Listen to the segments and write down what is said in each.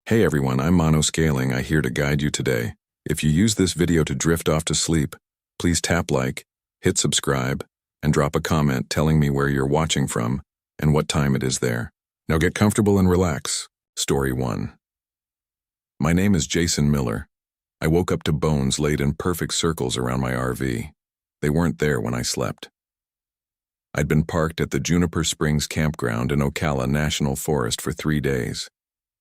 Hey everyone, I'm Monoscaling. I'm here to guide you today. If you use this video to drift off to sleep, please tap like, hit subscribe, and drop a comment telling me where you're watching from and what time it is there. Now get comfortable and relax. Story 1. My name is Jason Miller. I woke up to bones laid in perfect circles around my RV. They weren't there when I slept. I'd been parked at the Juniper Springs campground in Ocala National Forest for 3 days.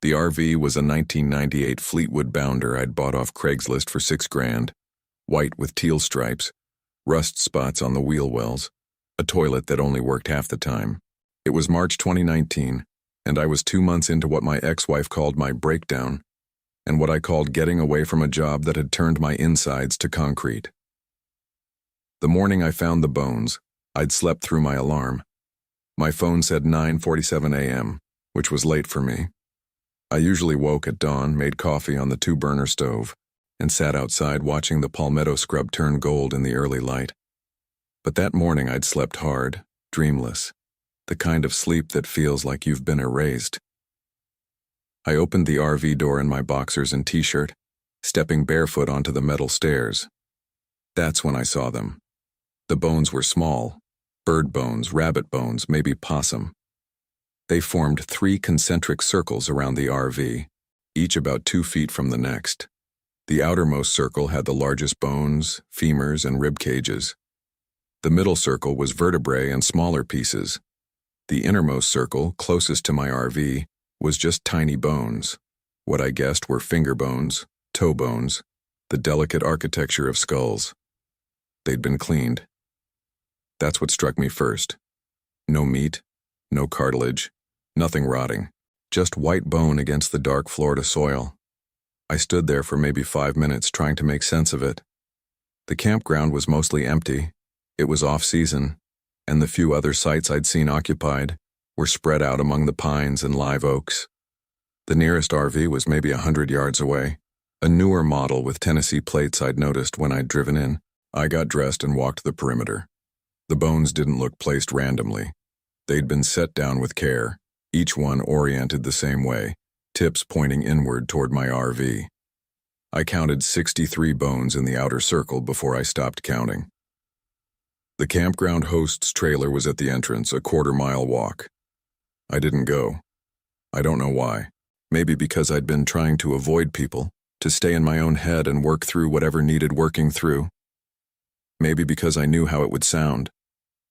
The RV was a 1998 Fleetwood Bounder I'd bought off Craigslist for $6,000, white with teal stripes, rust spots on the wheel wells, a toilet that only worked half the time. It was March 2019, and I was 2 months into what my ex-wife called my breakdown, and what I called getting away from a job that had turned my insides to concrete. The morning I found the bones, I'd slept through my alarm. My phone said 9:47 a.m., which was late for me. I usually woke at dawn, made coffee on the 2-burner stove, and sat outside watching the palmetto scrub turn gold in the early light. But that morning I'd slept hard, dreamless, the kind of sleep that feels like you've been erased. I opened the RV door in my boxers and t-shirt, stepping barefoot onto the metal stairs. That's when I saw them. The bones were small, bird bones, rabbit bones, maybe possum. They formed 3 concentric circles around the RV, each about 2 feet from the next. The outermost circle had the largest bones, femurs, and rib cages. The middle circle was vertebrae and smaller pieces. The innermost circle, closest to my RV, was just tiny bones. What I guessed were finger bones, toe bones, the delicate architecture of skulls. They'd been cleaned. That's what struck me first. No meat, no cartilage, nothing rotting, just white bone against the dark Florida soil. I stood there for maybe 5 minutes trying to make sense of it. The campground was mostly empty. It was off-season, and the few other sites I'd seen occupied were spread out among the pines and live oaks. The nearest RV was maybe 100 yards away, a newer model with Tennessee plates I'd noticed when I'd driven in. I got dressed and walked the perimeter. The bones didn't look placed randomly. They'd been set down with care, each one oriented the same way, tips pointing inward toward my RV. I counted 63 bones in the outer circle before I stopped counting. The campground host's trailer was at the entrance, a quarter-mile walk. I didn't go. I don't know why. Maybe because I'd been trying to avoid people, to stay in my own head and work through whatever needed working through. Maybe because I knew how it would sound.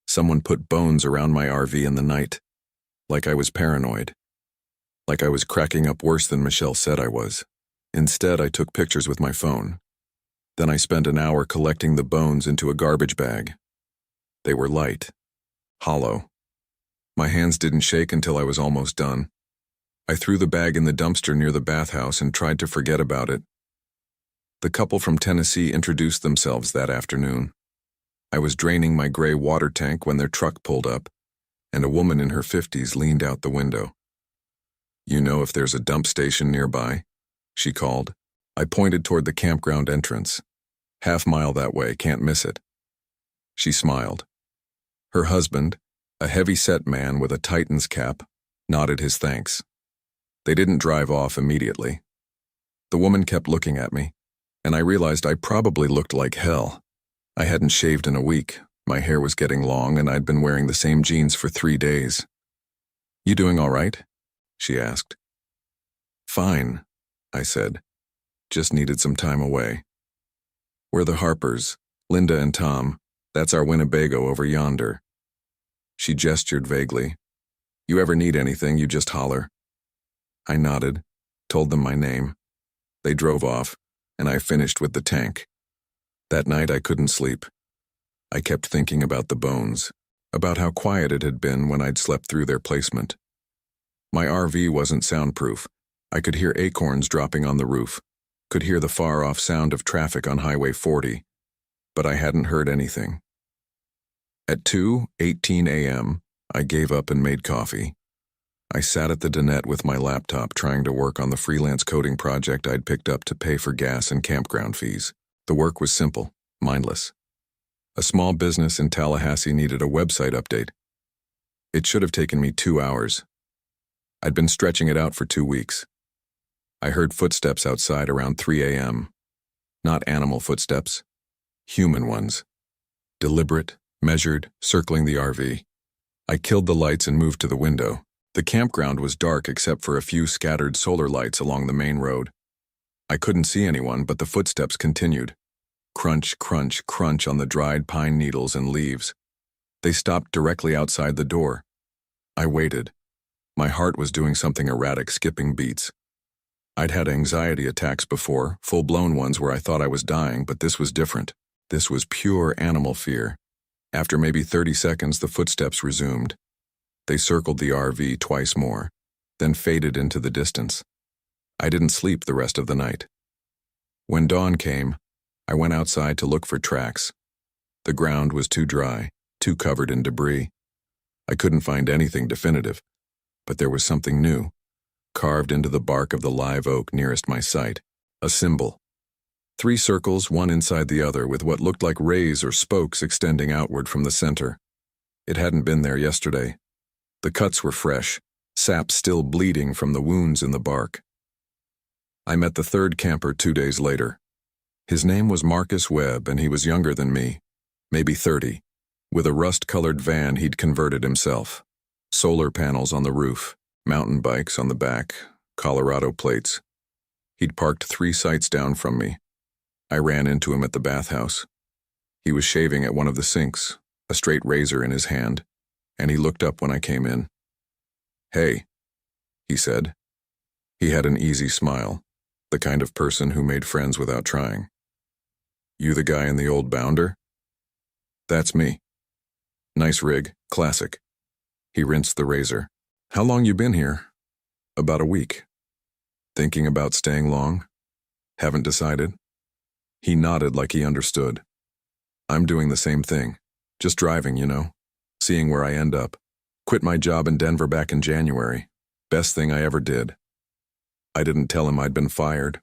Someone put bones around my RV in the night. Like I was paranoid. Like I was cracking up worse than Michelle said I was. Instead, I took pictures with my phone. Then I spent an hour collecting the bones into a garbage bag. They were light, hollow. My hands didn't shake until I was almost done. I threw the bag in the dumpster near the bathhouse and tried to forget about it. The couple from Tennessee introduced themselves that afternoon. I was draining my gray water tank when their truck pulled up, and a woman in her 50s leaned out the window. "You know if there's a dump station nearby?" she called. I pointed toward the campground entrance. "Half-mile that way, can't miss it." She smiled. Her husband, a heavy-set man with a Titan's cap, nodded his thanks. They didn't drive off immediately. The woman kept looking at me, and I realized I probably looked like hell. I hadn't shaved in a week, my hair was getting long, and I'd been wearing the same jeans for 3 days. "You doing all right?" she asked. "Fine," I said. "Just needed some time away. We're the Harpers, Linda and Tom. That's our Winnebago over yonder." She gestured vaguely. "You ever need anything, you just holler." I nodded, told them my name. They drove off, and I finished with the tank. That night I couldn't sleep. I kept thinking about the bones, about how quiet it had been when I'd slept through their placement. My RV wasn't soundproof. I could hear acorns dropping on the roof, could hear the far-off sound of traffic on Highway 40, but I hadn't heard anything. At 2:18 a.m., I gave up and made coffee. I sat at the dinette with my laptop trying to work on the freelance coding project I'd picked up to pay for gas and campground fees. The work was simple, mindless. A small business in Tallahassee needed a website update. It should have taken me 2 hours. I'd been stretching it out for 2 weeks. I heard footsteps outside around 3 a.m. Not animal footsteps, human ones. Deliberate, measured, circling the RV. I killed the lights and moved to the window. The campground was dark except for a few scattered solar lights along the main road. I couldn't see anyone, but the footsteps continued. Crunch, crunch, crunch on the dried pine needles and leaves. They stopped directly outside the door. I waited. My heart was doing something erratic, skipping beats. I'd had anxiety attacks before, full-blown ones where I thought I was dying, but this was different. This was pure animal fear. After maybe 30 seconds, the footsteps resumed. They circled the RV twice more, then faded into the distance. I didn't sleep the rest of the night. When dawn came, I went outside to look for tracks. The ground was too dry, too covered in debris. I couldn't find anything definitive, but there was something new, carved into the bark of the live oak nearest my sight. A symbol. 3 circles, one inside the other, with what looked like rays or spokes extending outward from the center. It hadn't been there yesterday. The cuts were fresh, sap still bleeding from the wounds in the bark. I met the third camper 2 days later. His name was Marcus Webb, and he was younger than me, maybe 30. With a rust-colored van he'd converted himself. Solar panels on the roof, mountain bikes on the back, Colorado plates. He'd parked 3 sites down from me. I ran into him at the bathhouse. He was shaving at one of the sinks, a straight razor in his hand, and he looked up when I came in. "Hey," he said. He had an easy smile, the kind of person who made friends without trying. "You the guy in the old bounder?" "That's me." "Nice rig, classic." He rinsed the razor. "How long you been here?" "About a week." "Thinking about staying long?" "Haven't decided." He nodded like he understood. "I'm doing the same thing. Just driving, seeing where I end up. Quit my job in Denver back in January. Best thing I ever did." I didn't tell him I'd been fired,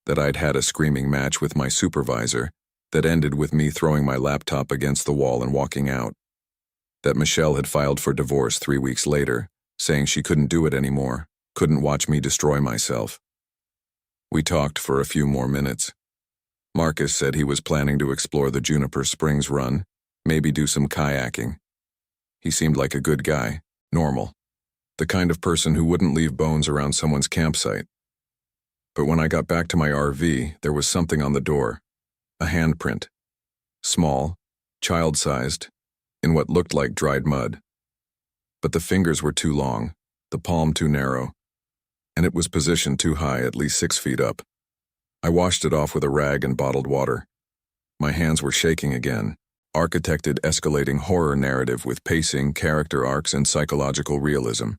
that I'd had a screaming match with my supervisor that ended with me throwing my laptop against the wall and walking out, that Michelle had filed for divorce 3 weeks later, saying she couldn't do it anymore, couldn't watch me destroy myself. We talked for a few more minutes. Marcus said he was planning to explore the Juniper Springs run, maybe do some kayaking. He seemed like a good guy, normal, the kind of person who wouldn't leave bones around someone's campsite. But when I got back to my RV, there was something on the door, a handprint, small, child-sized, in what looked like dried mud. But the fingers were too long, the palm too narrow, and it was positioned too high, at least 6 feet up. I washed it off with a rag and bottled water. My hands were shaking again, architected escalating horror narrative with pacing, character arcs, and psychological realism.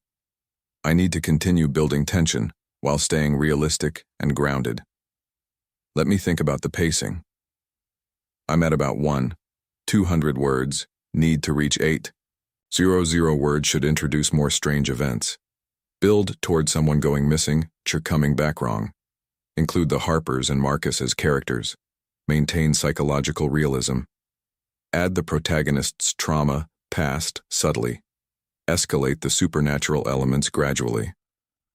I need to continue building tension while staying realistic and grounded. Let me think about the pacing. I'm at about 200 words, need to reach 800 words should introduce more strange events. Build toward someone going missing, coming back wrong. Include the Harpers and Marcus as characters. Maintain psychological realism. Add the protagonist's trauma, past, subtly. Escalate the supernatural elements gradually.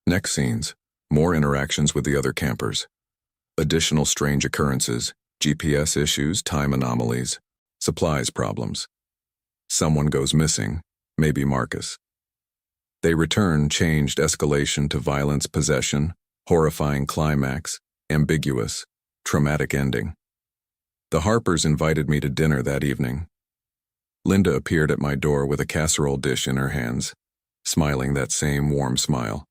Next scenes, more interactions with the other campers. Additional strange occurrences, GPS issues, time anomalies, supplies problems. Someone goes missing, maybe Marcus. They return, changed, escalation to violence, possession, horrifying climax, ambiguous, traumatic ending. The Harpers invited me to dinner that evening. Linda appeared at my door with a casserole dish in her hands, smiling that same warm smile.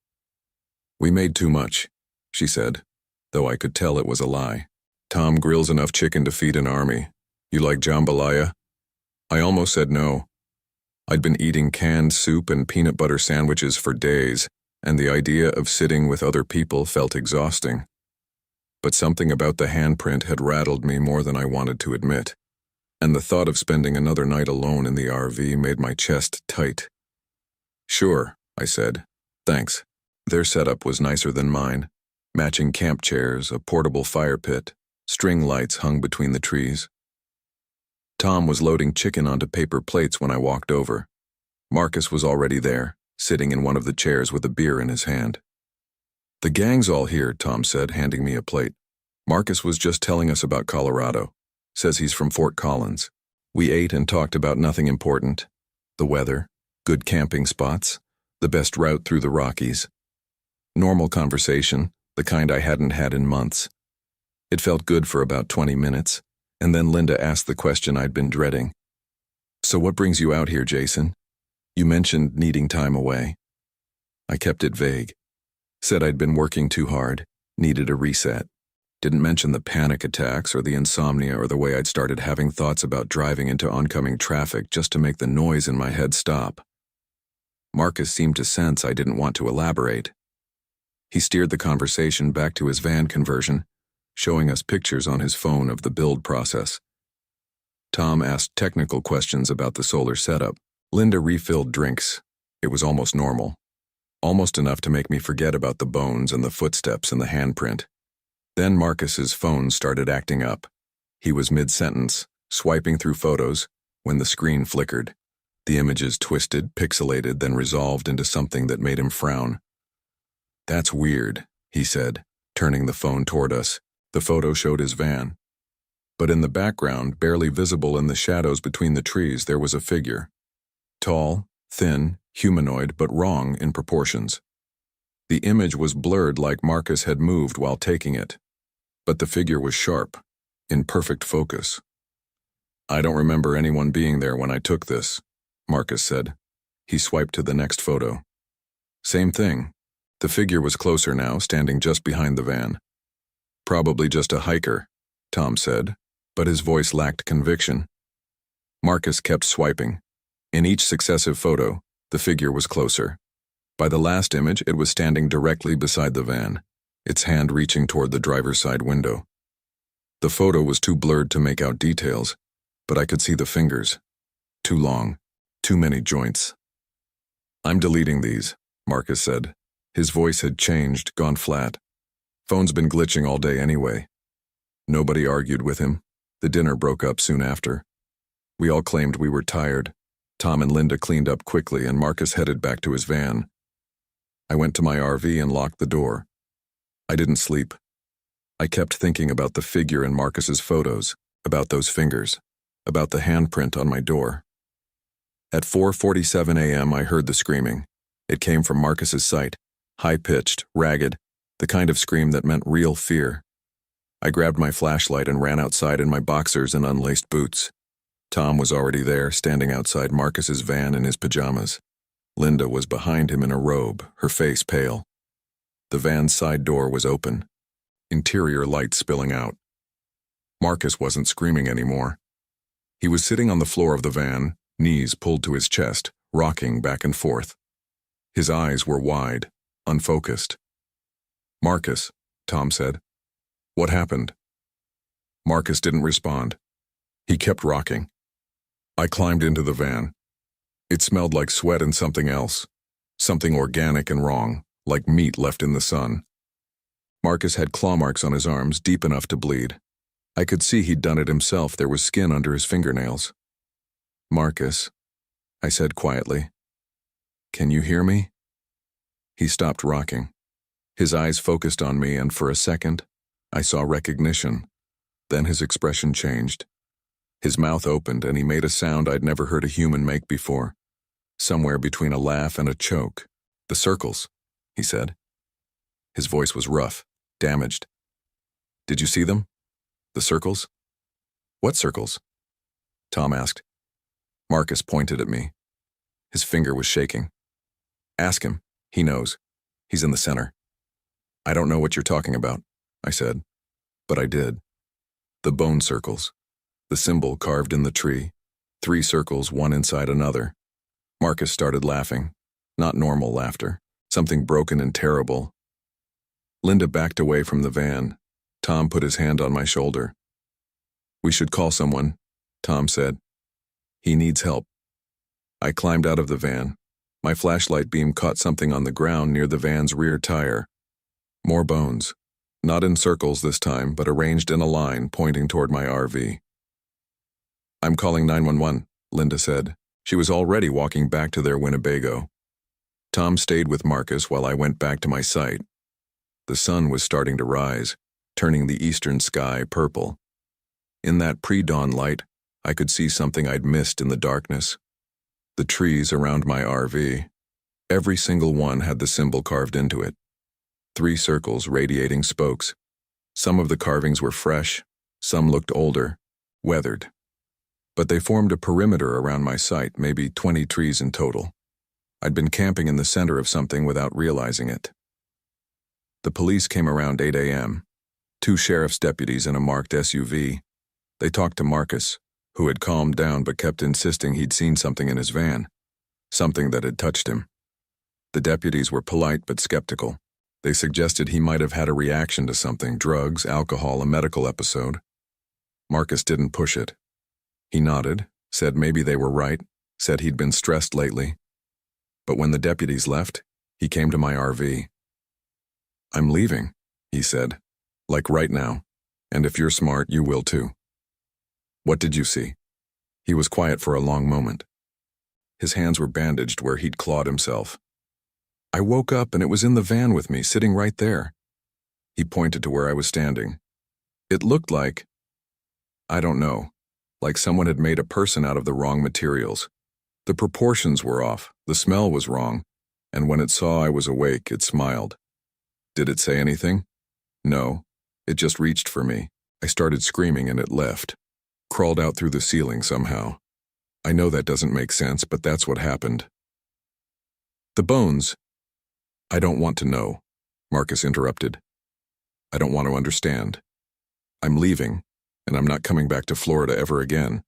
"We made too much," she said, though I could tell it was a lie. "Tom grills enough chicken to feed an army. You like jambalaya?" I almost said no. I'd been eating canned soup and peanut butter sandwiches for days, and the idea of sitting with other people felt exhausting. But something about the handprint had rattled me more than I wanted to admit, and the thought of spending another night alone in the RV made my chest tight. "Sure," I said. "Thanks." Their setup was nicer than mine. Matching camp chairs, a portable fire pit, string lights hung between the trees. Tom was loading chicken onto paper plates when I walked over. Marcus was already there, sitting in one of the chairs with a beer in his hand. The gang's all here, Tom said, handing me a plate. Marcus was just telling us about Colorado. Says he's from Fort Collins. We ate and talked about nothing important. The weather, good camping spots, the best route through the Rockies. Normal conversation, the kind I hadn't had in months. It felt good for about 20 minutes, and then Linda asked the question I'd been dreading. So what brings you out here, Jason? You mentioned needing time away. I kept it vague. Said I'd been working too hard, needed a reset. Didn't mention the panic attacks or the insomnia or the way I'd started having thoughts about driving into oncoming traffic just to make the noise in my head stop. Marcus seemed to sense I didn't want to elaborate. He steered the conversation back to his van conversion, showing us pictures on his phone of the build process. Tom asked technical questions about the solar setup. Linda refilled drinks. It was almost normal. Almost enough to make me forget about the bones and the footsteps and the handprint. Then Marcus's phone started acting up. He was mid-sentence, swiping through photos, when the screen flickered. The images twisted, pixelated, then resolved into something that made him frown. "That's weird," he said, turning the phone toward us. The photo showed his van. But in the background, barely visible in the shadows between the trees, there was a figure. Tall, thin, humanoid, but wrong in proportions. The image was blurred like Marcus had moved while taking it. But the figure was sharp, in perfect focus. "I don't remember anyone being there when I took this," Marcus said. He swiped to the next photo. Same thing. The figure was closer now, standing just behind the van. "Probably just a hiker," Tom said, but his voice lacked conviction. Marcus kept swiping. In each successive photo, the figure was closer. By the last image, it was standing directly beside the van, its hand reaching toward the driver's side window. The photo was too blurred to make out details, but I could see the fingers. Too long, too many joints. "I'm deleting these," Marcus said. His voice had changed, gone flat. Phone's been glitching all day anyway. Nobody argued with him. The dinner broke up soon after. We all claimed we were tired. Tom and Linda cleaned up quickly, and Marcus headed back to his van. I went to my RV and locked the door. I didn't sleep. I kept thinking about the figure in Marcus's photos, about those fingers, about the handprint on my door. At 4:47 a.m. I heard the screaming. It came from Marcus's site, high-pitched, ragged, the kind of scream that meant real fear. I grabbed my flashlight and ran outside in my boxers and unlaced boots. Tom was already there, standing outside Marcus's van in his pajamas. Linda was behind him in a robe, her face pale. The van's side door was open, interior light spilling out. Marcus wasn't screaming anymore. He was sitting on the floor of the van, knees pulled to his chest, rocking back and forth. His eyes were wide, unfocused. "Marcus," Tom said. "What happened?" Marcus didn't respond. He kept rocking. I climbed into the van. It smelled like sweat and something else, something organic and wrong, like meat left in the sun. Marcus had claw marks on his arms, deep enough to bleed. I could see he'd done it himself. There was skin under his fingernails. "Marcus," I said quietly, "can you hear me?" He stopped rocking. His eyes focused on me, and for a second, I saw recognition. Then his expression changed. His mouth opened, and he made a sound I'd never heard a human make before, somewhere between a laugh and a choke. "The circles," he said. His voice was rough, damaged. "Did you see them? The circles?" "What circles?" Tom asked. Marcus pointed at me. His finger was shaking. "Ask him. He knows. He's in the center." "I don't know what you're talking about," I said. But I did. The bone circles. The symbol carved in the tree. 3 circles, one inside another. Marcus started laughing. Not normal laughter. Something broken and terrible. Linda backed away from the van. Tom put his hand on my shoulder. "We should call someone," Tom said. "He needs help." I climbed out of the van. My flashlight beam caught something on the ground near the van's rear tire. More bones. Not in circles this time, but arranged in a line pointing toward my RV. "I'm calling 911, Linda said. She was already walking back to their Winnebago. Tom stayed with Marcus while I went back to my site. The sun was starting to rise, turning the eastern sky purple. In that pre-dawn light, I could see something I'd missed in the darkness. The trees around my RV. Every single one had the symbol carved into it. 3 circles radiating spokes. Some of the carvings were fresh, some looked older, weathered. But they formed a perimeter around my site, maybe 20 trees in total. I'd been camping in the center of something without realizing it. The police came around 8 a.m. 2 sheriff's deputies in a marked SUV. They talked to Marcus, who had calmed down but kept insisting he'd seen something in his van, something that had touched him. The deputies were polite but skeptical. They suggested he might have had a reaction to something, drugs, alcohol, a medical episode. Marcus didn't push it. He nodded, said maybe they were right, said he'd been stressed lately. But when the deputies left, he came to my RV. "I'm leaving," he said, "like right now, and if you're smart, you will too." "What did you see?" He was quiet for a long moment. His hands were bandaged where he'd clawed himself. "I woke up and it was in the van with me, sitting right there." He pointed to where I was standing. "It looked like, I don't know, like someone had made a person out of the wrong materials. The proportions were off, the smell was wrong, and when it saw I was awake, it smiled." "Did it say anything?" "No, it just reached for me. I started screaming and it left. Crawled out through the ceiling somehow. I know that doesn't make sense, but that's what happened." "The bones." "I don't want to know," Marcus interrupted. "I don't want to understand. I'm leaving, and I'm not coming back to Florida ever again."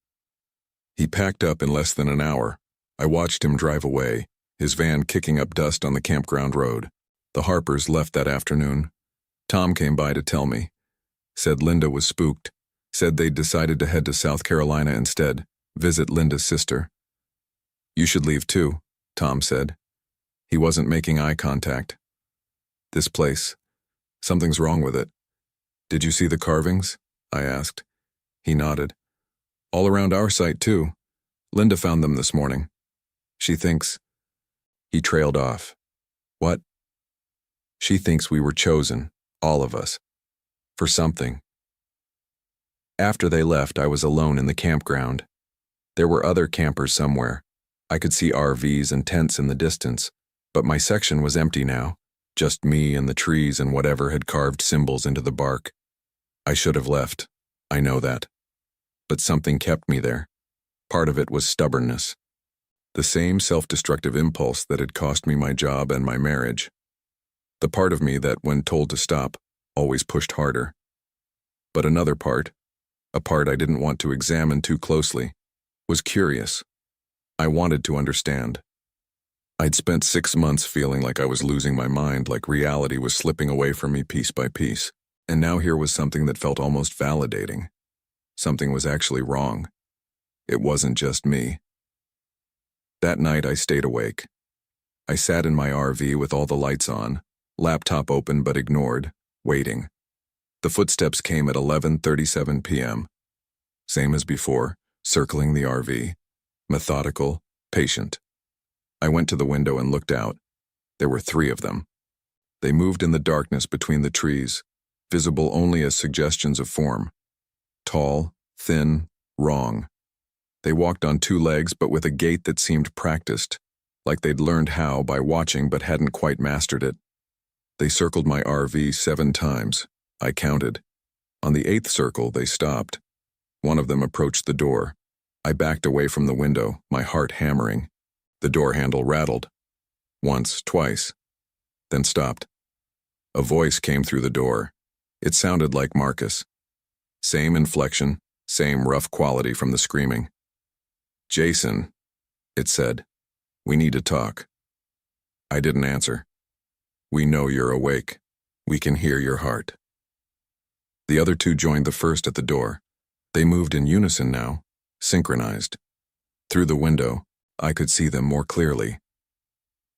He packed up in less than an hour. I watched him drive away, his van kicking up dust on the campground road. The Harpers left that afternoon. Tom came by to tell me. Said Linda was spooked. Said they'd decided to head to South Carolina instead, visit Linda's sister. "You should leave too," Tom said. He wasn't making eye contact. "This place, something's wrong with it." "Did you see the carvings?" I asked. He nodded. "All around our site too. Linda found them this morning. She thinks..." He trailed off. "What?" "She thinks we were chosen, all of us, for something." After they left, I was alone in the campground. There were other campers somewhere. I could see RVs and tents in the distance, but my section was empty now, just me and the trees and whatever had carved symbols into the bark. I should have left, I know that. But something kept me there. Part of it was stubbornness. The same self-destructive impulse that had cost me my job and my marriage. The part of me that, when told to stop, always pushed harder. But another part, a part I didn't want to examine too closely, was curious. I wanted to understand. I'd spent 6 months feeling like I was losing my mind, like reality was slipping away from me piece by piece, and now here was something that felt almost validating. Something was actually wrong. It wasn't just me. That night I stayed awake. I sat in my RV with all the lights on, laptop open but ignored, waiting. The footsteps came at 11:37 p.m. Same as before, circling the RV, methodical, patient. I went to the window and looked out. There were 3 of them. They moved in the darkness between the trees, visible only as suggestions of form. Tall, thin, wrong. They walked on 2 legs but with a gait that seemed practiced, like they'd learned how by watching but hadn't quite mastered it. They circled my RV 7 times. I counted. On the 8th circle, they stopped. One of them approached the door. I backed away from the window, my heart hammering. The door handle rattled. Once, twice. Then stopped. A voice came through the door. It sounded like Marcus. Same inflection, same rough quality from the screaming. "Jason," it said, "we need to talk." I didn't answer. "We know you're awake. We can hear your heart." The other 2 joined the first at the door. They moved in unison now, synchronized. Through the window, I could see them more clearly.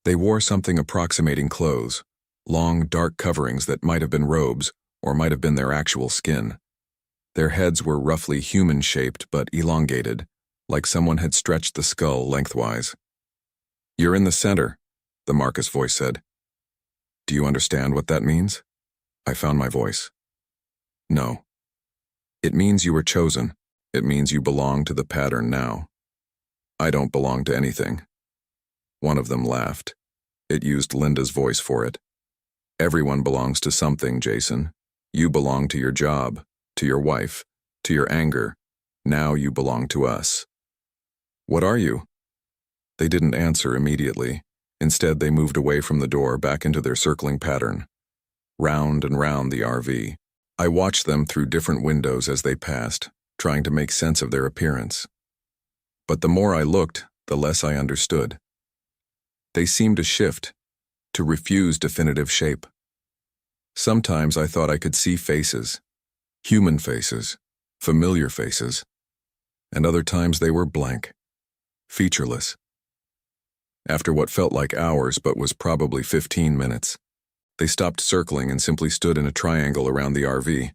They wore something approximating clothes, long, dark coverings that might have been robes or might have been their actual skin. Their heads were roughly human-shaped but elongated, like someone had stretched the skull lengthwise. "You're in the center," the Marcus voice said. "Do you understand what that means?" I found my voice. No. It means you were chosen. It means you belong to the pattern now. I don't belong to anything. One of them laughed. It used Linda's voice for it. Everyone belongs to something, Jason. You belong to your job, to your wife, to your anger. Now you belong to us. What are you? They didn't answer immediately. Instead, they moved away from the door back into their circling pattern. Round and round the RV. I watched them through different windows as they passed, trying to make sense of their appearance. But the more I looked, the less I understood. They seemed to shift, to refuse definitive shape. Sometimes I thought I could see faces, human faces, familiar faces, and other times they were blank, featureless. After what felt like hours but was probably 15 minutes, they stopped circling and simply stood in a triangle around the RV,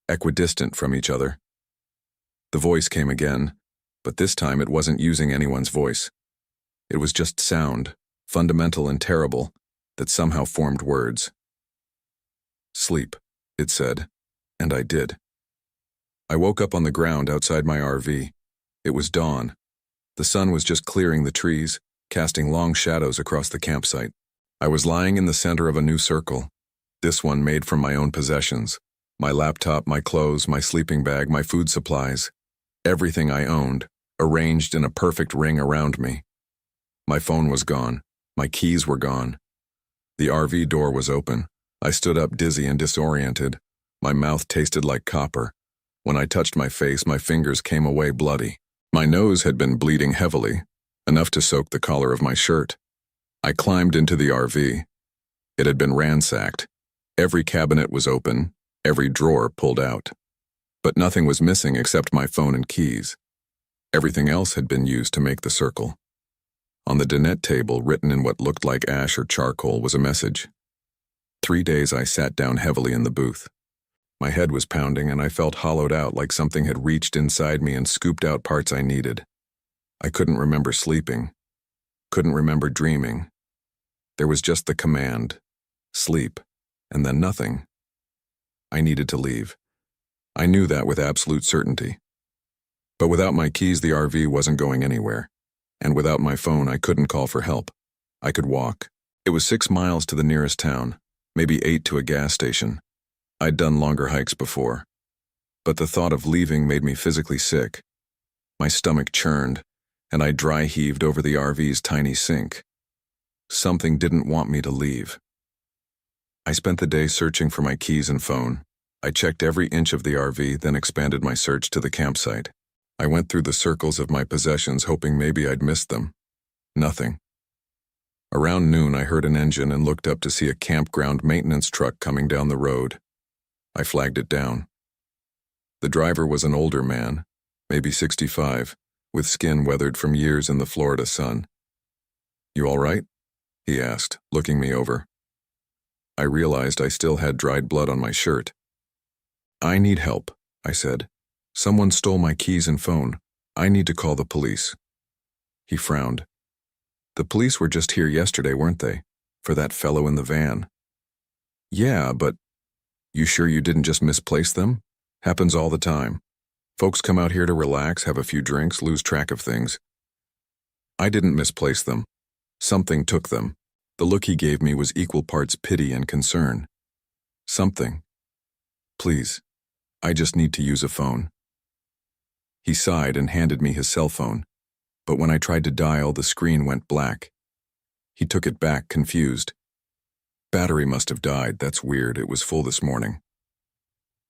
equidistant from each other. The voice came again, but this time it wasn't using anyone's voice. It was just sound, fundamental and terrible, that somehow formed words. Sleep, it said, and I did. I woke up on the ground outside my RV. It was dawn. The sun was just clearing the trees, casting long shadows across the campsite. I was lying in the center of a new circle, this one made from my own possessions. My laptop, my clothes, my sleeping bag, my food supplies. Everything I owned, arranged in a perfect ring around me. My phone was gone. My keys were gone. The RV door was open. I stood up dizzy and disoriented. My mouth tasted like copper. When I touched my face, my fingers came away bloody. My nose had been bleeding heavily, enough to soak the collar of my shirt. I climbed into the RV. It had been ransacked. Every cabinet was open, every drawer pulled out. But nothing was missing except my phone and keys. Everything else had been used to make the circle. On the dinette table, written in what looked like ash or charcoal, was a message. 3 days I sat down heavily in the booth. My head was pounding and I felt hollowed out like something had reached inside me and scooped out parts I needed. I couldn't remember sleeping. Couldn't remember dreaming. There was just the command, sleep, and then nothing. I needed to leave. I knew that with absolute certainty. But without my keys, the RV wasn't going anywhere. And without my phone, I couldn't call for help. I could walk. It was 6 miles to the nearest town, maybe 8 to a gas station. I'd done longer hikes before. But the thought of leaving made me physically sick. My stomach churned, and I dry heaved over the RV's tiny sink. Something didn't want me to leave. I spent the day searching for my keys and phone. I checked every inch of the RV, then expanded my search to the campsite. I went through the circles of my possessions, hoping maybe I'd missed them. Nothing. Around noon, I heard an engine and looked up to see a campground maintenance truck coming down the road. I flagged it down. The driver was an older man, maybe 65, with skin weathered from years in the Florida sun. "You all right?" he asked, looking me over. I realized I still had dried blood on my shirt. "I need help," I said. "Someone stole my keys and phone. I need to call the police." He frowned. "The police were just here yesterday, weren't they? For that fellow in the van." "Yeah, but you sure you didn't just misplace them? Happens all the time. Folks come out here to relax, have a few drinks, lose track of things." "I didn't misplace them. Something took them." The look he gave me was equal parts pity and concern. "Something. Please, I just need to use a phone." He sighed and handed me his cell phone, but when I tried to dial, the screen went black. He took it back, confused. "Battery must have died, that's weird, it was full this morning."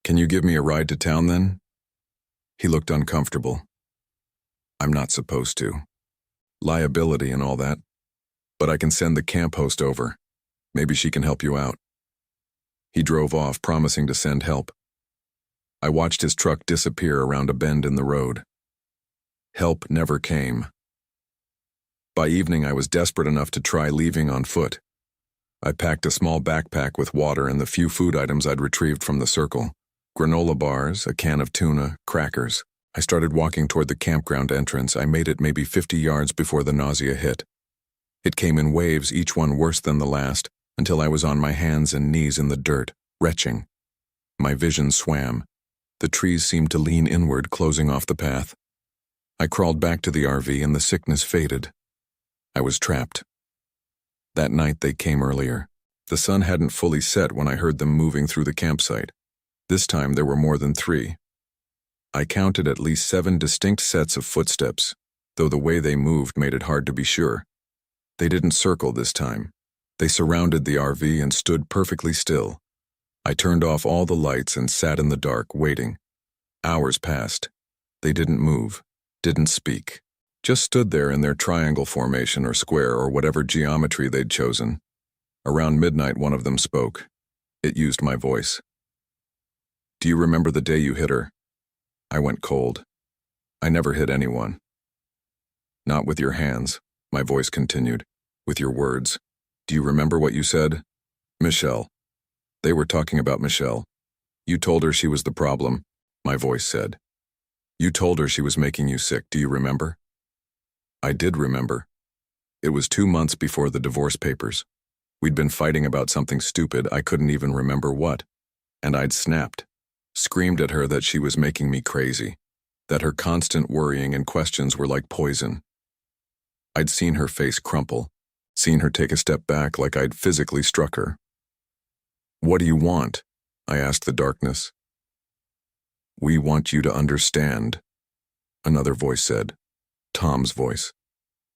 "Can you give me a ride to town then?" He looked uncomfortable. "I'm not supposed to. Liability and all that. But I can send the camp host over. Maybe she can help you out." He drove off, promising to send help. I watched his truck disappear around a bend in the road. Help never came. By evening, I was desperate enough to try leaving on foot. I packed a small backpack with water and the few food items I'd retrieved from the circle. Granola bars, a can of tuna, crackers. I started walking toward the campground entrance. I made it maybe 50 yards before the nausea hit. It came in waves, each one worse than the last, until I was on my hands and knees in the dirt, retching. My vision swam. The trees seemed to lean inward, closing off the path. I crawled back to the RV and the sickness faded. I was trapped. That night they came earlier. The sun hadn't fully set when I heard them moving through the campsite. This time there were more than 3. I counted at least 7 distinct sets of footsteps, though the way they moved made it hard to be sure. They didn't circle this time. They surrounded the RV and stood perfectly still. I turned off all the lights and sat in the dark, waiting. Hours passed. They didn't move, didn't speak, just stood there in their triangle formation or square or whatever geometry they'd chosen. Around midnight, one of them spoke. It used my voice. "Do you remember the day you hit her?" I went cold. I never hit anyone. "Not with your hands," my voice continued. "With your words. Do you remember what you said?" "Michelle." They were talking about Michelle. "You told her she was the problem," my voice said. "You told her she was making you sick. Do you remember?" I did remember. It was 2 months before the divorce papers. We'd been fighting about something stupid, I couldn't even remember what. And I'd snapped, screamed at her that she was making me crazy, that her constant worrying and questions were like poison. I'd seen her face crumple, seen her take a step back like I'd physically struck her. "What do you want?" I asked the darkness. "We want you to understand," another voice said. Tom's voice.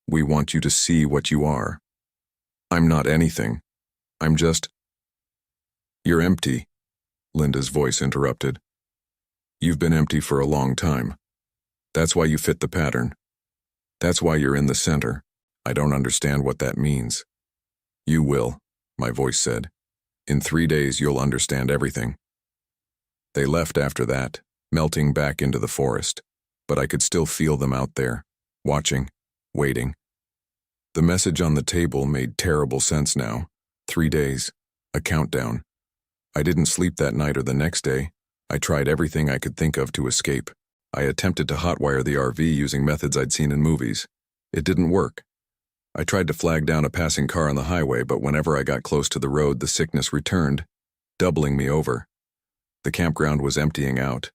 "We want you to see what you are. I'm not anything. I'm just—" "You're empty," Linda's voice interrupted. "You've been empty for a long time. That's why you fit the pattern. That's why you're in the center. I don't understand what that means." "You will," my voice said. "In 3 days you'll understand everything." They left after that, melting back into the forest, but I could still feel them out there, watching, waiting. The message on the table made terrible sense now. 3 days, a countdown. I didn't sleep that night or the next day. I tried everything I could think of to escape. I attempted to hotwire the RV using methods I'd seen in movies. It didn't work. I tried to flag down a passing car on the highway, but whenever I got close to the road, the sickness returned, doubling me over. The campground was emptying out.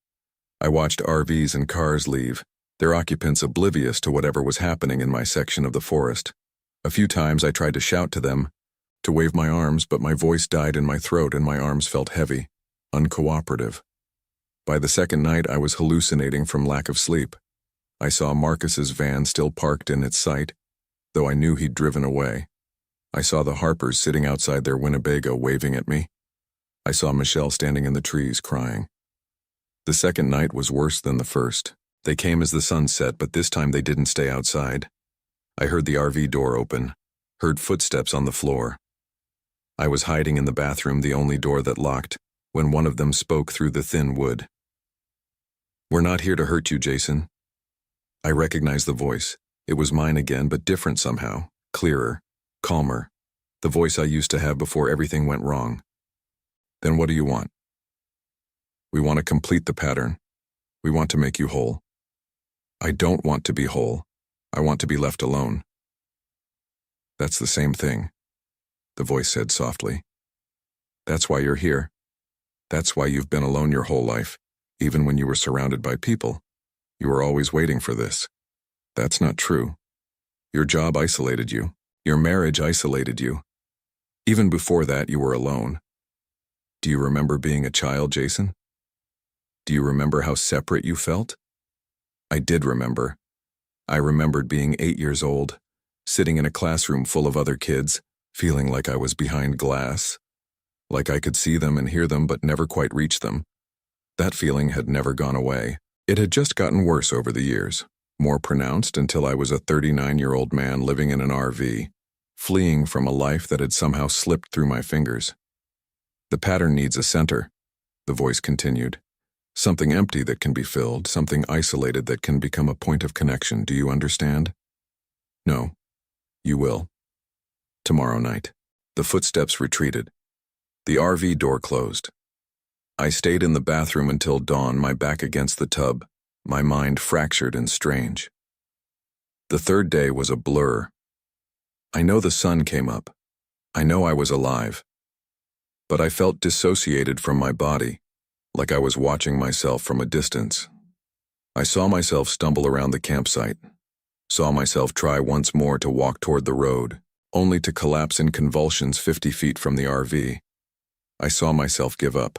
I watched RVs and cars leave, their occupants oblivious to whatever was happening in my section of the forest. A few times I tried to shout to them, to wave my arms, but my voice died in my throat and my arms felt heavy, uncooperative. By the second night, I was hallucinating from lack of sleep. I saw Marcus's van still parked in its sight, though I knew he'd driven away. I saw the Harpers sitting outside their Winnebago waving at me. I saw Michelle standing in the trees crying. The second night was worse than the first. They came as the sun set, but this time they didn't stay outside. I heard the RV door open, heard footsteps on the floor. I was hiding in the bathroom, the only door that locked, when one of them spoke through the thin wood. "We're not here to hurt you, Jason." I recognized the voice. It was mine again, but different somehow, clearer, calmer, the voice I used to have before everything went wrong. "Then what do you want?" "We want to complete the pattern. We want to make you whole." "I don't want to be whole. I want to be left alone." "That's the same thing," the voice said softly. "That's why you're here. That's why you've been alone your whole life, even when you were surrounded by people. You were always waiting for this. That's not true. Your job isolated you. Your marriage isolated you. Even before that, you were alone. Do you remember being a child, Jason? Do you remember how separate you felt?" I did remember. I remembered being 8 years old, sitting in a classroom full of other kids, feeling like I was behind glass, like I could see them and hear them but never quite reach them. That feeling had never gone away. It had just gotten worse over the years, more pronounced until I was a 39-year-old man living in an RV, fleeing from a life that had somehow slipped through my fingers. "The pattern needs a center," the voice continued. "Something empty that can be filled, something isolated that can become a point of connection. Do you understand?" "No. You will. Tomorrow night." The footsteps retreated. The RV door closed. I stayed in the bathroom until dawn, my back against the tub, my mind fractured and strange. The third day was a blur. I know the sun came up. I know I was alive. but I felt dissociated from my body, like I was watching myself from a distance. I saw myself stumble around the campsite, saw myself try once more to walk toward the road, only to collapse in convulsions 50 feet from the RV. I saw myself give up.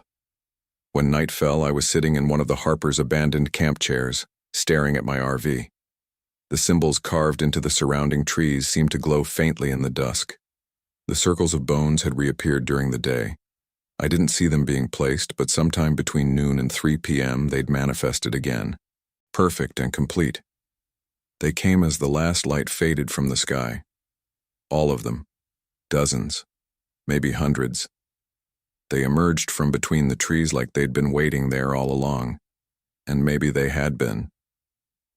When night fell, I was sitting in one of the Harper's abandoned camp chairs, staring at my RV. The symbols carved into the surrounding trees seemed to glow faintly in the dusk. The circles of bones had reappeared during the day. I didn't see them being placed, but sometime between noon and 3 p.m. they'd manifested again, perfect and complete. They came as the last light faded from the sky. All of them. Dozens. Maybe hundreds. They emerged from between the trees like they'd been waiting there all along. And maybe they had been.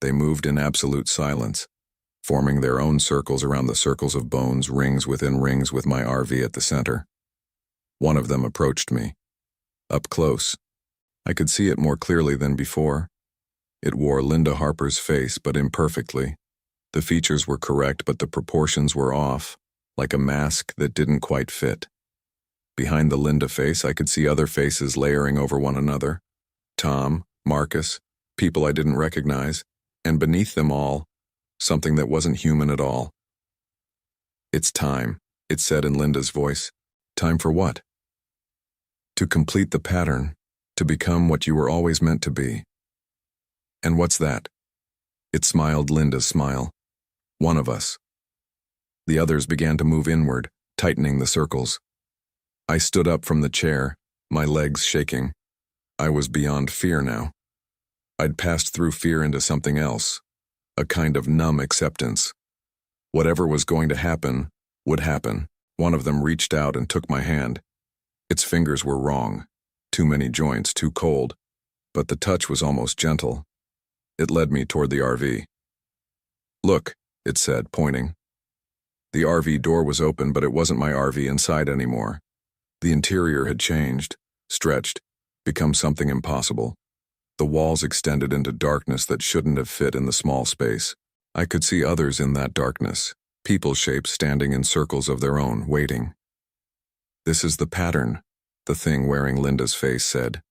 They moved in absolute silence, forming their own circles around the circles of bones, rings within rings with my RV at the center. One of them approached me. Up close. I could see it more clearly than before. It wore Linda Harper's face, but imperfectly. The features were correct, but the proportions were off, like a mask that didn't quite fit. Behind the Linda face, I could see other faces layering over one another. Tom, Marcus, people I didn't recognize, and beneath them all, something that wasn't human at all. "It's time," it said in Linda's voice. "Time for what?" "To complete the pattern, to become what you were always meant to be." "And what's that?" It smiled Linda's smile. "One of us." The others began to move inward, tightening the circles. I stood up from the chair, my legs shaking. I was beyond fear now. I'd passed through fear into something else, a kind of numb acceptance. Whatever was going to happen, would happen. One of them reached out and took my hand. Its fingers were wrong, too many joints, too cold, but the touch was almost gentle. It led me toward the RV. "Look," it said, pointing. The RV door was open, but it wasn't my RV inside anymore. The interior had changed, stretched, become something impossible. The walls extended into darkness that shouldn't have fit in the small space. I could see others in that darkness, people shapes standing in circles of their own, waiting. "This is the pattern," the thing wearing Linda's face said.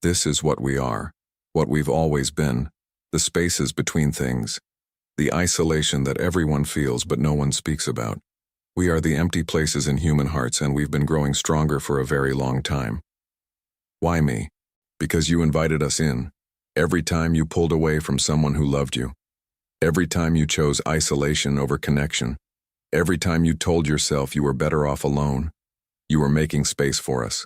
"This is what we are, what we've always been, the spaces between things, the isolation that everyone feels but no one speaks about. We are the empty places in human hearts, and we've been growing stronger for a very long time." "Why me?" "Because you invited us in. Every time you pulled away from someone who loved you. Every time you chose isolation over connection. Every time you told yourself you were better off alone. You were making space for us."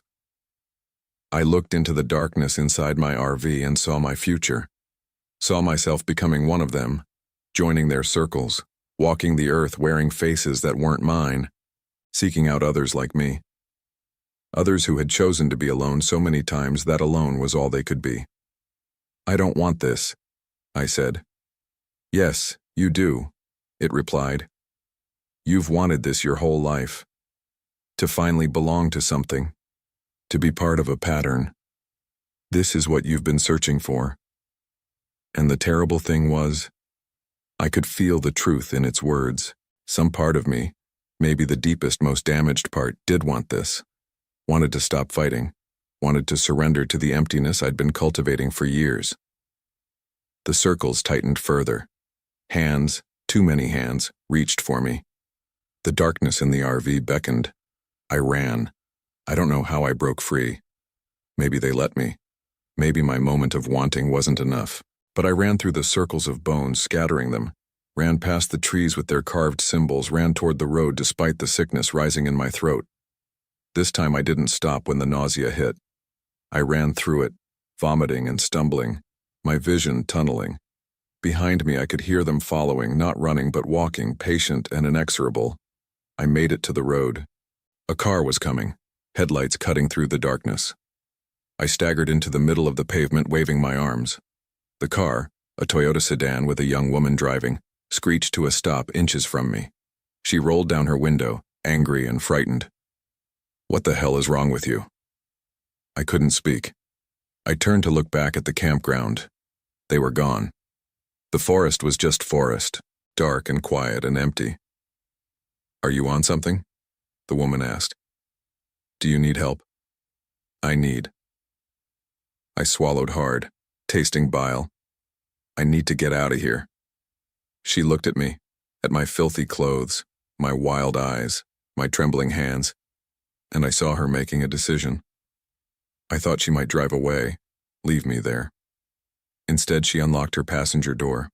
I looked into the darkness inside my RV and saw my future. Saw myself becoming one of them, joining their circles, walking the earth wearing faces that weren't mine, seeking out others like me. Others who had chosen to be alone so many times that alone was all they could be. "I don't want this," I said. "Yes, you do," it replied. "You've wanted this your whole life. To finally belong to something. To be part of a pattern. This is what you've been searching for." And the terrible thing was, I could feel the truth in its words. Some part of me, maybe the deepest, most damaged part, did want this. Wanted to stop fighting. Wanted to surrender to the emptiness I'd been cultivating for years. The circles tightened further. Hands, too many hands, reached for me. The darkness in the RV beckoned. I ran. I don't know how I broke free. Maybe they let me. Maybe my moment of wanting wasn't enough. But I ran through the circles of bones, scattering them, ran past the trees with their carved symbols, ran toward the road despite the sickness rising in my throat. This time I didn't stop when the nausea hit. I ran through it, vomiting and stumbling, my vision tunneling. Behind me I could hear them following, not running but walking, patient and inexorable. I made it to the road. A car was coming, headlights cutting through the darkness. I staggered into the middle of the pavement, waving my arms. The car, a Toyota sedan with a young woman driving, screeched to a stop inches from me. She rolled down her window, angry and frightened. "What the hell is wrong with you?" I couldn't speak. I turned to look back at the campground. They were gone. The forest was just forest, dark and quiet and empty. "Are you on something?" the woman asked. "Do you need help?" need. I swallowed hard, tasting bile. I need to get out of here. She looked at me, at my filthy clothes, my wild eyes, my trembling hands, and I saw her making a decision. I thought she might drive away, leave me there. Instead, she unlocked her passenger door.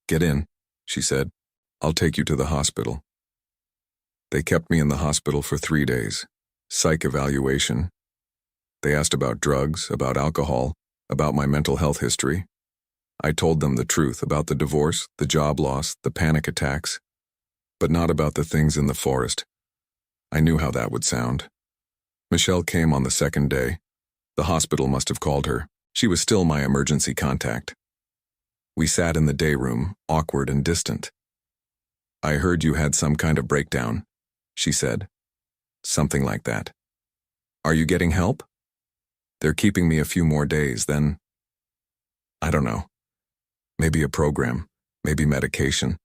"Get in," she said. "I'll take you to the hospital." They kept me in the hospital for 3 days. Psych evaluation. They asked about drugs, about alcohol, about my mental health history. I told them the truth about the divorce, the job loss, the panic attacks, but not about the things in the forest. I knew how that would sound. Michelle came on the second day. The hospital must have called her. She was still my emergency contact. We sat in the day room, awkward and distant. "I heard you had some kind of breakdown," she said. "Something like that. Are you getting help?" "They're keeping me a few more days, then I don't know. Maybe a program, maybe medication."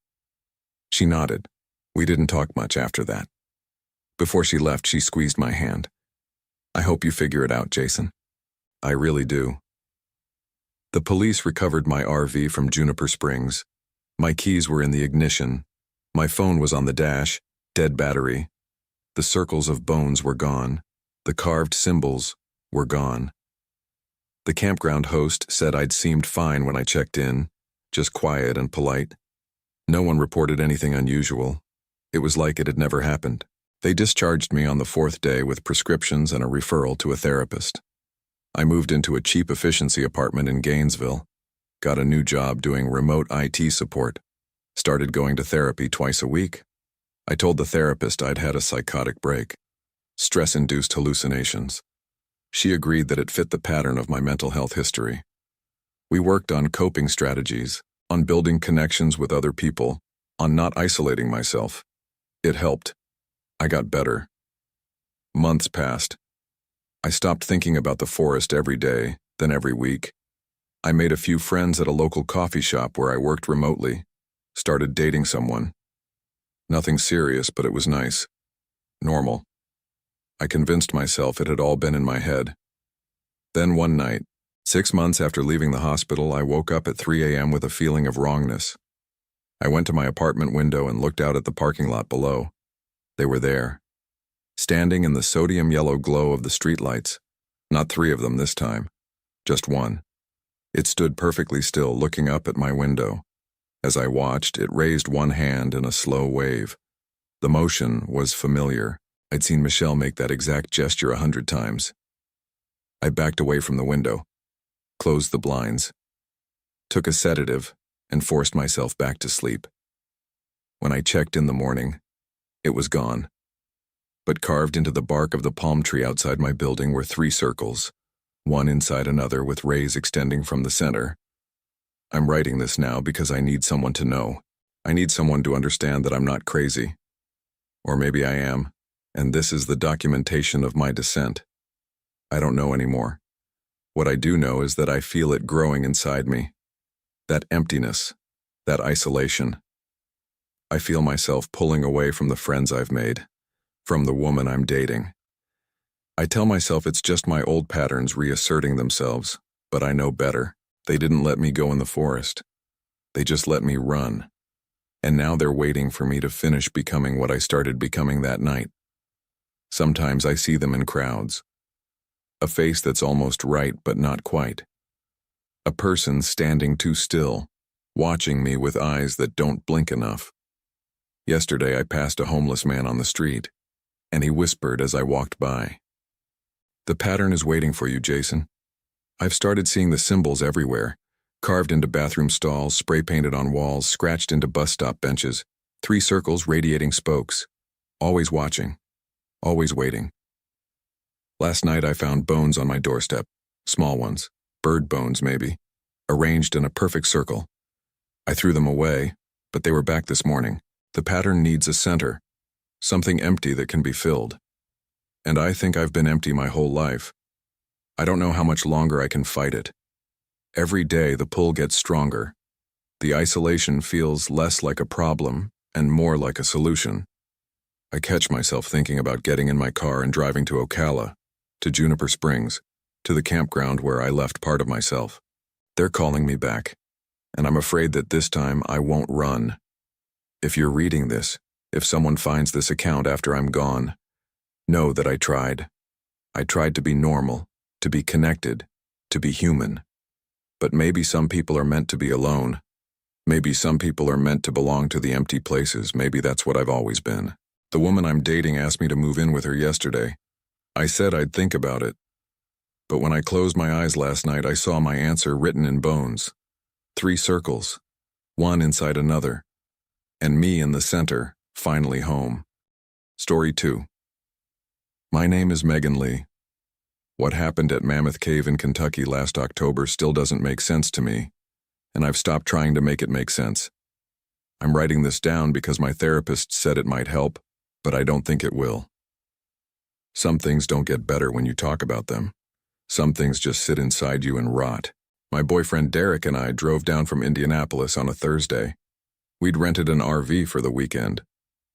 She nodded. We didn't talk much after that. Before she left, she squeezed my hand. "I hope you figure it out, Jason." "I really do." The police recovered my RV from Juniper Springs. My keys were in the ignition. My phone was on the dash, dead battery. The circles of bones were gone. The carved symbols were gone. The campground host said I'd seemed fine when I checked in, just quiet and polite. No one reported anything unusual. It was like it had never happened. They discharged me on the 4th day with prescriptions and a referral to a therapist. I moved into a cheap efficiency apartment in Gainesville, got a new job doing remote IT support, started going to therapy twice a week. I told the therapist I'd had a psychotic break, stress-induced hallucinations. She agreed that it fit the pattern of my mental health history. We worked on coping strategies, on building connections with other people, on not isolating myself. It helped. I got better. Months passed. I stopped thinking about the forest every day, then every week. I made a few friends at a local coffee shop where I worked remotely, started dating someone. Nothing serious, but it was nice. Normal. I convinced myself it had all been in my head. Then one night, 6 months after leaving the hospital, I woke up at 3 a.m. with a feeling of wrongness. I went to my apartment window and looked out at the parking lot below. They were there, standing in the sodium yellow glow of the streetlights. Not 3 of them this time, just one. It stood perfectly still, looking up at my window. As I watched, it raised one hand in a slow wave. The motion was familiar. I'd seen Michelle make that exact gesture 100 times. I backed away from the window, closed the blinds, took a sedative, and forced myself back to sleep. When I checked in the morning, it was gone. But carved into the bark of the palm tree outside my building were 3 circles, one inside another with rays extending from the center. I'm writing this now because I need someone to know. I need someone to understand that I'm not crazy. Or maybe I am, and this is the documentation of my descent. I don't know anymore. What I do know is that I feel it growing inside me. That emptiness, that isolation. I feel myself pulling away from the friends I've made, from the woman I'm dating. I tell myself it's just my old patterns reasserting themselves, but I know better. They didn't let me go in the forest. They just let me run. And now they're waiting for me to finish becoming what I started becoming that night. Sometimes I see them in crowds. A face that's almost right but not quite. A person standing too still, watching me with eyes that don't blink enough. Yesterday I passed a homeless man on the street, and he whispered as I walked by. "The pattern is waiting for you, Jason. I've started seeing the symbols everywhere, carved into bathroom stalls, spray-painted on walls, scratched into bus stop benches, 3 circles radiating spokes, always watching, always waiting. Last night I found bones on my doorstep, small ones, bird bones maybe, arranged in a perfect circle. I threw them away, but they were back this morning. The pattern needs a center, something empty that can be filled. And I think I've been empty my whole life. I don't know how much longer I can fight it. Every day the pull gets stronger. The isolation feels less like a problem and more like a solution. I catch myself thinking about getting in my car and driving to Ocala, to Juniper Springs, to the campground where I left part of myself. They're calling me back, and I'm afraid that this time I won't run. If you're reading this, if someone finds this account after I'm gone, know that I tried. I tried to be normal, to be connected, to be human. But maybe some people are meant to be alone. Maybe some people are meant to belong to the empty places. Maybe that's what I've always been. The woman I'm dating asked me to move in with her yesterday. I said I'd think about it. But when I closed my eyes last night, I saw my answer written in bones. 3 circles, one inside another, and me in the center, finally home. Story 2. My name is Megan Lee. What happened at Mammoth Cave in Kentucky last October still doesn't make sense to me, and I've stopped trying to make it make sense. I'm writing this down because my therapist said it might help, but I don't think it will. Some things don't get better when you talk about them. Some things just sit inside you and rot. My boyfriend Derek and I drove down from Indianapolis on a Thursday. We'd rented an RV for the weekend,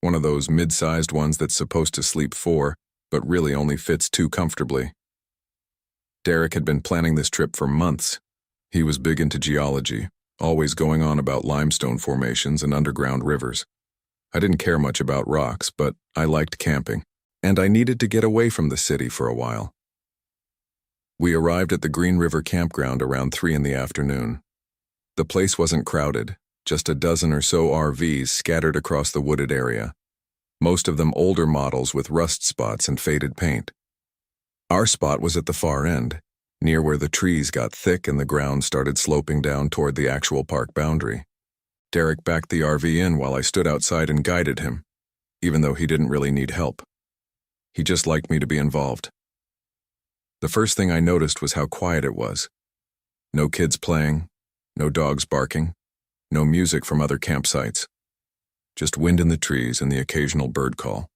one of those mid-sized ones that's supposed to sleep 4, but really only fits 2 comfortably. Derek had been planning this trip for months. He was big into geology, always going on about limestone formations and underground rivers. I didn't care much about rocks, but I liked camping, and I needed to get away from the city for a while. We arrived at the Green River campground around 3 in the afternoon. The place wasn't crowded, just a dozen or so RVs scattered across the wooded area, most of them older models with rust spots and faded paint. Our spot was at the far end, near where the trees got thick and the ground started sloping down toward the actual park boundary. Derek backed the RV in while I stood outside and guided him, even though he didn't really need help. He just liked me to be involved. The first thing I noticed was how quiet it was. No kids playing, no dogs barking, no music from other campsites. Just wind in the trees and the occasional bird call.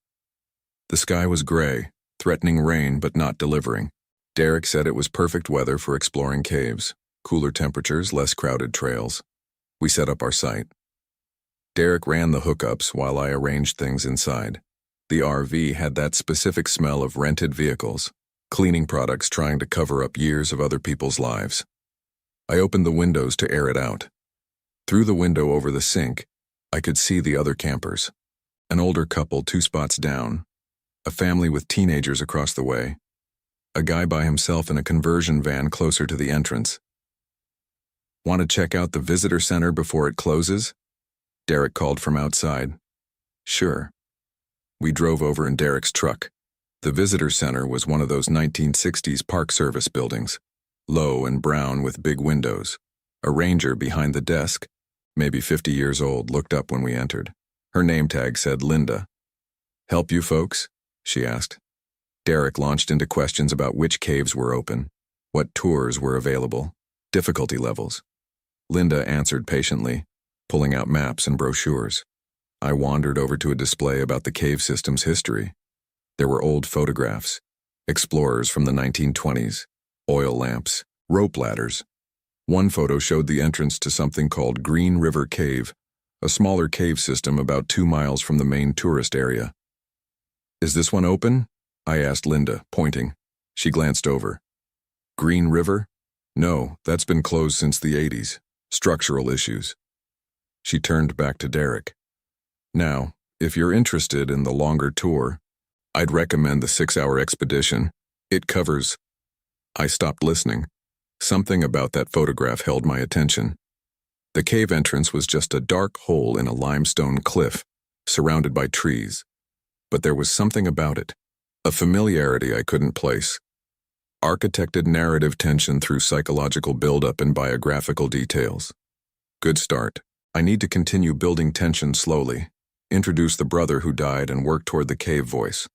The sky was gray, threatening rain but not delivering. Derek said it was perfect weather for exploring caves, cooler temperatures, less crowded trails. We set up our site. Derek ran the hookups while I arranged things inside. The RV had that specific smell of rented vehicles, cleaning products trying to cover up years of other people's lives. I opened the windows to air it out. Through the window over the sink, I could see the other campers. An older couple 2 spots down, a family with teenagers across the way, a guy by himself in a conversion van closer to the entrance. Want to check out the visitor center before it closes? Derek called from outside. Sure. We drove over in Derek's truck. The visitor center was one of those 1960s Park Service buildings, low and brown with big windows. A ranger behind the desk, maybe 50 years old, looked up when we entered. Her name tag said Linda. Help you folks? She asked. Derek launched into questions about which caves were open, what tours were available, difficulty levels. Linda answered patiently, pulling out maps and brochures. I wandered over to a display about the cave system's history. There were old photographs, explorers from the 1920s, oil lamps, rope ladders. One photo showed the entrance to something called Green River Cave, a smaller cave system about 2 miles from the main tourist area. Is this one open? I asked Linda, pointing. She glanced over. Green River? No, that's been closed since the 80s. Structural issues. She turned back to Derek. Now, if you're interested in the longer tour, I'd recommend the 6-hour expedition. It covers... I stopped listening. Something about that photograph held my attention. The cave entrance was just a dark hole in a limestone cliff, surrounded by trees. But there was something about it, a familiarity I couldn't place. Architected narrative tension through psychological buildup and biographical details. Good start. I need to continue building tension slowly, introduce the brother who died and work toward the cave voice.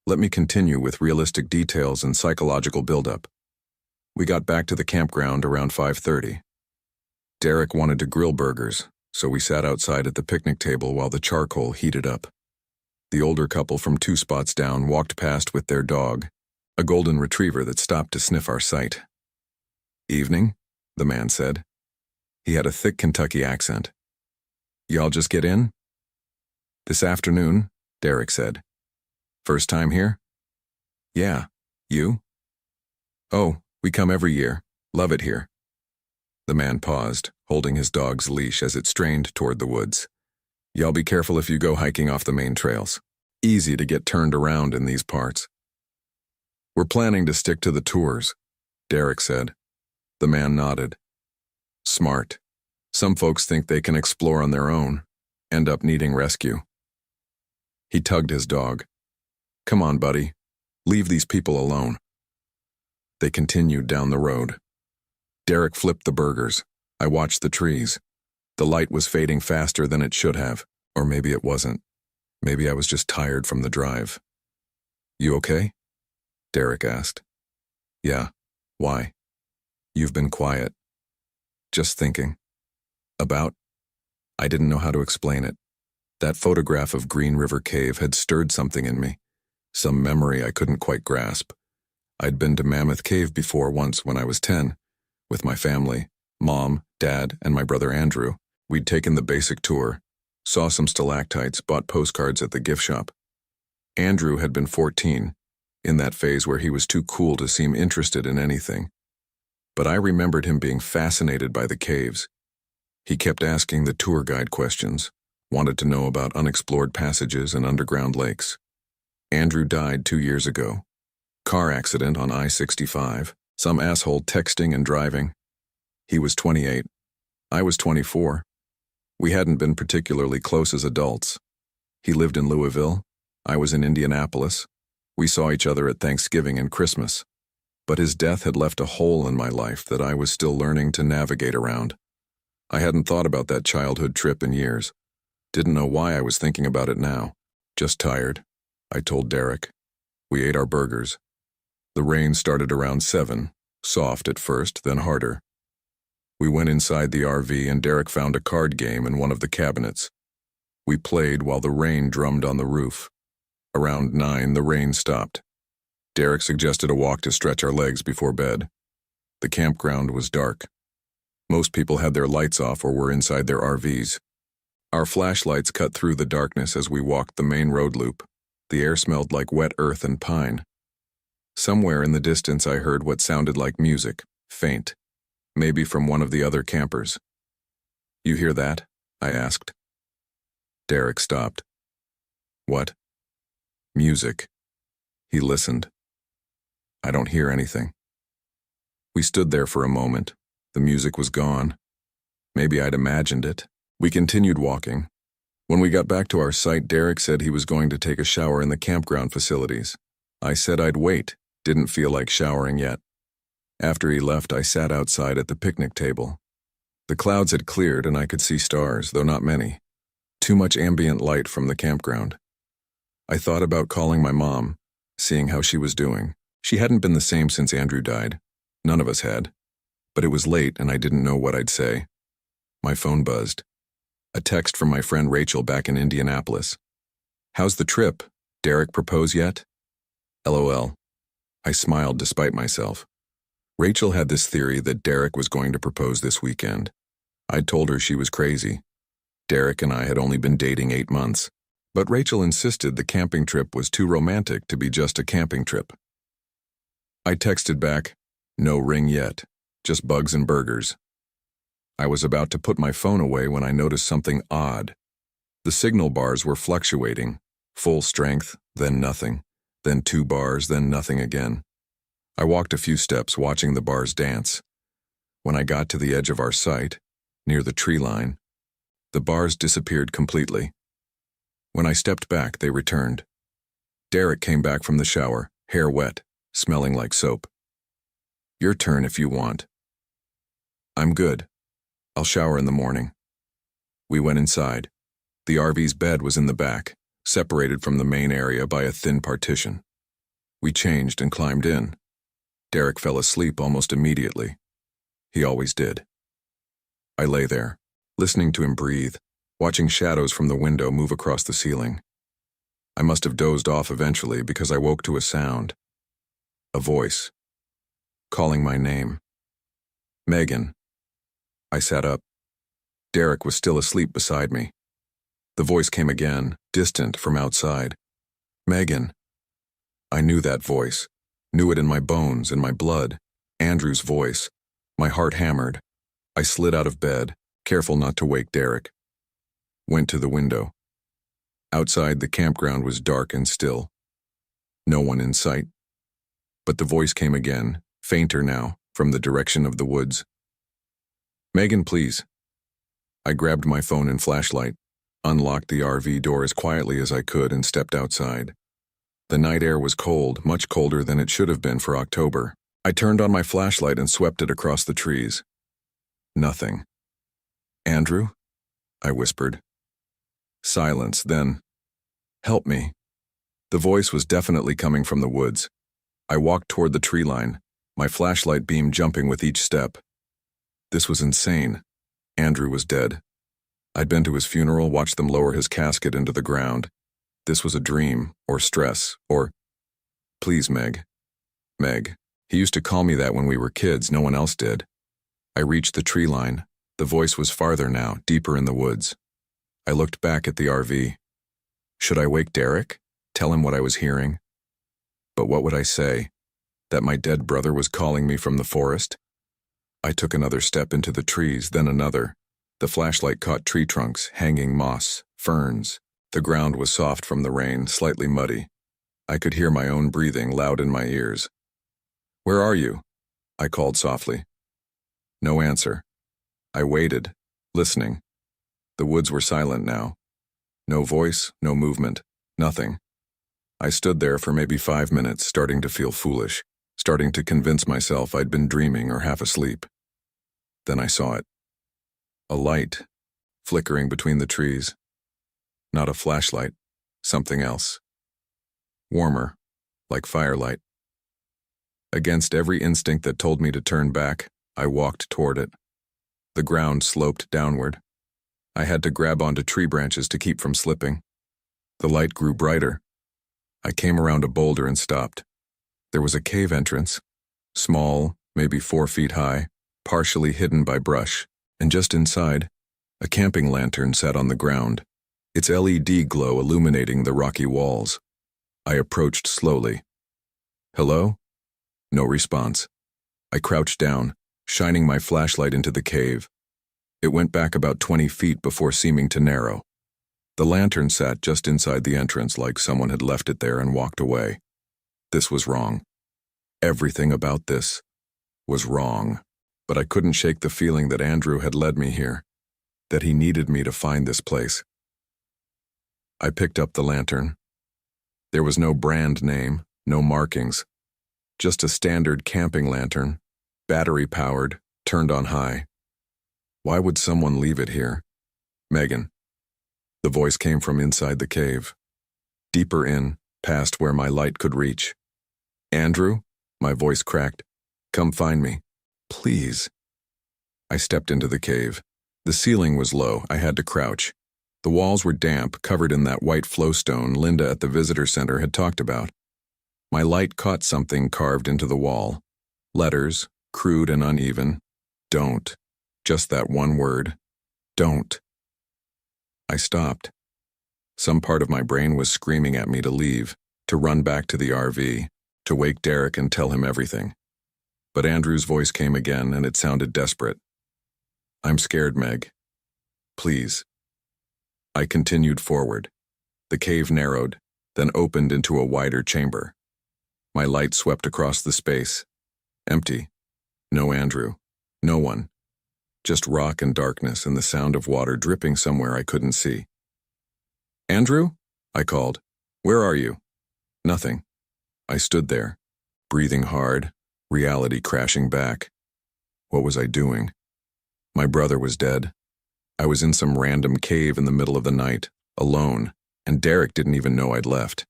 Let me continue with realistic details and psychological buildup. We got back to the campground around 5:30. Derek wanted to grill burgers, so we sat outside at the picnic table while the charcoal heated up. The older couple from 2 spots down walked past with their dog, a golden retriever that stopped to sniff our site. Evening, the man said. He had a thick Kentucky accent. Y'all just get in? This afternoon, Derek said. First time here? Yeah, You? Oh, we come every year. Love it here. The man paused, holding his dog's leash as it strained toward the woods. Y'all be careful if you go hiking off the main trails. Easy to get turned around in these parts. We're planning to stick to the tours, Derek said. The man nodded. Smart. Some folks think they can explore on their own, end up needing rescue. He tugged his dog. Come on, buddy. Leave these people alone. They continued down the road. Derek flipped the burgers. I watched the trees. The light was fading faster than it should have, or maybe it wasn't. Maybe I was just tired from the drive. You okay? Derek asked. Yeah. Why? You've been quiet. Just thinking. About? I didn't know how to explain it. That photograph of Green River Cave had stirred something in me, some memory I couldn't quite grasp. I'd been to Mammoth Cave before once when I was 10, with my family, Mom, Dad, and my brother Andrew. We'd taken the basic tour, saw some stalactites, bought postcards at the gift shop. Andrew had been 14, in that phase where he was too cool to seem interested in anything. But I remembered him being fascinated by the caves. He kept asking the tour guide questions, wanted to know about unexplored passages and underground lakes. Andrew died 2 years ago. Car accident on I-65, some asshole texting and driving. He was 28. I was 24. We hadn't been particularly close as adults. He lived in Louisville. I was in Indianapolis. We saw each other at Thanksgiving and Christmas. But his death had left a hole in my life that I was still learning to navigate around. I hadn't thought about that childhood trip in years. Didn't know why I was thinking about it now. Just tired, I told Derek. We ate our burgers. The rain started around 7, soft at first, then harder. We went inside the RV and Derek found a card game in one of the cabinets. We played while the rain drummed on the roof. Around 9, the rain stopped. Derek suggested a walk to stretch our legs before bed. The campground was dark. Most people had their lights off or were inside their RVs. Our flashlights cut through the darkness as we walked the main road loop. The air smelled like wet earth and pine. Somewhere in the distance I heard what sounded like music, faint, maybe from one of the other campers. You hear that? I asked. Derek stopped. What? Music. He listened. I don't hear anything. We stood there for a moment. The music was gone. Maybe I'd imagined it. We continued walking. When we got back to our site, Derek said he was going to take a shower in the campground facilities. I said I'd wait, didn't feel like showering yet. After he left, I sat outside at the picnic table. The clouds had cleared and I could see stars, though not many. Too much ambient light from the campground. I thought about calling my mom, seeing how she was doing. She hadn't been the same since Andrew died. None of us had. But it was late and I didn't know what I'd say. My phone buzzed. A text from my friend Rachel back in Indianapolis. How's the trip? Derek propose yet? LOL. I smiled despite myself. Rachel had this theory that Derek was going to propose this weekend. I'd told her she was crazy. Derek and I had only been dating 8 months, but Rachel insisted the camping trip was too romantic to be just a camping trip. I texted back, no ring yet, just bugs and burgers. I was about to put my phone away when I noticed something odd. The signal bars were fluctuating, full strength, then nothing, then 2 bars, then nothing again. I walked a few steps watching the bars dance. When I got to the edge of our site, near the tree line, the bars disappeared completely. When I stepped back, they returned. Derek came back from the shower, hair wet, smelling like soap. Your turn if you want. I'm good. I'll shower in the morning. We went inside. The RV's bed was in the back, separated from the main area by a thin partition. We changed and climbed in. Derek fell asleep almost immediately. He always did. I lay there, listening to him breathe, watching shadows from the window move across the ceiling. I must have dozed off eventually because I woke to a sound. A voice. Calling my name. Megan. I sat up. Derek was still asleep beside me. The voice came again, distant from outside. Megan. I knew that voice. Knew it in my bones, in my blood. Andrew's voice. My heart hammered. I slid out of bed, careful not to wake Derek. Went to the window. Outside, the campground was dark and still. No one in sight. But the voice came again, fainter now, from the direction of the woods. "Megan, please." I grabbed my phone and flashlight, unlocked the RV door as quietly as I could, and stepped outside. The night air was cold, much colder than it should have been for October. I turned on my flashlight and swept it across the trees. Nothing. "Andrew?" I whispered. Silence, then, "Help me." The voice was definitely coming from the woods. I walked toward the tree line, my flashlight beam jumping with each step. This was insane. Andrew was dead. I'd been to his funeral, watched them lower his casket into the ground. This was a dream, or stress, or... Please, Meg. Meg. He used to call me that when we were kids, no one else did. I reached the tree line. The voice was farther now, deeper in the woods. I looked back at the RV. Should I wake Derek? Tell him what I was hearing? But what would I say? That my dead brother was calling me from the forest? I took another step into the trees, then another. The flashlight caught tree trunks, hanging moss, ferns. The ground was soft from the rain, slightly muddy. I could hear my own breathing loud in my ears. "Where are you?" I called softly. No answer. I waited, listening. The woods were silent now. No voice, no movement, nothing. I stood there for maybe 5 minutes, starting to feel foolish, starting to convince myself I'd been dreaming or half asleep. Then I saw it. A light, flickering between the trees. Not a flashlight, something else. Warmer, like firelight. Against every instinct that told me to turn back, I walked toward it. The ground sloped downward. I had to grab onto tree branches to keep from slipping. The light grew brighter. I came around a boulder and stopped. There was a cave entrance, small, maybe 4 feet high, partially hidden by brush, and just inside, a camping lantern sat on the ground, its LED glow illuminating the rocky walls. I approached slowly. "Hello?" No response. I crouched down, shining my flashlight into the cave. It went back about 20 feet before seeming to narrow. The lantern sat just inside the entrance, like someone had left it there and walked away. This was wrong. Everything about this was wrong. But I couldn't shake the feeling that Andrew had led me here, that he needed me to find this place. I picked up the lantern. There was no brand name, no markings, just a standard camping lantern, battery-powered, turned on high. Why would someone leave it here? "Megan." The voice came from inside the cave, deeper in, past where my light could reach. "Andrew?" My voice cracked. "Come find me. Please." I stepped into the cave. The ceiling was low. I had to crouch. The walls were damp, covered in that white flowstone Linda at the visitor center had talked about. My light caught something carved into the wall. Letters, crude and uneven. "Don't." Just that one word. "Don't." I stopped. Some part of my brain was screaming at me to leave, to run back to the RV, to wake Derek and tell him everything. But Andrew's voice came again, and it sounded desperate. "I'm scared, Meg. Please." I continued forward. The cave narrowed, then opened into a wider chamber. My light swept across the space. Empty. No Andrew. No one. Just rock and darkness and the sound of water dripping somewhere I couldn't see. "Andrew?" I called. "Where are you?" Nothing. I stood there, breathing hard, reality crashing back. What was I doing? My brother was dead. I was in some random cave in the middle of the night, alone, and Derek didn't even know I'd left.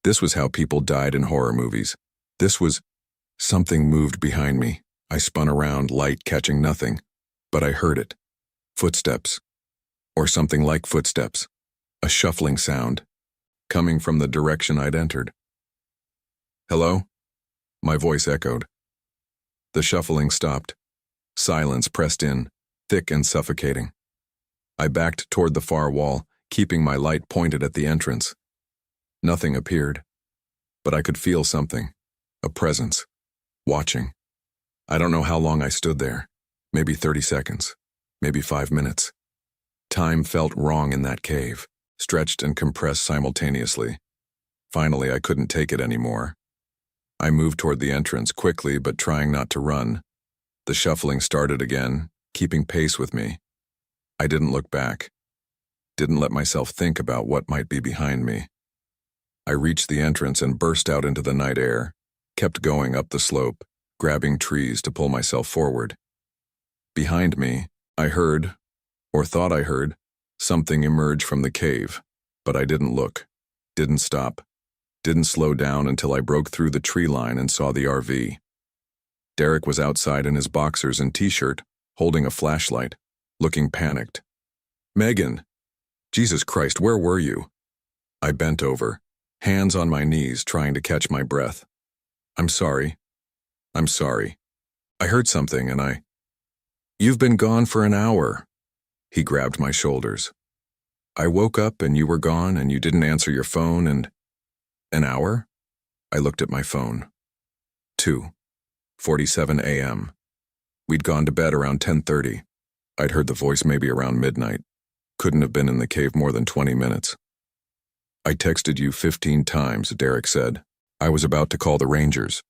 This was how people died in horror movies. This was... Something moved behind me. I spun around, light catching nothing. But I heard it. Footsteps. Or something like footsteps. A shuffling sound. Coming from the direction I'd entered. "Hello?" My voice echoed. The shuffling stopped. Silence pressed in, thick and suffocating. I backed toward the far wall, keeping my light pointed at the entrance. Nothing appeared. But I could feel something. A presence. Watching. I don't know how long I stood there. Maybe 30 seconds. Maybe 5 minutes. Time felt wrong in that cave, stretched and compressed simultaneously. Finally, I couldn't take it anymore. I moved toward the entrance quickly, but trying not to run. The shuffling started again, keeping pace with me. I didn't look back. Didn't let myself think about what might be behind me. I reached the entrance and burst out into the night air, kept going up the slope, grabbing trees to pull myself forward. Behind me, I heard, or thought I heard, something emerge from the cave, but I didn't look, didn't stop, didn't slow down until I broke through the tree line and saw the RV. Derek was outside in his boxers and t-shirt, holding a flashlight, looking panicked. "Megan! Jesus Christ, where were you?" I bent over, hands on my knees, trying to catch my breath. I'm sorry. I heard something and You've been gone for an hour." He grabbed my shoulders. "I woke up and you were gone and you didn't answer your phone and—" "An hour?" I looked at my phone. 2:47 a.m. We'd gone to bed around 10:30. I'd heard the voice maybe around midnight. Couldn't have been in the cave more than 20 minutes. "I texted you 15 times, Derek said. I was about to call the Rangers."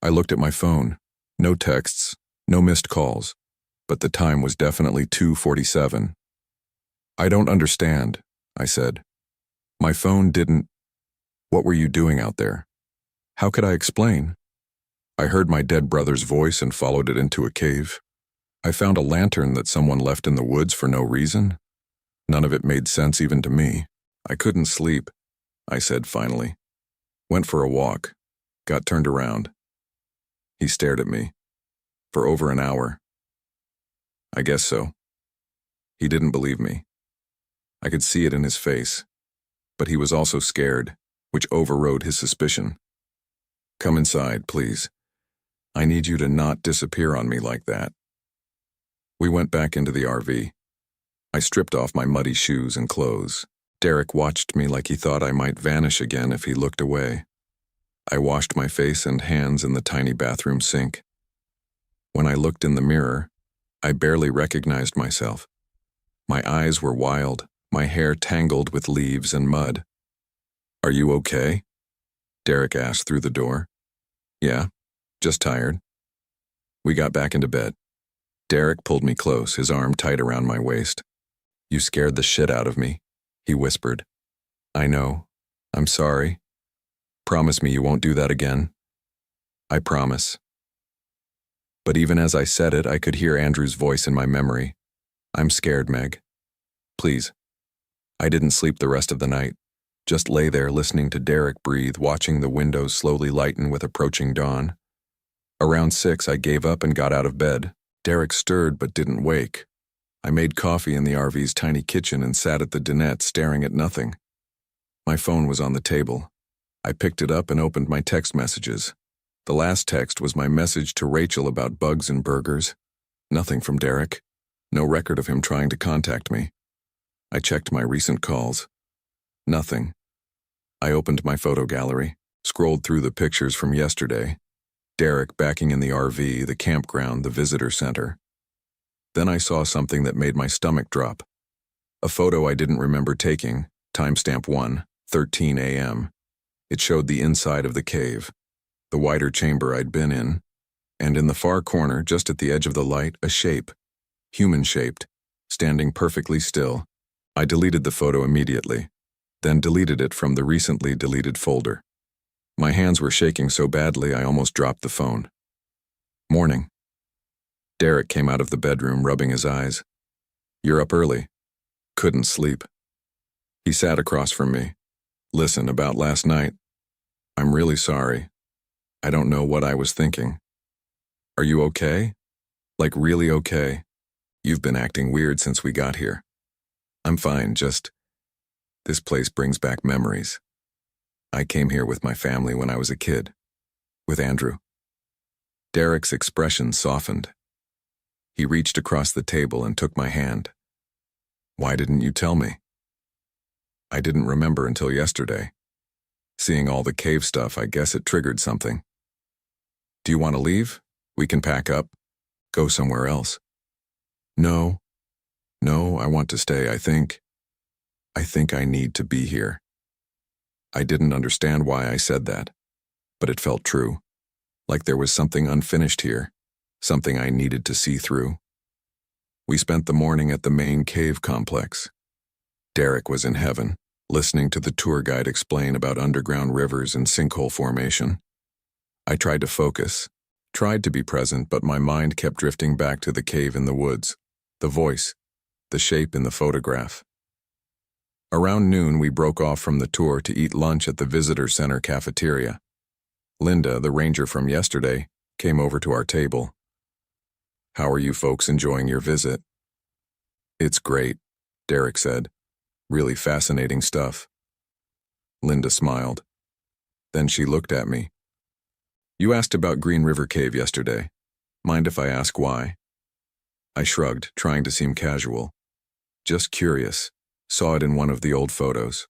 I looked at my phone. No texts, no missed calls, but the time was definitely 2:47. "I don't understand," I said. "My phone didn't—" "What were you doing out there?" "How could I explain?" "I heard my dead brother's voice and followed it into a cave. I found a lantern that someone left in the woods for no reason. None of it made sense even to me. I couldn't sleep," I said finally. "Went for a walk. Got turned around." He stared at me. "For over an hour." "I guess so." He didn't believe me. I could see it in his face, but he was also scared, which overrode his suspicion. "Come inside, please. I need you to not disappear on me like that." We went back into the RV. I stripped off my muddy shoes and clothes. Derek watched me like he thought I might vanish again if he looked away. I washed my face and hands in the tiny bathroom sink. When I looked in the mirror, I barely recognized myself. My eyes were wild, my hair tangled with leaves and mud. "Are you okay?" Derek asked through the door. "Yeah, just tired." We got back into bed. Derek pulled me close, his arm tight around my waist. "You scared the shit out of me," he whispered. "I know. I'm sorry. Promise me you won't do that again." "I promise." But even as I said it, I could hear Andrew's voice in my memory. "I'm scared, Meg. Please." I didn't sleep the rest of the night. Just lay there listening to Derek breathe, watching the windows slowly lighten with approaching dawn. Around 6, I gave up and got out of bed. Derek stirred but didn't wake. I made coffee in the RV's tiny kitchen and sat at the dinette staring at nothing. My phone was on the table. I picked it up and opened my text messages. The last text was my message to Rachel about bugs and burgers. Nothing from Derek. No record of him trying to contact me. I checked my recent calls. Nothing. I opened my photo gallery, scrolled through the pictures from yesterday. Derek backing in the RV, the campground, the visitor center. Then I saw something that made my stomach drop. A photo I didn't remember taking, timestamp 1:13 a.m. It showed the inside of the cave, the wider chamber I'd been in, and in the far corner, just at the edge of the light, a shape, human-shaped, standing perfectly still. I deleted the photo immediately, then deleted it from the recently deleted folder. My hands were shaking so badly I almost dropped the phone. Morning. Derek came out of the bedroom, rubbing his eyes. "You're up early." "Couldn't sleep." He sat across from me. "Listen, about last night. I'm really sorry. I don't know what I was thinking." "Are you okay? Like really okay? You've been acting weird since we got here." "I'm fine, just... This place brings back memories. I came here with my family when I was a kid. With Andrew." Derek's expression softened. He reached across the table and took my hand. "Why didn't you tell me?" "I didn't remember until yesterday. Seeing all the cave stuff, I guess it triggered something." Do you want to leave? We can pack up. Go somewhere else. No. No, I want to stay, I think. I think I need to be here. I didn't understand why I said that, but it felt true. Like there was something unfinished here, something I needed to see through. We spent the morning at the main cave complex. Derek was in heaven, listening to the tour guide explain about underground rivers and sinkhole formation. I tried to focus, tried to be present, but my mind kept drifting back to the cave in the woods, the voice, the shape in the photograph. Around noon, we broke off from the tour to eat lunch at the visitor center cafeteria. Linda, the ranger from yesterday, came over to our table. How are you folks enjoying your visit? It's great, Derek said. Really fascinating stuff. Linda smiled. Then she looked at me. You asked about Green River Cave yesterday. Mind if I ask why? I shrugged, trying to seem casual. Just curious. Saw it in one of the old photos.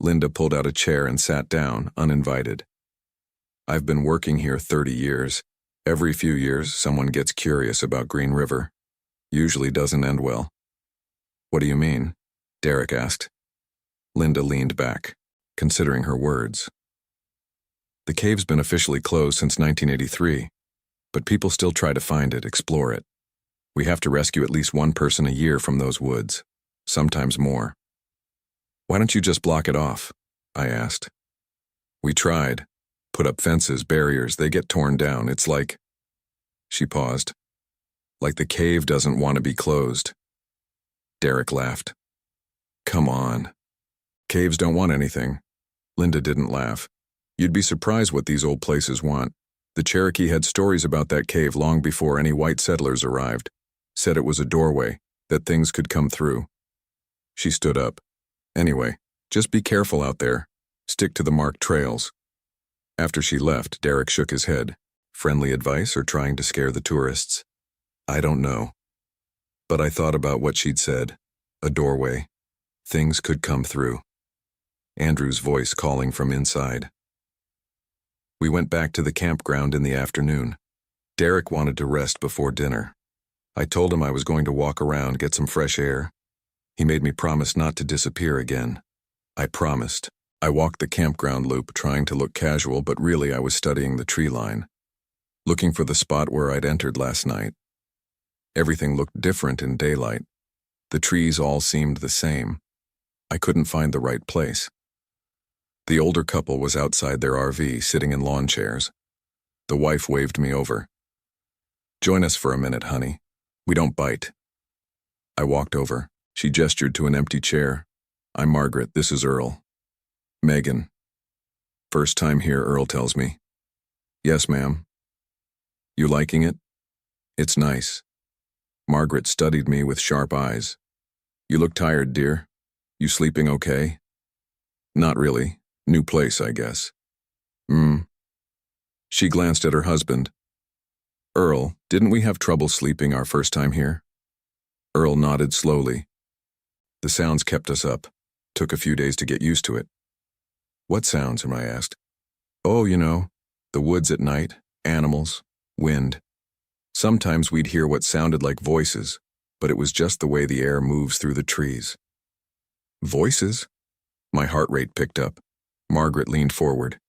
Linda pulled out a chair and sat down, uninvited. I've been working here 30 years. Every few years, someone gets curious about Green River. Usually doesn't end well. What do you mean? Derek asked. Linda leaned back, considering her words. The cave's been officially closed since 1983, but people still try to find it, explore it. We have to rescue at least one person a year from those woods, sometimes more. Why don't you just block it off? I asked. We tried. Put up fences, barriers, they get torn down. It's like... She paused. Like the cave doesn't want to be closed. Derek laughed. Come on. Caves don't want anything. Linda didn't laugh. You'd be surprised what these old places want. The Cherokee had stories about that cave long before any white settlers arrived. Said it was a doorway, that things could come through. She stood up. Anyway, just be careful out there. Stick to the marked trails. After she left, Derek shook his head. Friendly advice or trying to scare the tourists? I don't know. But I thought about what she'd said. A doorway. Things could come through. Andrew's voice calling from inside. We went back to the campground in the afternoon. Derek wanted to rest before dinner. I told him I was going to walk around, get some fresh air. He made me promise not to disappear again. I promised. I walked the campground loop, trying to look casual, but really I was studying the tree line, looking for the spot where I'd entered last night. Everything looked different in daylight. The trees all seemed the same. I couldn't find the right place. The older couple was outside their RV, sitting in lawn chairs. The wife waved me over. Join us for a minute, honey. We don't bite. I walked over. She gestured to an empty chair. I'm Margaret, this is Earl. Megan. First time here, Earl tells me. Yes, ma'am. You liking it? It's nice. Margaret studied me with sharp eyes. You look tired, dear. You sleeping okay? Not really. New place, I guess. She glanced at her husband. Earl, didn't we have trouble sleeping our first time here? Earl nodded slowly. The sounds kept us up. Took a few days to get used to it. What sounds, I asked. Oh, the woods at night, animals, wind. Sometimes we'd hear what sounded like voices, but it was just the way the air moves through the trees. Voices? My heart rate picked up. Margaret leaned forward.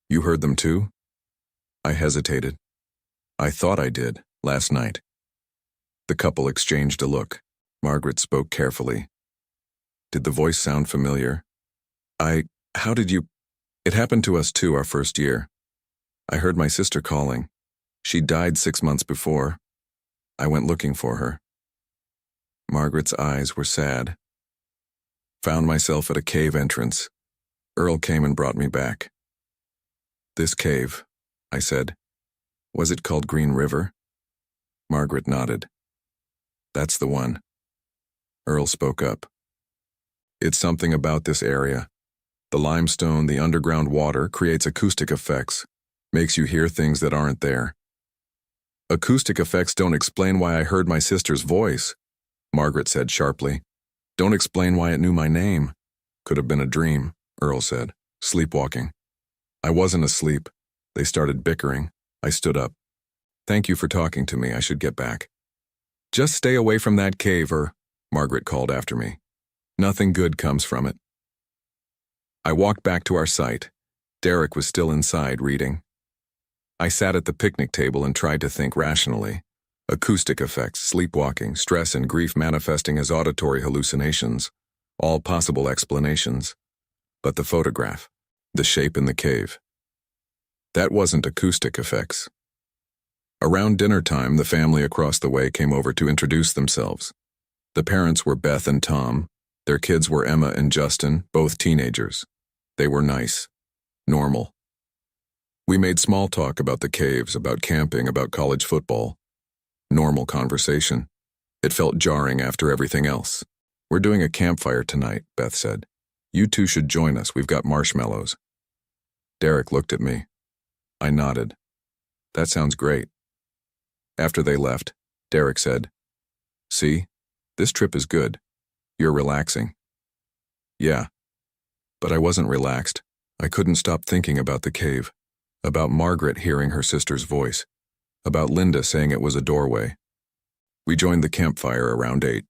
You heard them too? I hesitated. I thought I did, last night. The couple exchanged a look. Margaret spoke carefully. Did the voice sound familiar? How did you... It happened to us too our first year. I heard my sister calling. She died 6 months before. I went looking for her. Margaret's eyes were sad. Found myself at a cave entrance. Earl came and brought me back. This cave, I said. Was it called Green River? Margaret nodded. That's the one. Earl spoke up. It's something about this area. The limestone, the underground water creates acoustic effects, makes you hear things that aren't there. Acoustic effects don't explain why I heard my sister's voice, Margaret said sharply. Don't explain why it knew my name. Could have been a dream, Earl said, sleepwalking. I wasn't asleep. They started bickering. I stood up. Thank you for talking to me. I should get back. Just stay away from that cave, Margaret called after me. Nothing good comes from it. I walked back to our site. Derek was still inside reading. I sat at the picnic table and tried to think rationally. Acoustic effects, sleepwalking, stress, and grief manifesting as auditory hallucinations. All possible explanations. But the photograph, the shape in the cave. That wasn't acoustic effects. Around dinner time, the family across the way came over to introduce themselves. The parents were Beth and Tom. Their kids were Emma and Justin, both teenagers. They were nice. Normal. We made small talk about the caves, about camping, about college football. Normal conversation. It felt jarring after everything else. We're doing a campfire tonight, Beth said. You two should join us. We've got marshmallows. Derek looked at me. I nodded. That sounds great. After they left, Derek said, See, this trip is good. You're relaxing. Yeah. But I wasn't relaxed. I couldn't stop thinking about the cave, about Margaret hearing her sister's voice, about Linda saying it was a doorway. We joined the campfire around 8.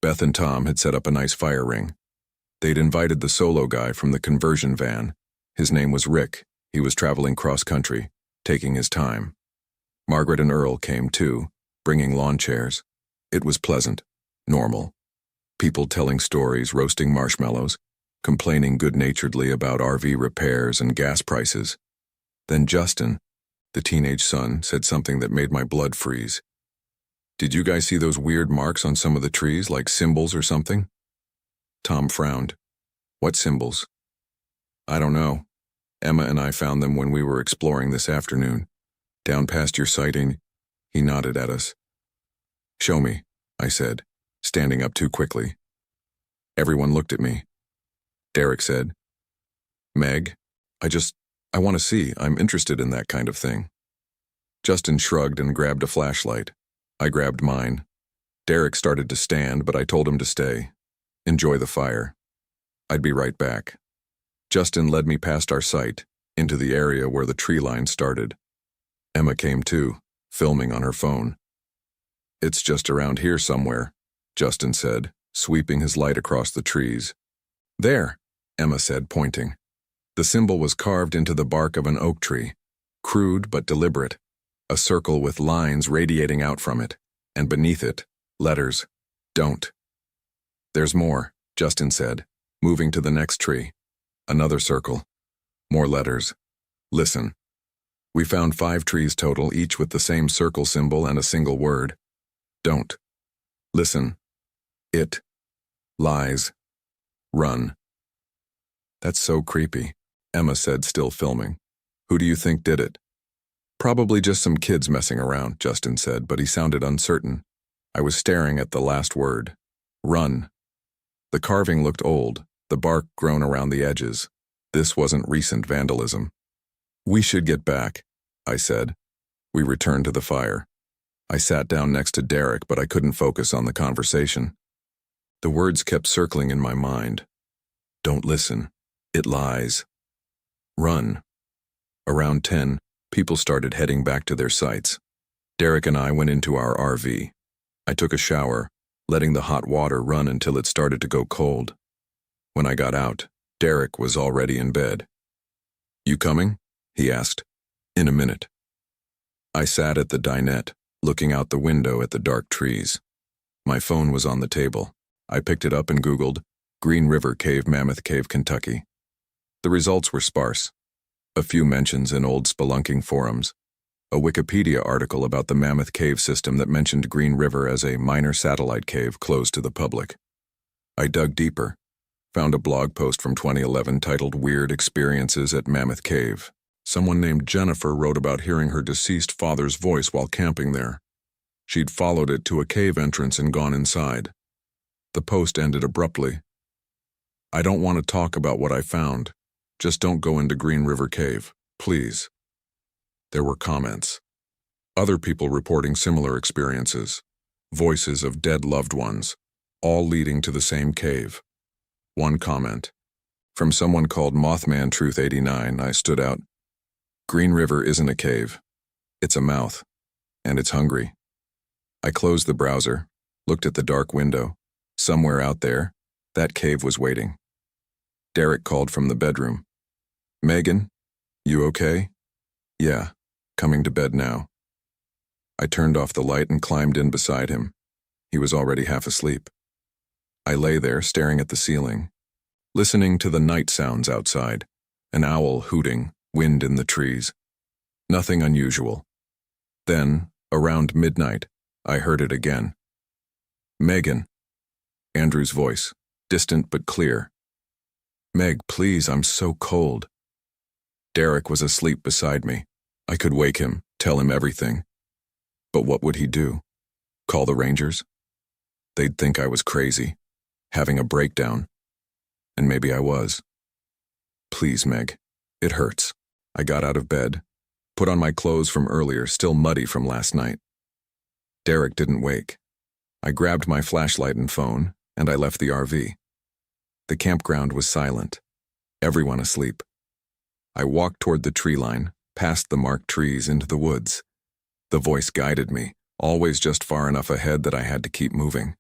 Beth and Tom had set up a nice fire ring. They'd invited the solo guy from the conversion van. His name was Rick. He was traveling cross-country, taking his time. Margaret and Earl came too, bringing lawn chairs. It was pleasant, normal. People telling stories, roasting marshmallows, complaining good-naturedly about RV repairs and gas prices. Then Justin, the teenage son, said something that made my blood freeze. Did you guys see those weird marks on some of the trees, like symbols or something? Tom frowned. What symbols? I don't know. Emma and I found them when we were exploring this afternoon. Down past your sighting, he nodded at us. Show me, I said, standing up too quickly. Everyone looked at me. Derek said, Meg, I want to see. I'm interested in that kind of thing. Justin shrugged and grabbed a flashlight. I grabbed mine. Derek started to stand, but I told him to stay. Enjoy the fire. I'd be right back. Justin led me past our site, into the area where the tree line started. Emma came too, filming on her phone. It's just around here somewhere, Justin said, sweeping his light across the trees. There, Emma said, pointing. The symbol was carved into the bark of an oak tree, crude but deliberate, a circle with lines radiating out from it, and beneath it, letters, don't. There's more, Justin said, moving to the next tree. Another circle. More letters. Listen. We found 5 trees total, each with the same circle symbol and a single word. Don't. Listen. It. Lies. Run. That's so creepy, Emma said, still filming. Who do you think did it? Probably just some kids messing around, Justin said, but he sounded uncertain. I was staring at the last word. Run. The carving looked old, the bark grown around the edges. This wasn't recent vandalism. We should get back, I said. We returned to the fire. I sat down next to Derek, but I couldn't focus on the conversation. The words kept circling in my mind. Don't listen. It lies. Run. Around 10, people started heading back to their sites. Derek and I went into our RV. I took a shower, letting the hot water run until it started to go cold. When I got out, Derek was already in bed. You coming? He asked. In a minute. I sat at the dinette, looking out the window at the dark trees. My phone was on the table. I picked it up and Googled Green River Cave, Mammoth Cave, Kentucky. The results were sparse. A few mentions in old spelunking forums. A Wikipedia article about the Mammoth Cave system that mentioned Green River as a minor satellite cave closed to the public. I dug deeper, found a blog post from 2011 titled Weird Experiences at Mammoth Cave. Someone named Jennifer wrote about hearing her deceased father's voice while camping there. She'd followed it to a cave entrance and gone inside. The post ended abruptly. I don't want to talk about what I found. Just don't go into Green River Cave, please. There were comments. Other people reporting similar experiences. Voices of dead loved ones, all leading to the same cave. One comment. From someone called Mothman Truth 89, I stood out. Green River isn't a cave. It's a mouth, and it's hungry. I closed the browser, looked at the dark window. Somewhere out there, that cave was waiting. Derek called from the bedroom. "Megan, you okay?" "Yeah, coming to bed now." I turned off the light and climbed in beside him. He was already half asleep. I lay there staring at the ceiling, listening to the night sounds outside, an owl hooting, wind in the trees. Nothing unusual. Then, around midnight, I heard it again. "Megan." Andrew's voice, distant but clear. "Meg, please, I'm so cold." Derek was asleep beside me. I could wake him, tell him everything. But what would he do? Call the Rangers? They'd think I was crazy, having a breakdown. And maybe I was. "Please, Meg. It hurts." I got out of bed, put on my clothes from earlier, still muddy from last night. Derek didn't wake. I grabbed my flashlight and phone, and I left the RV. The campground was silent, everyone asleep. I walked toward the tree line, past the marked trees into the woods. The voice guided me, always just far enough ahead that I had to keep moving.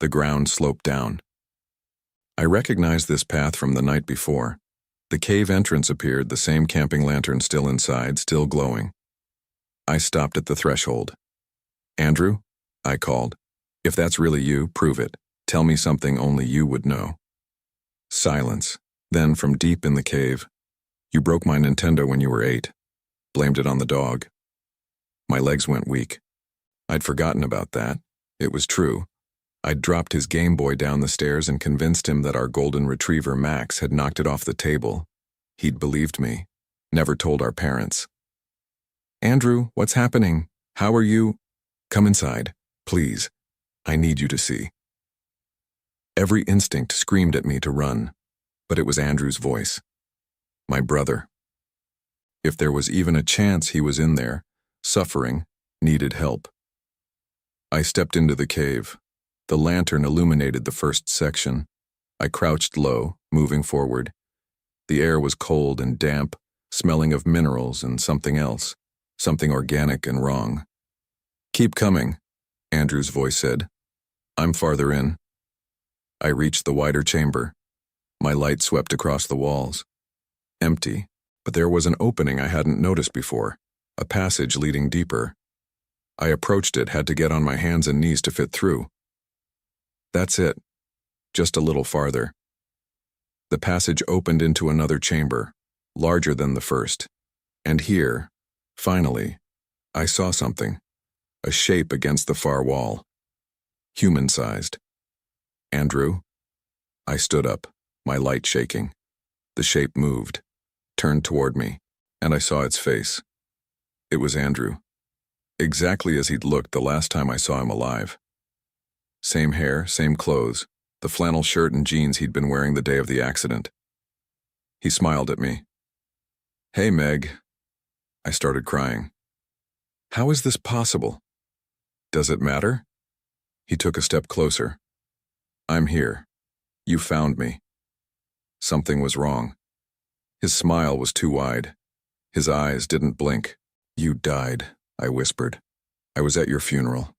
The ground sloped down. I recognized this path from the night before. The cave entrance appeared, the same camping lantern still inside, still glowing. I stopped at the threshold. "Andrew?" I called. "If that's really you, prove it. Tell me something only you would know." Silence. Then, from deep in the cave, "You broke my Nintendo when you were 8. Blamed it on the dog." My legs went weak. I'd forgotten about that. It was true. I'd dropped his Game Boy down the stairs and convinced him that our golden retriever, Max, had knocked it off the table. He'd believed me. Never told our parents. "Andrew, what's happening? How are you?" "Come inside, please. I need you to see." Every instinct screamed at me to run, but it was Andrew's voice. My brother. If there was even a chance he was in there, suffering, needed help. I stepped into the cave. The lantern illuminated the first section. I crouched low, moving forward. The air was cold and damp, smelling of minerals and something else, something organic and wrong. "Keep coming," Andrew's voice said. "I'm farther in." I reached the wider chamber. My light swept across the walls. Empty, but there was an opening I hadn't noticed before, a passage leading deeper. I approached it, had to get on my hands and knees to fit through. That's it. Just a little farther. The passage opened into another chamber, larger than the first. And here, finally, I saw something. A shape against the far wall. Human-sized. "Andrew?" I stood up, my light shaking. The shape moved, turned toward me, and I saw its face. It was Andrew. Exactly as he'd looked the last time I saw him alive. Same hair, same clothes, the flannel shirt and jeans he'd been wearing the day of the accident. He smiled at me. "Hey, Meg." I started crying. "How is this possible?" "Does it matter?" He took a step closer. "I'm here. You found me." Something was wrong. His smile was too wide. His eyes didn't blink. "You died," I whispered. "I was at your funeral.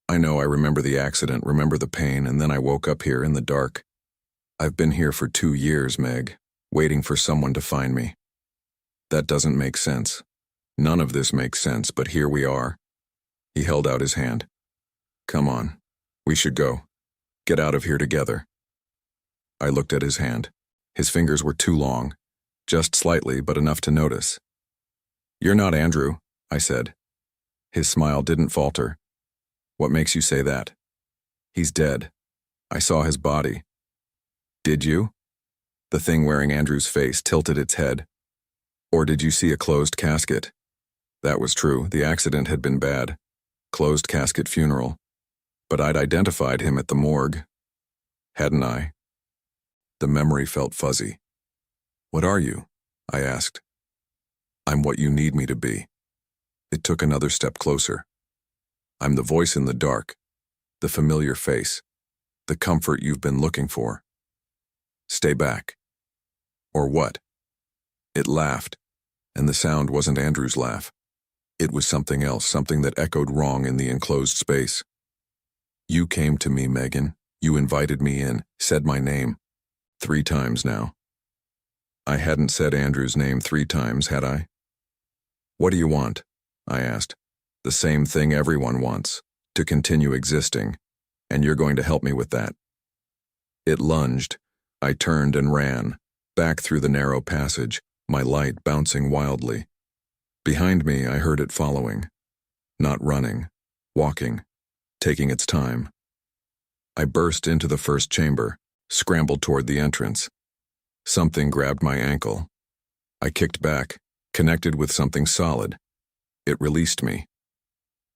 I know, I remember the accident, remember the pain, and then I woke up here in the dark. I've been here for 2 years, Meg, waiting for someone to find me. That doesn't make sense. None of this makes sense, but here we are." He held out his hand. "Come on. We should go. Get out of here together." I looked at his hand. His fingers were too long, just slightly, but enough to notice. "You're not Andrew," I said. His smile didn't falter. "What makes you say that?" "He's dead. I saw his body." "Did you?" The thing wearing Andrew's face tilted its head. "Or did you see a closed casket?" That was true. The accident had been bad. Closed casket funeral. But I'd identified him at the morgue. Hadn't I? The memory felt fuzzy. "What are you?" I asked. "I'm what you need me to be." It took another step closer. "I'm the voice in the dark, the familiar face, the comfort you've been looking for." "Stay back." "Or what?" It laughed. And the sound wasn't Andrew's laugh. It was something else, something that echoed wrong in the enclosed space. You came to me, Megan. You invited me in, said my name. 3 times now. I hadn't said Andrew's name 3 times, had I? What do you want? I asked. The same thing everyone wants, to continue existing, and you're going to help me with that. It lunged. I turned and ran, back through the narrow passage, my light bouncing wildly. Behind me, I heard it following. Not running, walking, taking its time. I burst into the first chamber, scrambled toward the entrance. Something grabbed my ankle. I kicked back, connected with something solid. It released me.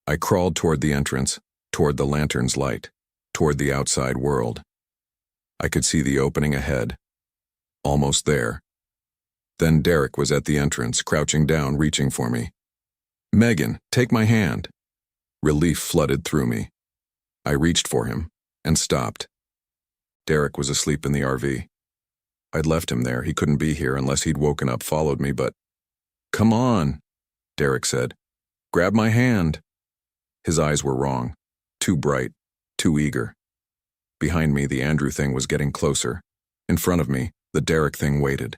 I crawled toward the entrance, toward the lantern's light, toward the outside world. I could see the opening ahead. Almost there. Then Derek was at the entrance, crouching down, reaching for me. Megan, take my hand. Relief flooded through me. I reached for him and stopped. Derek was asleep in the RV. I'd left him there. He couldn't be here unless he'd woken up, followed me, but... Come on, Derek said. Grab my hand. His eyes were wrong. Too bright, too eager. Behind me, the Andrew thing was getting closer. In front of me, the Derek thing waited.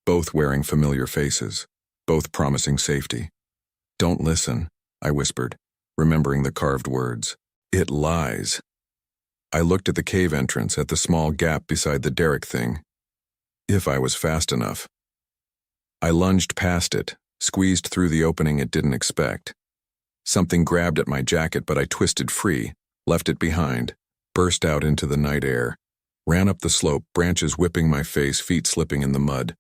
Both wearing familiar faces, both promising safety. Don't listen, I whispered, remembering the carved words. It lies. I looked at the cave entrance, at the small gap beside the Derek thing. If I was fast enough. I lunged past it, squeezed through the opening it didn't expect. Something grabbed at my jacket, but I twisted free, left it behind, burst out into the night air, ran up the slope, branches whipping my face, feet slipping in the mud.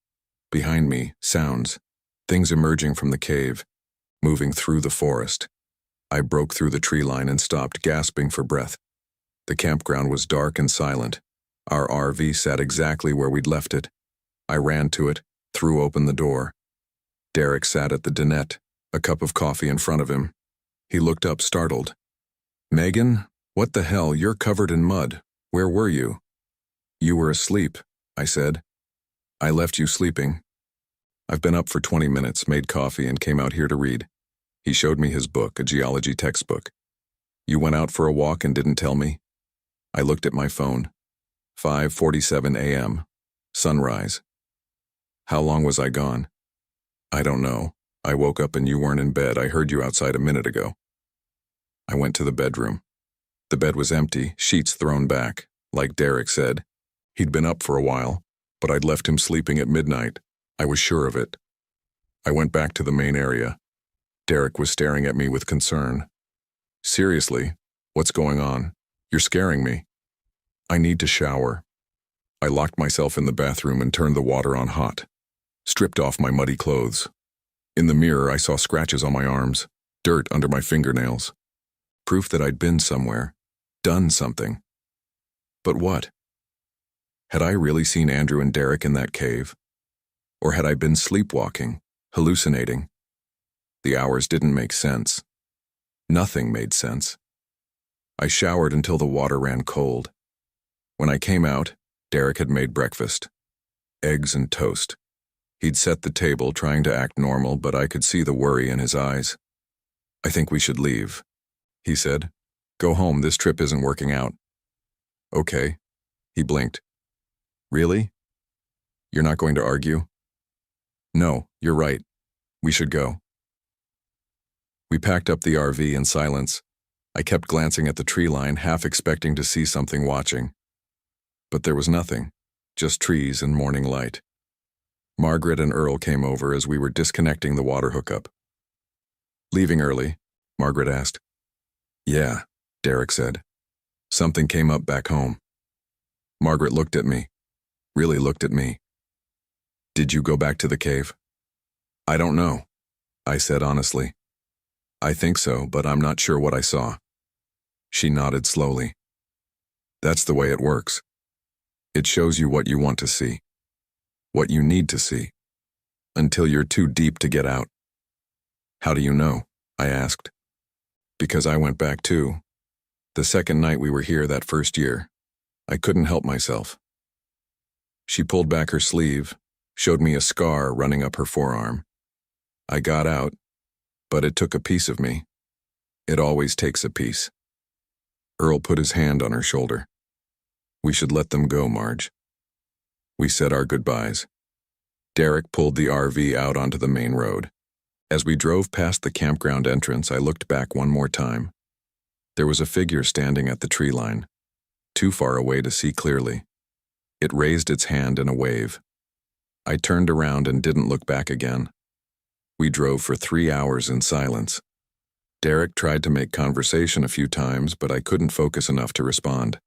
Behind me, sounds, things emerging from the cave, moving through the forest. I broke through the tree line and stopped, gasping for breath. The campground was dark and silent. Our RV sat exactly where we'd left it. I ran to it, threw open the door. Derek sat at the dinette, a cup of coffee in front of him. He looked up, startled. Megan, what the hell, you're covered in mud. Where were you? You were asleep, I said. I left you sleeping. I've been up for 20 minutes, made coffee, and came out here to read. He showed me his book, a geology textbook. You went out for a walk and didn't tell me? I looked at my phone. 5:47 a.m. Sunrise. How long was I gone? I don't know. I woke up and you weren't in bed. I heard you outside a minute ago. I went to the bedroom. The bed was empty, sheets thrown back. Like Derek said, he'd been up for a while, but I'd left him sleeping at midnight. I was sure of it. I went back to the main area. Derek was staring at me with concern. Seriously, what's going on? You're scaring me. I need to shower. I locked myself in the bathroom and turned the water on hot. Stripped off my muddy clothes. In the mirror, I saw scratches on my arms, dirt under my fingernails. Proof that I'd been somewhere, done something. But what? Had I really seen Andrew and Derek in that cave? Or had I been sleepwalking, hallucinating? The hours didn't make sense. Nothing made sense. I showered until the water ran cold. When I came out, Derek had made breakfast. Eggs and toast. He'd set the table, trying to act normal, but I could see the worry in his eyes. I think we should leave, he said. Go home, this trip isn't working out. Okay, he blinked. Really? You're not going to argue? No, you're right. We should go. We packed up the RV in silence. I kept glancing at the tree line, half expecting to see something watching. But there was nothing, just trees and morning light. Margaret and Earl came over as we were disconnecting the water hookup. Leaving early? Margaret asked. Yeah, Derek said. Something came up back home. Margaret looked at me. Really looked at me. Did you go back to the cave? I don't know, I said honestly. I think so, but I'm not sure what I saw. She nodded slowly. That's the way it works. It shows you what you want to see. What you need to see. Until you're too deep to get out. How do you know? I asked. Because I went back too. The second night we were here that first year. I couldn't help myself. She pulled back her sleeve, showed me a scar running up her forearm. I got out, but it took a piece of me. It always takes a piece. Earl put his hand on her shoulder. We should let them go, Marge. We said our goodbyes. Derek pulled the RV out onto the main road. As we drove past the campground entrance, I looked back one more time. There was a figure standing at the tree line, too far away to see clearly. It raised its hand in a wave. I turned around and didn't look back again. We drove for 3 hours in silence. Derek tried to make conversation a few times, but I couldn't focus enough to respond.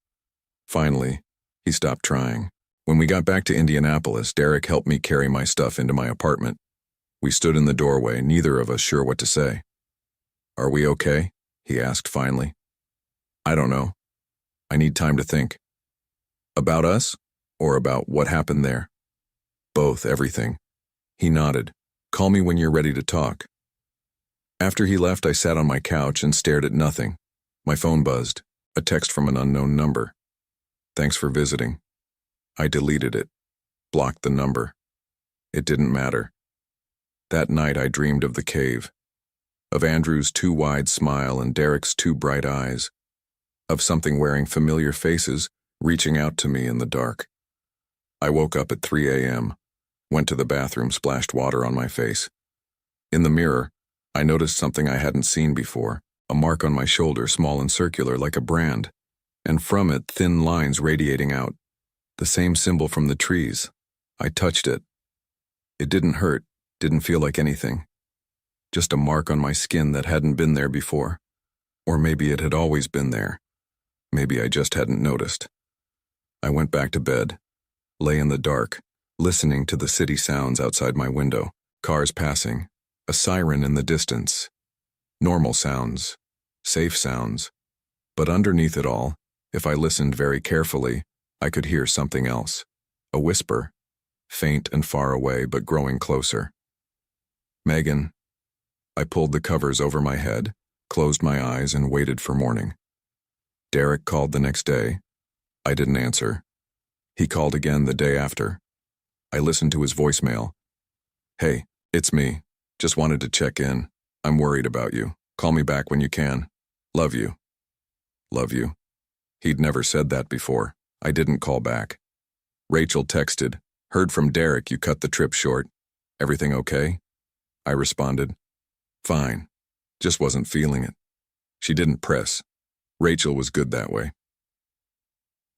Finally, he stopped trying. When we got back to Indianapolis, Derek helped me carry my stuff into my apartment. We stood in the doorway, neither of us sure what to say. Are we okay? He asked finally. I don't know. I need time to think. About us? Or about what happened there? Both, everything. He nodded. Call me when you're ready to talk. After he left, I sat on my couch and stared at nothing. My phone buzzed, a text from an unknown number. Thanks for visiting. I deleted it, blocked the number. It didn't matter. That night I dreamed of the cave, of Andrew's too wide smile and Derek's too bright eyes, of something wearing familiar faces reaching out to me in the dark. I woke up at 3 a.m., went to the bathroom, splashed water on my face. In the mirror, I noticed something I hadn't seen before, a mark on my shoulder, small and circular like a brand, and from it thin lines radiating out, the same symbol from the trees. I touched it. It didn't hurt, didn't feel like anything. Just a mark on my skin that hadn't been there before. Or maybe it had always been there. Maybe I just hadn't noticed. I went back to bed, lay in the dark, listening to the city sounds outside my window, cars passing, a siren in the distance. Normal sounds, safe sounds. But underneath it all, if I listened very carefully, I could hear something else. A whisper, faint and far away but growing closer. Megan. I pulled the covers over my head, closed my eyes and waited for morning. Derek called the next day. I didn't answer. He called again the day after. I listened to his voicemail. Hey, it's me. Just wanted to check in. I'm worried about you. Call me back when you can. Love you. Love you. He'd never said that before. I didn't call back. Rachel texted, heard from Derek you cut the trip short. Everything okay? I responded, fine. Just wasn't feeling it. She didn't press. Rachel was good that way.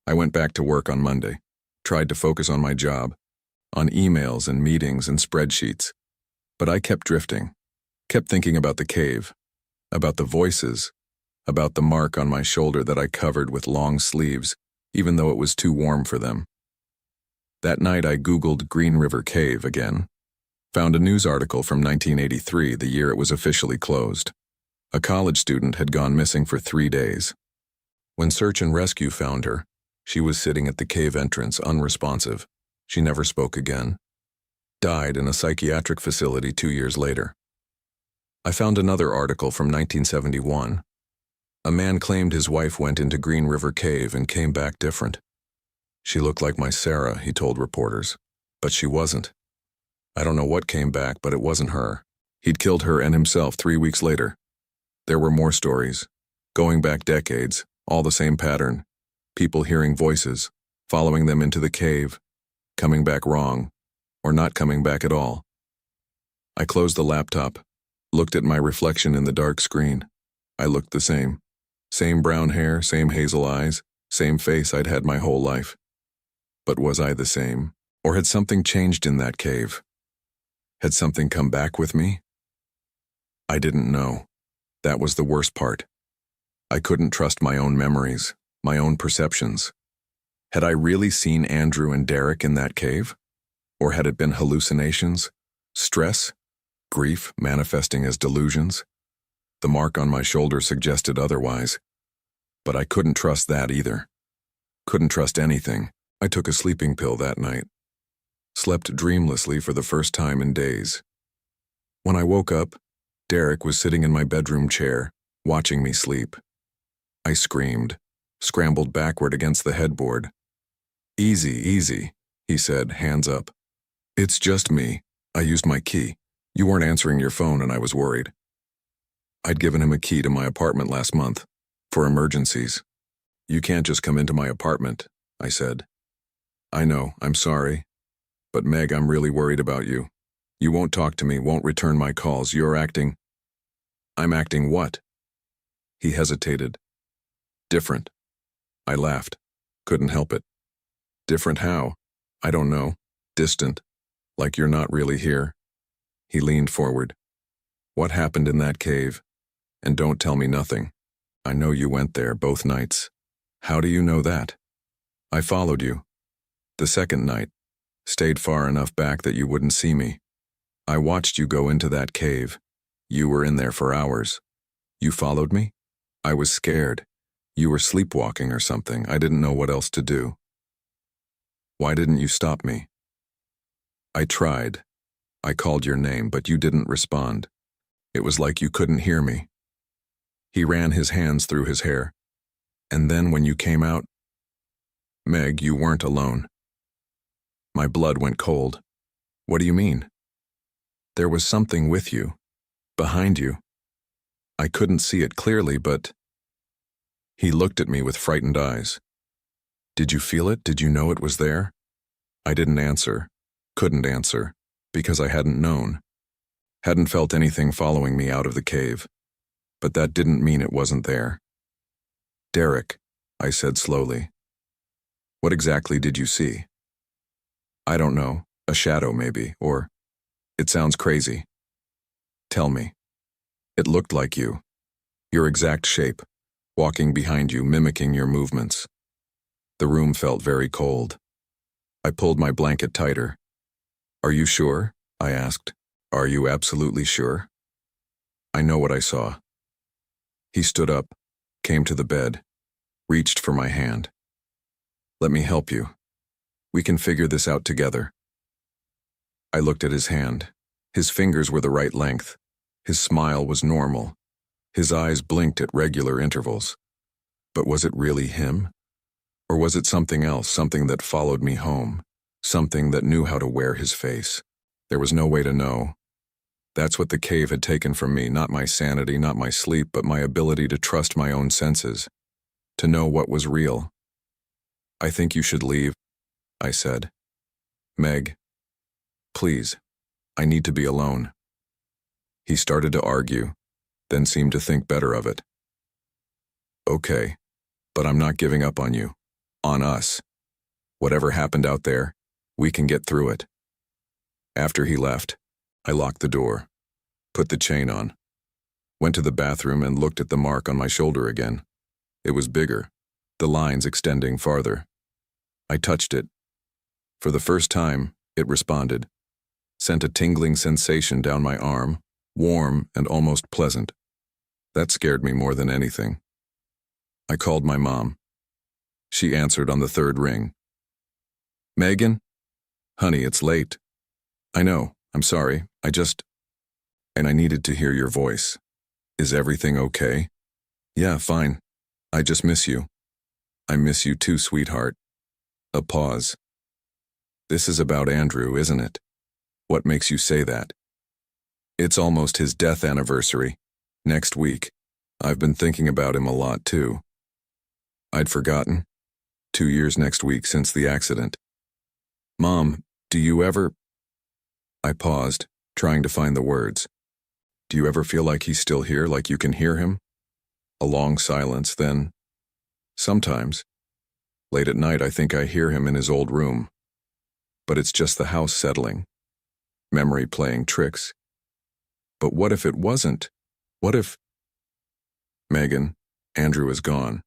I went back to work on Monday, tried to focus on my job, on emails and meetings and spreadsheets. But I kept drifting, kept thinking about the cave, about the voices, about the mark on my shoulder that I covered with long sleeves, even though it was too warm for them. That night I Googled Green River Cave again, found a news article from 1983, the year it was officially closed. A college student had gone missing for 3 days. When search and rescue found her, she was sitting at the cave entrance, unresponsive. She never spoke again. Died in a psychiatric facility 2 years later. I found another article from 1971. A man claimed his wife went into Green River Cave and came back different. She looked like my Sarah, he told reporters, but she wasn't. I don't know what came back, but it wasn't her. He'd killed her and himself 3 weeks later. There were more stories, going back decades, all the same pattern. People hearing voices, following them into the cave, coming back wrong, or not coming back at all. I closed the laptop, looked at my reflection in the dark screen. I looked the same. Same brown hair, same hazel eyes, same face I'd had my whole life. But was I the same? Or had something changed in that cave? Had something come back with me? I didn't know. That was the worst part. I couldn't trust my own memories, my own perceptions. Had I really seen Andrew and Derek in that cave? Or had it been hallucinations, stress, grief manifesting as delusions? The mark on my shoulder suggested otherwise. But I couldn't trust that either. Couldn't trust anything. I took a sleeping pill that night. Slept dreamlessly for the first time in days. When I woke up, Derek was sitting in my bedroom chair, watching me sleep. I screamed, scrambled backward against the headboard. Easy, easy, he said, hands up. It's just me. I used my key. You weren't answering your phone and I was worried. I'd given him a key to my apartment last month, for emergencies. You can't just come into my apartment, I said. I know, I'm sorry. But Meg, I'm really worried about you. You won't talk to me, won't return my calls. You're acting. I'm acting what? He hesitated. Different. I laughed. Couldn't help it. Different how? I don't know. Distant. Like you're not really here. He leaned forward. What happened in that cave? And don't tell me nothing. I know you went there both nights. How do you know that? I followed you. The second night. Stayed far enough back that you wouldn't see me. I watched you go into that cave. You were in there for hours. You followed me? I was scared. You were sleepwalking or something. I didn't know what else to do. Why didn't you stop me? I tried. I called your name, but you didn't respond. It was like you couldn't hear me. He ran his hands through his hair. And then when you came out, Meg, you weren't alone. My blood went cold. What do you mean? There was something with you. Behind you. I couldn't see it clearly, but... He looked at me with frightened eyes. Did you feel it? Did you know it was there? I didn't answer. Couldn't answer. Because I hadn't known. Hadn't felt anything following me out of the cave. But that didn't mean it wasn't there. Derek, I said slowly. What exactly did you see? I don't know. A shadow maybe, or... It sounds crazy. Tell me. It looked like you. Your exact shape. Walking behind you, mimicking your movements. The room felt very cold. I pulled my blanket tighter. Are you sure? I asked. Are you absolutely sure? I know what I saw. He stood up, came to the bed, reached for my hand. Let me help you. We can figure this out together. I looked at his hand. His fingers were the right length. His smile was normal. His eyes blinked at regular intervals. But was it really him? Or was it something else, something that followed me home? Something that knew how to wear his face? There was no way to know. That's what the cave had taken from me, not my sanity, not my sleep, but my ability to trust my own senses, to know what was real. I think you should leave, I said. Meg, please, I need to be alone. He started to argue, then seemed to think better of it. Okay, but I'm not giving up on you, on us. Whatever happened out there, we can get through it. After he left, I locked the door, put the chain on, went to the bathroom and looked at the mark on my shoulder again. It was bigger, the lines extending farther. I touched it. For the first time, it responded, sent a tingling sensation down my arm, warm and almost pleasant. That scared me more than anything. I called my mom. She answered on the third ring. Megan? Honey, it's late. I know, I'm sorry, and I needed to hear your voice. Is everything okay? Yeah, fine. I just miss you. I miss you too, sweetheart. A pause. This is about Andrew, isn't it? What makes you say that? It's almost his death anniversary. Next week. I've been thinking about him a lot too. I'd forgotten. 2 years next week since the accident. Mom, do you ever... I paused, trying to find the words. Do you ever feel like he's still here, like you can hear him? A long silence, then... Sometimes. Late at night, I think I hear him in his old room. But it's just the house settling. Memory playing tricks. But what if it wasn't? What if... Megan, Andrew is gone.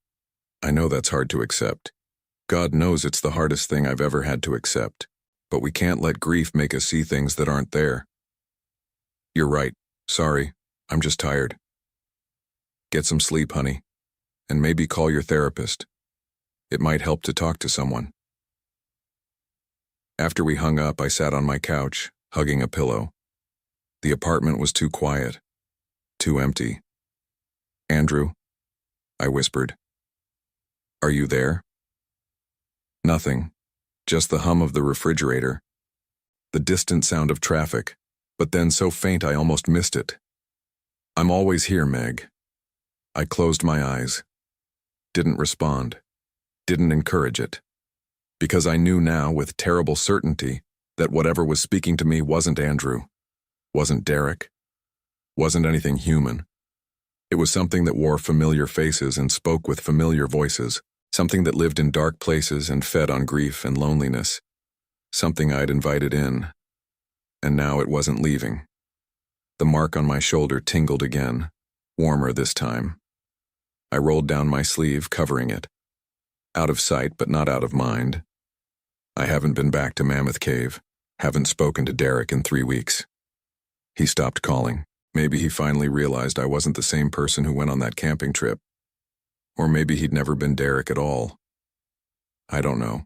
I know that's hard to accept. God knows it's the hardest thing I've ever had to accept. But we can't let grief make us see things that aren't there. You're right. Sorry. I'm just tired. Get some sleep, honey. And maybe call your therapist. It might help to talk to someone. After we hung up, I sat on my couch, hugging a pillow. The apartment was too quiet. Too empty. Andrew? I whispered. Are you there? Nothing. Just the hum of the refrigerator. The distant sound of traffic, but then so faint I almost missed it. "I'm always here, Meg." I closed my eyes. Didn't respond. Didn't encourage it. Because I knew now with terrible certainty that whatever was speaking to me wasn't Andrew, wasn't Derek, wasn't anything human. It was something that wore familiar faces and spoke with familiar voices, something that lived in dark places and fed on grief and loneliness, something I'd invited in, and now it wasn't leaving. The mark on my shoulder tingled again, warmer this time. I rolled down my sleeve, covering it. Out of sight, but not out of mind. I haven't been back to Mammoth Cave, haven't spoken to Derek in 3 weeks. He stopped calling. Maybe he finally realized I wasn't the same person who went on that camping trip. Or maybe he'd never been Derek at all. I don't know.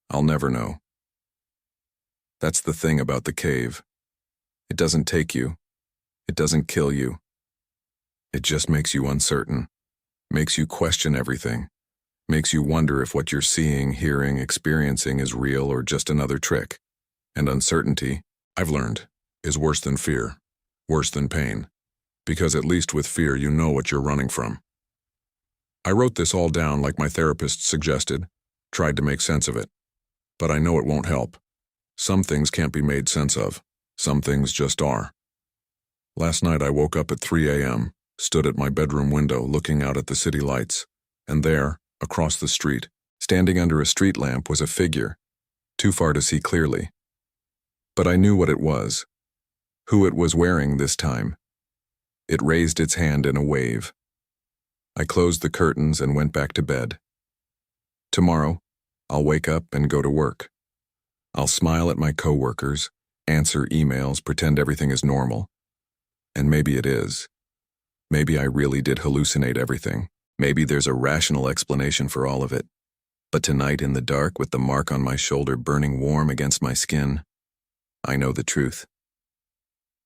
I'll never know. That's the thing about the cave. It doesn't take you. It doesn't kill you. It just makes you uncertain, makes you question everything, makes you wonder if what you're seeing, hearing, experiencing is real or just another trick. And uncertainty, I've learned, is worse than fear, worse than pain, because at least with fear you know what you're running from. I wrote this all down like my therapist suggested, tried to make sense of it. But I know it won't help. Some things can't be made sense of. Some things just are. Last night I woke up at 3 a.m., stood at my bedroom window looking out at the city lights, and there, across the street, standing under a street lamp was a figure, too far to see clearly. But I knew what it was, who it was wearing this time. It raised its hand in a wave. I closed the curtains and went back to bed. Tomorrow, I'll wake up and go to work. I'll smile at my coworkers, answer emails, pretend everything is normal. And maybe it is. Maybe I really did hallucinate everything. Maybe there's a rational explanation for all of it. But tonight in the dark, with the mark on my shoulder burning warm against my skin, I know the truth.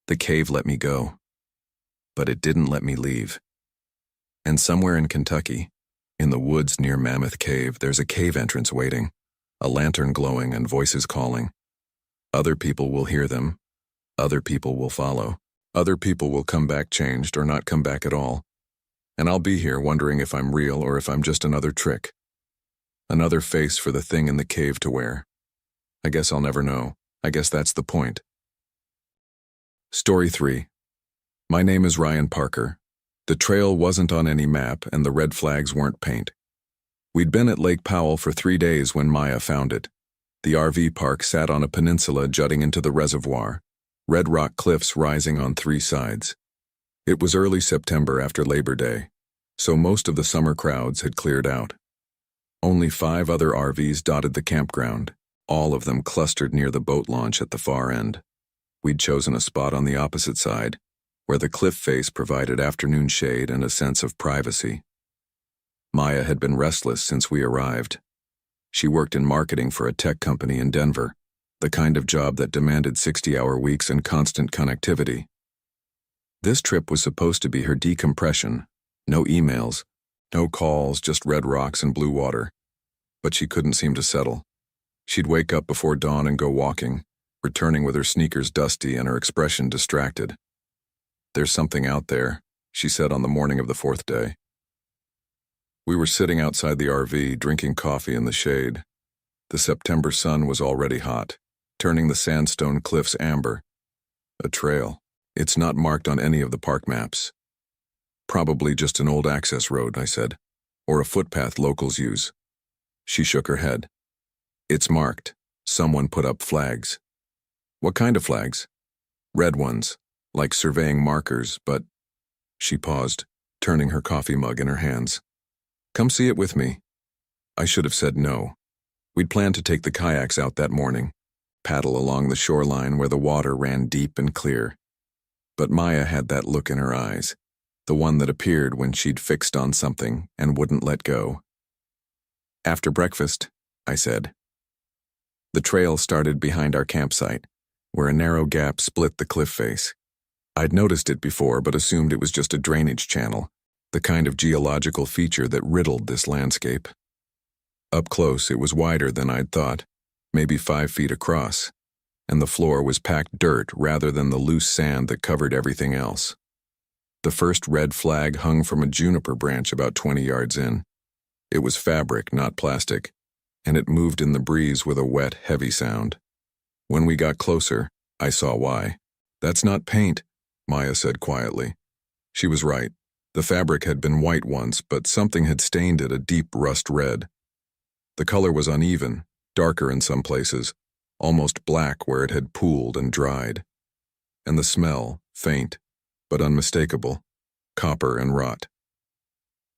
The cave let me go, but it didn't let me leave. And somewhere in Kentucky, in the woods near Mammoth Cave, there's a cave entrance waiting, a lantern glowing and voices calling. Other people will hear them. Other people will follow. Other people will come back changed or not come back at all. And I'll be here wondering if I'm real or if I'm just another trick. Another face for the thing in the cave to wear. I guess I'll never know. I guess that's the point. Story 3. My name is Ryan Parker. The trail wasn't on any map and the red flags weren't paint. We'd been at Lake Powell for 3 days when Maya found it. The RV park sat on a peninsula jutting into the reservoir, red rock cliffs rising on 3 sides. It was early September after Labor Day, so most of the summer crowds had cleared out. Only 5 other RVs dotted the campground, all of them clustered near the boat launch at the far end. We'd chosen a spot on the opposite side, where the cliff face provided afternoon shade and a sense of privacy. Maya had been restless since we arrived. She worked in marketing for a tech company in Denver, the kind of job that demanded 60-hour weeks and constant connectivity. This trip was supposed to be her decompression. No emails, no calls, just red rocks and blue water. But she couldn't seem to settle. She'd wake up before dawn and go walking, returning with her sneakers dusty and her expression distracted. "There's something out there," she said on the morning of the 4th day. We were sitting outside the RV, drinking coffee in the shade. The September sun was already hot, turning the sandstone cliffs amber. A trail. It's not marked on any of the park maps. "Probably just an old access road," I said, "or a footpath locals use." She shook her head. "It's marked. Someone put up flags." "What kind of flags?" "Red ones, like surveying markers, but..." She paused, turning her coffee mug in her hands. "Come see it with me." I should have said no. We'd planned to take the kayaks out that morning, paddle along the shoreline where the water ran deep and clear. But Maya had that look in her eyes, the one that appeared when she'd fixed on something and wouldn't let go. "After breakfast," I said. The trail started behind our campsite, where a narrow gap split the cliff face. I'd noticed it before but assumed it was just a drainage channel, the kind of geological feature that riddled this landscape. Up close, it was wider than I'd thought, maybe 5 feet across, and the floor was packed dirt rather than the loose sand that covered everything else. The first red flag hung from a juniper branch about 20 yards in. It was fabric, not plastic, and it moved in the breeze with a wet, heavy sound. When we got closer, I saw why. "That's not paint," Maya said quietly. She was right. The fabric had been white once, but something had stained it a deep rust red. The color was uneven, darker in some places, almost black where it had pooled and dried. And the smell, faint, but unmistakable, copper and rot.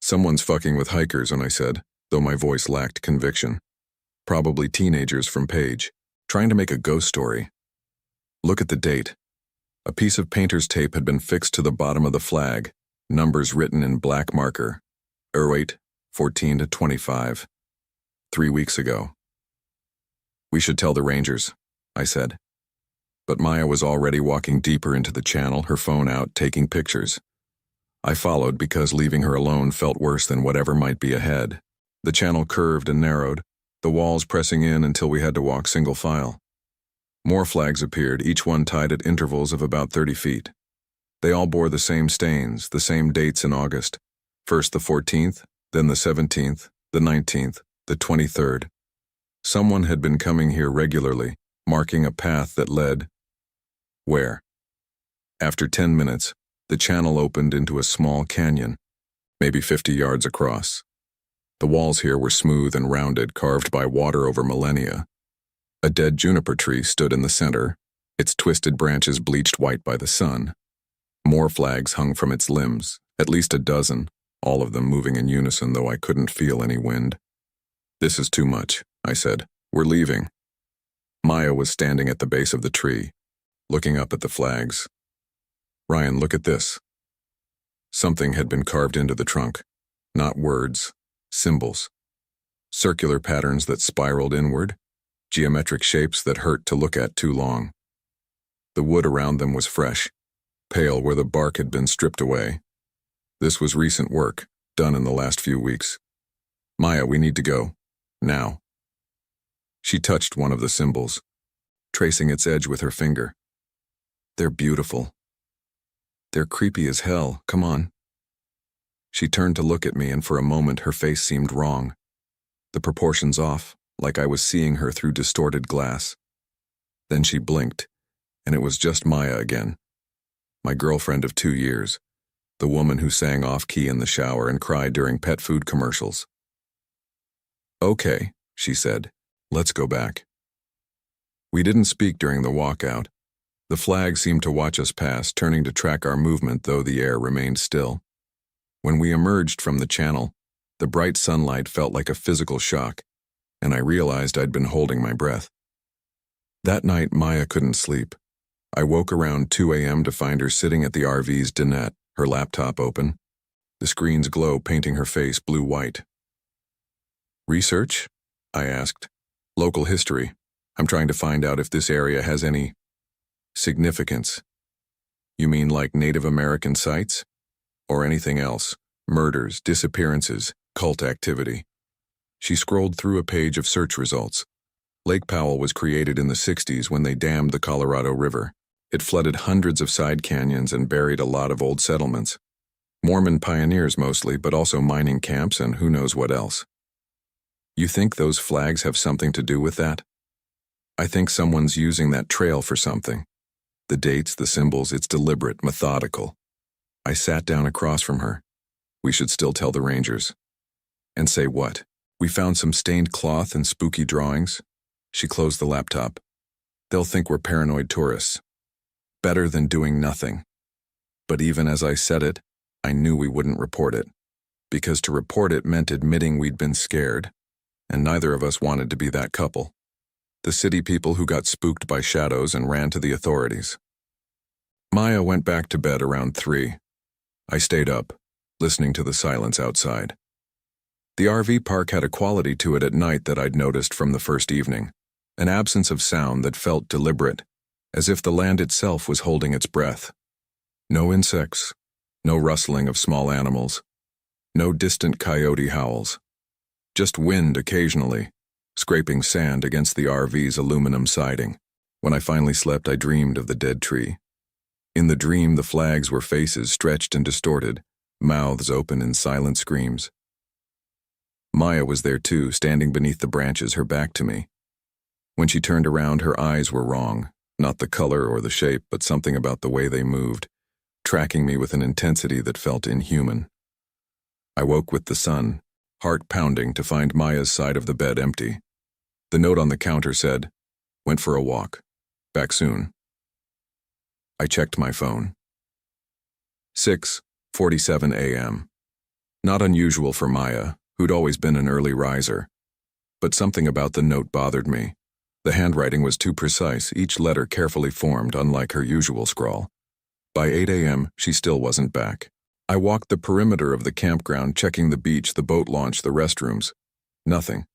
"Someone's fucking with hikers," and I said, though my voice lacked conviction. "Probably teenagers from Page, trying to make a ghost story." "Look at the date." A piece of painter's tape had been fixed to the bottom of the flag, numbers written in black marker. 08-14 to 25. 3 weeks ago. "We should tell the rangers," I said. But Maya was already walking deeper into the channel, her phone out, taking pictures. I followed because leaving her alone felt worse than whatever might be ahead. The channel curved and narrowed, the walls pressing in until we had to walk single file. More flags appeared, each one tied at intervals of about 30 feet. They all bore the same stains, the same dates in August. First the 14th, then the 17th, the 19th, the 23rd. Someone had been coming here regularly, marking a path that led... where? After 10 minutes, the channel opened into a small canyon, maybe 50 yards across. The walls here were smooth and rounded, carved by water over millennia. A dead juniper tree stood in the center, its twisted branches bleached white by the sun. More flags hung from its limbs, at least a dozen, all of them moving in unison, though I couldn't feel any wind. "This is too much," I said. "We're leaving." Maya was standing at the base of the tree, looking up at the flags. "Ryan, look at this." Something had been carved into the trunk. Not words, symbols. Circular patterns that spiraled inward, geometric shapes that hurt to look at too long. The wood around them was fresh, pale where the bark had been stripped away. This was recent work, done in the last few weeks. "Maya, we need to go. Now." She touched one of the symbols, tracing its edge with her finger. "They're beautiful. They're creepy as hell. Come on." She turned to look at me, and for a moment her face seemed wrong. The proportions off, like I was seeing her through distorted glass. Then she blinked, and it was just Maya again. My girlfriend of 2 years, the woman who sang off-key in the shower and cried during pet food commercials. "Okay," she said, "let's go back." We didn't speak during the walkout. The flag seemed to watch us pass, turning to track our movement, though the air remained still. When we emerged from the channel, the bright sunlight felt like a physical shock, and I realized I'd been holding my breath. That night, Maya couldn't sleep. I woke around 2 a.m. to find her sitting at the RV's dinette, her laptop open, the screen's glow painting her face blue-white. "Research?" I asked. "Local history. I'm trying to find out if this area has any significance." "You mean like Native American sites? Or anything else? Murders, disappearances, cult activity?" She scrolled through a page of search results. Lake Powell was created in the 60s when they dammed the Colorado River. It flooded hundreds of side canyons and buried a lot of old settlements. Mormon pioneers mostly, but also mining camps and who knows what else. "You think those flags have something to do with that?" "I think someone's using that trail for something. The dates, the symbols, it's deliberate, methodical." I sat down across from her. "We should still tell the rangers." "And say what? We found some stained cloth and spooky drawings." She closed the laptop. "They'll think we're paranoid tourists. Better than doing nothing." But even as I said it, I knew we wouldn't report it. Because to report it meant admitting we'd been scared, and neither of us wanted to be that couple. The city people who got spooked by shadows and ran to the authorities. Maya went back to bed around 3. I stayed up, listening to the silence outside. The RV park had a quality to it at night that I'd noticed from the first evening, an absence of sound that felt deliberate, as if the land itself was holding its breath. No insects, no rustling of small animals, no distant coyote howls. Just wind occasionally, scraping sand against the RV's aluminum siding. When I finally slept, I dreamed of the dead tree. In the dream, the flags were faces stretched and distorted, mouths open in silent screams. Maya was there too, standing beneath the branches, her back to me. When she turned around, her eyes were wrong, not the color or the shape, but something about the way they moved, tracking me with an intensity that felt inhuman. I woke with the sun, heart pounding, to find Maya's side of the bed empty. The note on the counter said, "Went for a walk. Back soon." I checked my phone. 6:47 a.m. Not unusual for Maya, who'd always been an early riser. But something about the note bothered me. The handwriting was too precise, each letter carefully formed, unlike her usual scrawl. By 8 a.m., she still wasn't back. I walked the perimeter of the campground, checking the beach, the boat launch, the restrooms. Nothing.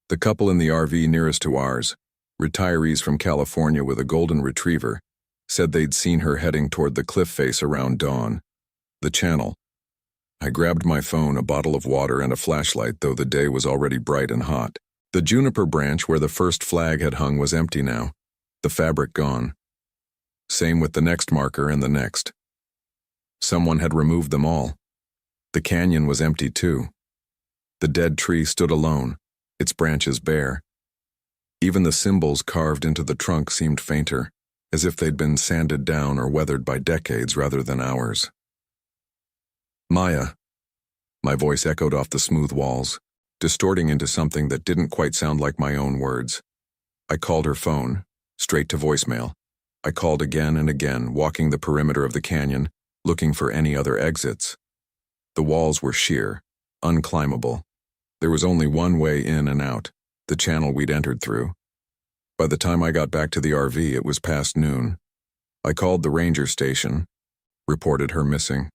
The couple in the RV nearest to ours, retirees from California with a golden retriever, said they'd seen her heading toward the cliff face around dawn. The channel. I grabbed my phone, a bottle of water, and a flashlight, though the day was already bright and hot. The juniper branch where the first flag had hung was empty now, the fabric gone. Same with the next marker and the next. Someone had removed them all. The canyon was empty too. The dead tree stood alone, its branches bare. Even the symbols carved into the trunk seemed fainter, as if they'd been sanded down or weathered by decades rather than hours. "Maya." My voice echoed off the smooth walls, distorting into something that didn't quite sound like my own words. I called her phone, straight to voicemail. I called again and again, walking the perimeter of the canyon, looking for any other exits. The walls were sheer, unclimbable. There was only one way in and out, the channel we'd entered through. By the time I got back to the RV, it was past noon. I called the ranger station, reported her missing.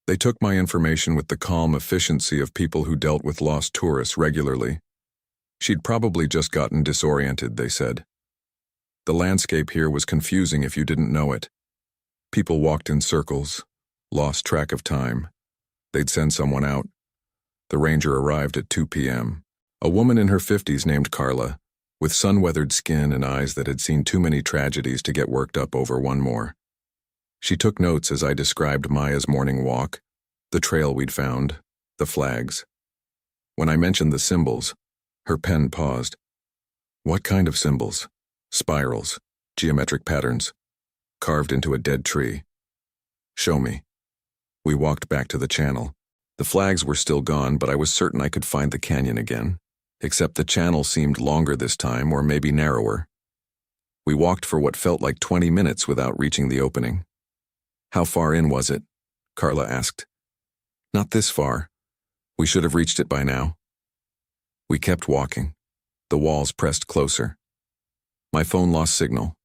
They took my information with the calm efficiency of people who dealt with lost tourists regularly. She'd probably just gotten disoriented, they said. The landscape here was confusing if you didn't know it. People walked in circles, lost track of time. They'd send someone out. The ranger arrived at 2 p.m. A woman in her 50s named Carla, with sun-weathered skin and eyes that had seen too many tragedies to get worked up over one more. She took notes as I described Maya's morning walk, the trail we'd found, the flags. When I mentioned the symbols, her pen paused. "What kind of symbols?" "Spirals, geometric patterns, carved into a dead tree." "Show me." We walked back to the channel. The flags were still gone, but I was certain I could find the canyon again, except the channel seemed longer this time, or maybe narrower. We walked for what felt like 20 minutes without reaching the opening. "How far in was it?" Carla asked. "Not this far. We should have reached it by now." We kept walking. The walls pressed closer. My phone lost signal,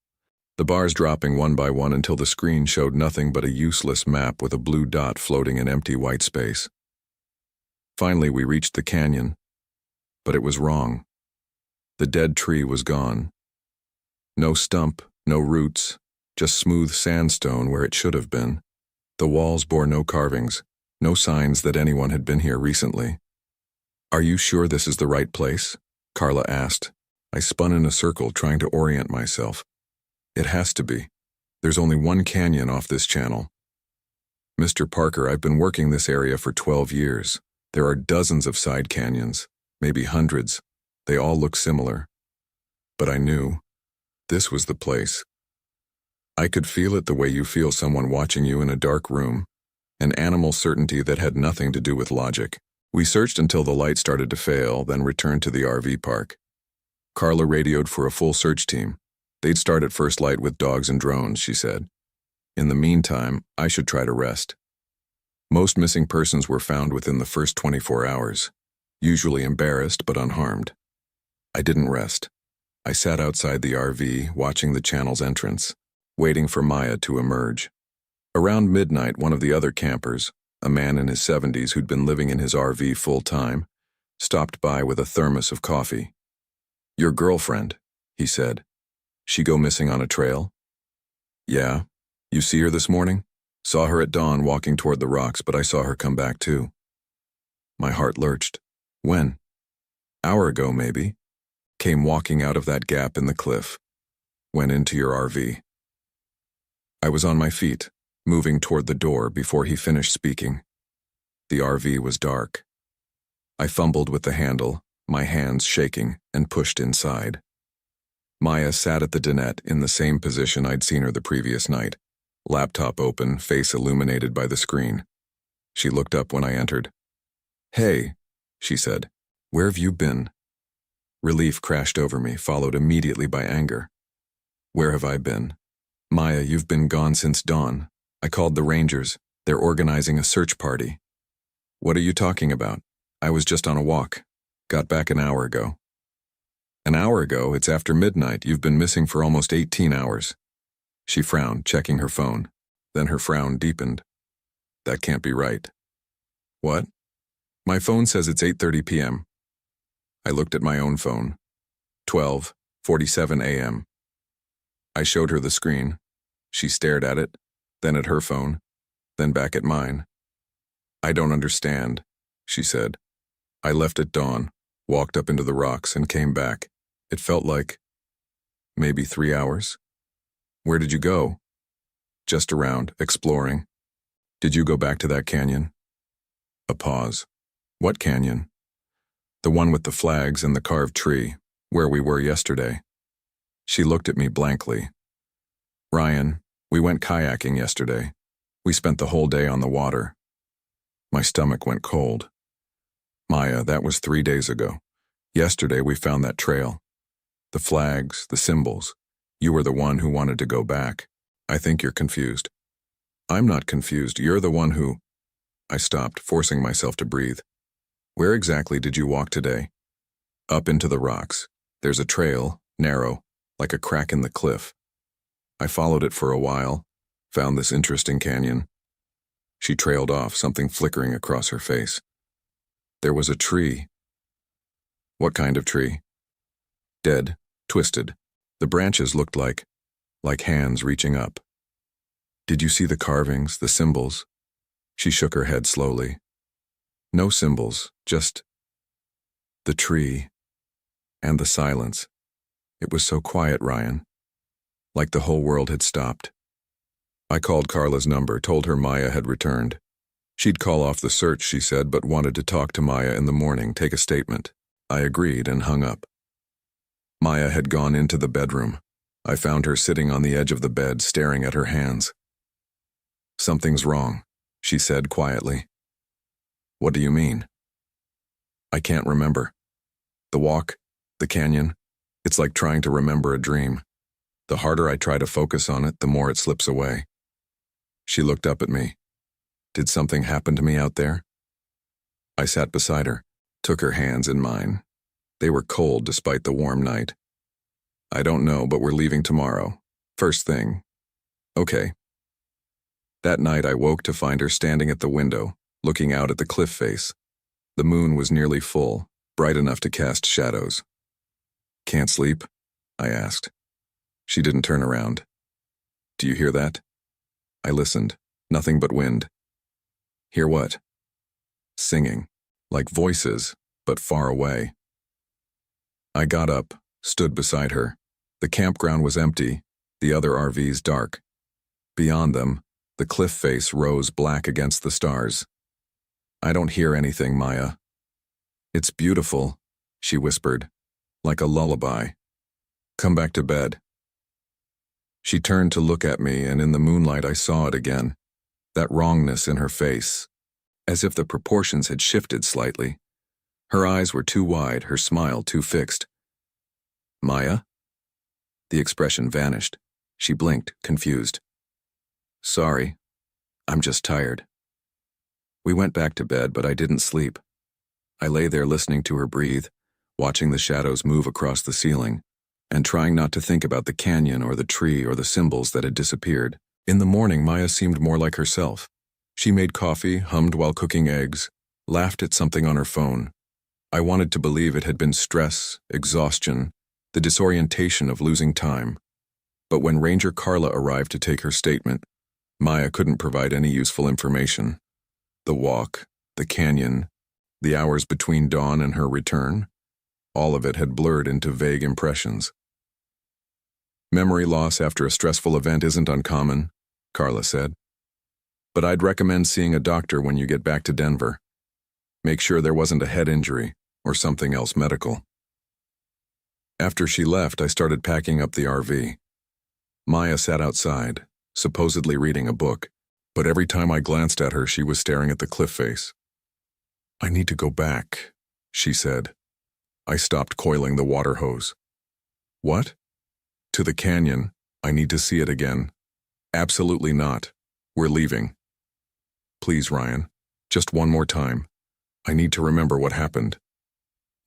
the bars dropping one by one until the screen showed nothing but a useless map with a blue dot floating in empty white space. Finally, we reached the canyon, but it was wrong. The dead tree was gone. No stump, no roots, just smooth sandstone where it should have been. The walls bore no carvings, no signs that anyone had been here recently. "Are you sure this is the right place?" Carla asked. I spun in a circle, trying to orient myself. "It has to be. There's only one canyon off this channel." "Mr. Parker, I've been working this area for 12 years. There are dozens of side canyons, maybe hundreds. They all look similar." But I knew. This was the place. I could feel it the way you feel someone watching you in a dark room, an animal certainty that had nothing to do with logic. We searched until the light started to fail, then returned to the RV park. Carla radioed for a full search team. They'd start at first light with dogs and drones, she said. In the meantime, I should try to rest. Most missing persons were found within the first 24 hours, usually embarrassed but unharmed. I didn't rest. I sat outside the RV, watching the channel's entrance, waiting for Maya to emerge. Around midnight, one of the other campers, a man in his 70s who'd been living in his RV full-time, stopped by with a thermos of coffee. "Your girlfriend," he said. "She go missing on a trail?" "Yeah. You see her this morning?" "Saw her at dawn walking toward the rocks, but I saw her come back too." My heart lurched. "When?" "Hour ago, maybe. Came walking out of that gap in the cliff. went into your RV. I was on my feet, moving toward the door before he finished speaking. The RV was dark. I fumbled with the handle, my hands shaking, and pushed inside. Maya sat at the dinette in the same position I'd seen her the previous night, laptop open, face illuminated by the screen. She looked up when I entered. "Hey," she said, "where have you been?" Relief crashed over me, followed immediately by anger. "Where have I been?" "Maya, you've been gone since dawn. I called the Rangers. They're organizing a search party." "What are you talking about? I was just on a walk. Got back an hour ago." "An hour ago? It's after midnight. You've been missing for almost 18 hours. She frowned, checking her phone. Then her frown deepened. "That can't be right." "What?" "My phone says it's 8:30 p.m. I looked at my own phone. 12:47 a.m. I showed her the screen. She stared at it, then at her phone, then back at mine. "I don't understand," she said. "I left at dawn, walked up into the rocks, and came back. It felt like maybe 3 hours." "Where did you go?" "Just around, exploring." "Did you go back to that canyon?" A pause. "What canyon?" "The one with the flags and the carved tree, where we were yesterday." She looked at me blankly. "Ryan, we went kayaking yesterday. We spent the whole day on the water." My stomach went cold. "Maya, that was 3 days ago. Yesterday we found that trail. The flags, the symbols. You were the one who wanted to go back. I think you're confused." "I'm not confused. You're the one who—" I stopped, forcing myself to breathe. "Where exactly did you walk today?" "Up into the rocks. There's a trail, narrow, like a crack in the cliff. I followed it for a while, found this interesting canyon." She trailed off, something flickering across her face. "There was a tree." "What kind of tree?" "Dead, twisted. The branches looked like hands reaching up." "Did you see the carvings, the symbols?" She shook her head slowly. "No symbols, just the tree and the silence. It was so quiet, Ryan. Like the whole world had stopped." I called Carla's number, told her Maya had returned. She'd call off the search, she said, but wanted to talk to Maya in the morning, take a statement. I agreed and hung up. Maya had gone into the bedroom. I found her sitting on the edge of the bed, staring at her hands. "Something's wrong," she said quietly. "What do you mean?" "I can't remember. The walk, the canyon, it's like trying to remember a dream. The harder I try to focus on it, the more it slips away." She looked up at me. "Did something happen to me out there?" I sat beside her, took her hands in mine. They were cold despite the warm night. "I don't know, but we're leaving tomorrow. First thing." "Okay." That night I woke to find her standing at the window, looking out at the cliff face. The moon was nearly full, bright enough to cast shadows. "Can't sleep?" I asked. She didn't turn around. "Do you hear that?" I listened. Nothing but wind. "Hear what?" "Singing. Like voices, but far away." I got up, stood beside her. The campground was empty, the other RVs dark. Beyond them, the cliff face rose black against the stars. "I don't hear anything, Maya." "It's beautiful," she whispered, "like a lullaby. Come back to bed." She turned to look at me, and in the moonlight I saw it again, that wrongness in her face, as if the proportions had shifted slightly. Her eyes were too wide, her smile too fixed. "Maya?" The expression vanished. She blinked, confused. "Sorry, I'm just tired." We went back to bed, but I didn't sleep. I lay there listening to her breathe, watching the shadows move across the ceiling, and trying not to think about the canyon or the tree or the symbols that had disappeared. In the morning, Maya seemed more like herself. She made coffee, hummed while cooking eggs, laughed at something on her phone. I wanted to believe it had been stress, exhaustion, the disorientation of losing time. But when Ranger Carla arrived to take her statement, Maya couldn't provide any useful information. The walk, the canyon, the hours between dawn and her return, all of it had blurred into vague impressions. Memory loss after a stressful event isn't uncommon, Carla said. But I'd recommend seeing a doctor when you get back to Denver. Make sure there wasn't a head injury or something else medical. After she left, I started packing up the RV. Maya sat outside, supposedly reading a book, but every time I glanced at her, she was staring at the cliff face. I need to go back, she said. I stopped coiling the water hose. What? To the canyon. I need to see it again. Absolutely not. We're leaving. Please, Ryan. Just one more time. I need to remember what happened.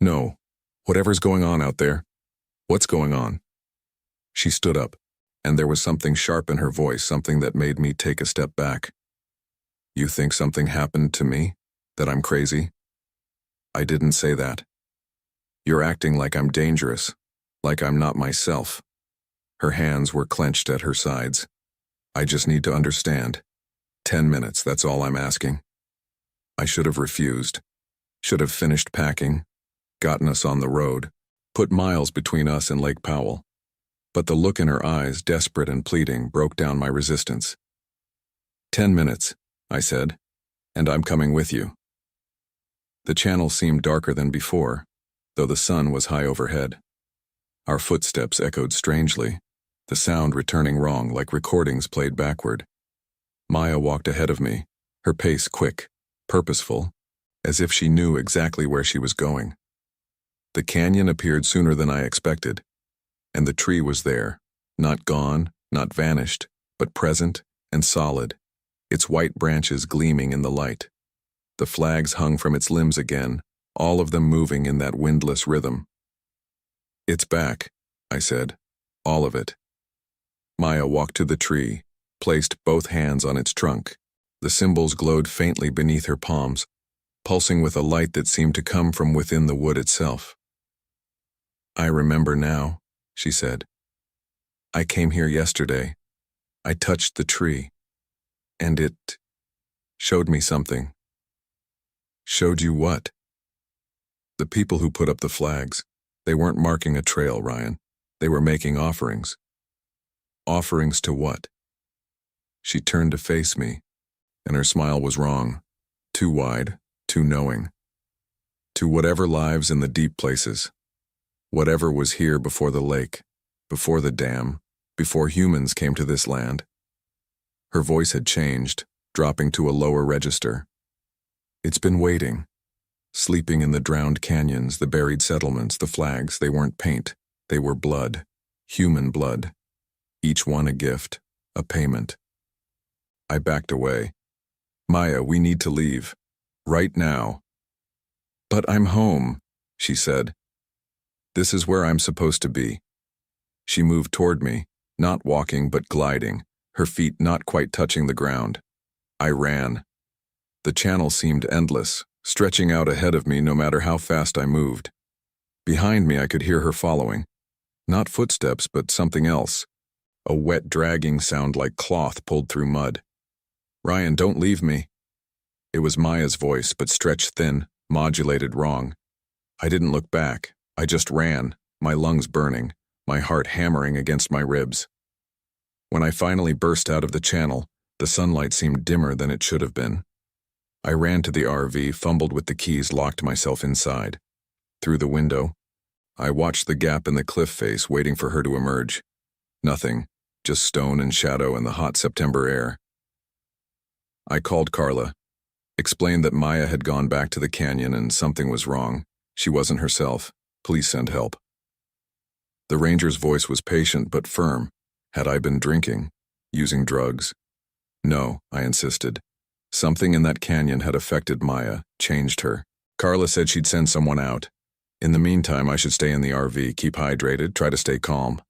No. Whatever's going on out there. What's going on? She stood up, and there was something sharp in her voice, something that made me take a step back. You think something happened to me? That I'm crazy? I didn't say that. You're acting like I'm dangerous, like I'm not myself. Her hands were clenched at her sides. I just need to understand. 10 minutes, that's all I'm asking. I should have refused. Should have finished packing, gotten us on the road, put miles between us and Lake Powell. But the look in her eyes, desperate and pleading, broke down my resistance. 10 minutes, I said, and I'm coming with you. The channel seemed darker than before, though the sun was high overhead. Our footsteps echoed strangely, the sound returning wrong like recordings played backward. Maya walked ahead of me, her pace quick, purposeful, as if she knew exactly where she was going. The canyon appeared sooner than I expected, and the tree was there, not gone, not vanished, but present and solid, its white branches gleaming in the light. The flags hung from its limbs again, all of them moving in that windless rhythm. It's back, I said, all of it. Maya walked to the tree, placed both hands on its trunk. The symbols glowed faintly beneath her palms, pulsing with a light that seemed to come from within the wood itself. I remember now, she said. I came here yesterday. I touched the tree, and it showed me something. Showed you what? The people who put up the flags. They weren't marking a trail, Ryan. They were making offerings. Offerings to what? She turned to face me, and her smile was wrong, too wide, too knowing. To whatever lives in the deep places, whatever was here before the lake, before the dam, before humans came to this land. Her voice had changed, dropping to a lower register. It's been waiting, sleeping in the drowned canyons, the buried settlements, the flags. They weren't paint, they were blood, human blood. Each one a gift, a payment. I backed away. Maya, we need to leave. Right now. But I'm home, she said. This is where I'm supposed to be. She moved toward me, not walking but gliding, her feet not quite touching the ground. I ran. The channel seemed endless, stretching out ahead of me no matter how fast I moved. Behind me I could hear her following. Not footsteps, but something else. A wet dragging sound like cloth pulled through mud. Ryan, don't leave me. It was Maya's voice, but stretched thin, modulated wrong. I didn't look back. I just ran, my lungs burning, my heart hammering against my ribs. When I finally burst out of the channel, the sunlight seemed dimmer than it should have been. I ran to the RV, fumbled with the keys, locked myself inside. Through the window, I watched the gap in the cliff face, waiting for her to emerge. Nothing, just stone and shadow and the hot September air. I called Carla, explained that Maya had gone back to the canyon and something was wrong. She wasn't herself. Please send help. The ranger's voice was patient but firm. Had I been drinking? Using drugs? No, I insisted. Something in that canyon had affected Maya, changed her. Carla said she'd send someone out. In the meantime, I should stay in the RV, keep hydrated, try to stay calm.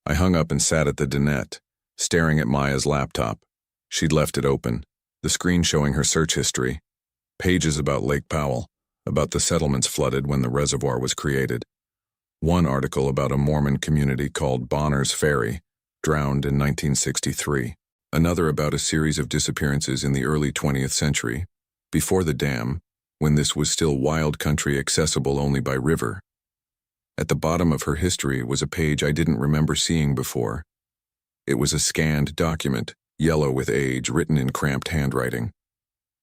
I hung up and sat at the dinette, staring at Maya's laptop. She'd left it open, the screen showing her search history. Pages about Lake Powell, about the settlements flooded when the reservoir was created. One article about a Mormon community called Bonner's Ferry, drowned in 1963. Another about a series of disappearances in the early 20th century, before the dam, when this was still wild country accessible only by river. At the bottom of her history was a page I didn't remember seeing before. It was a scanned document, yellow with age, written in cramped handwriting.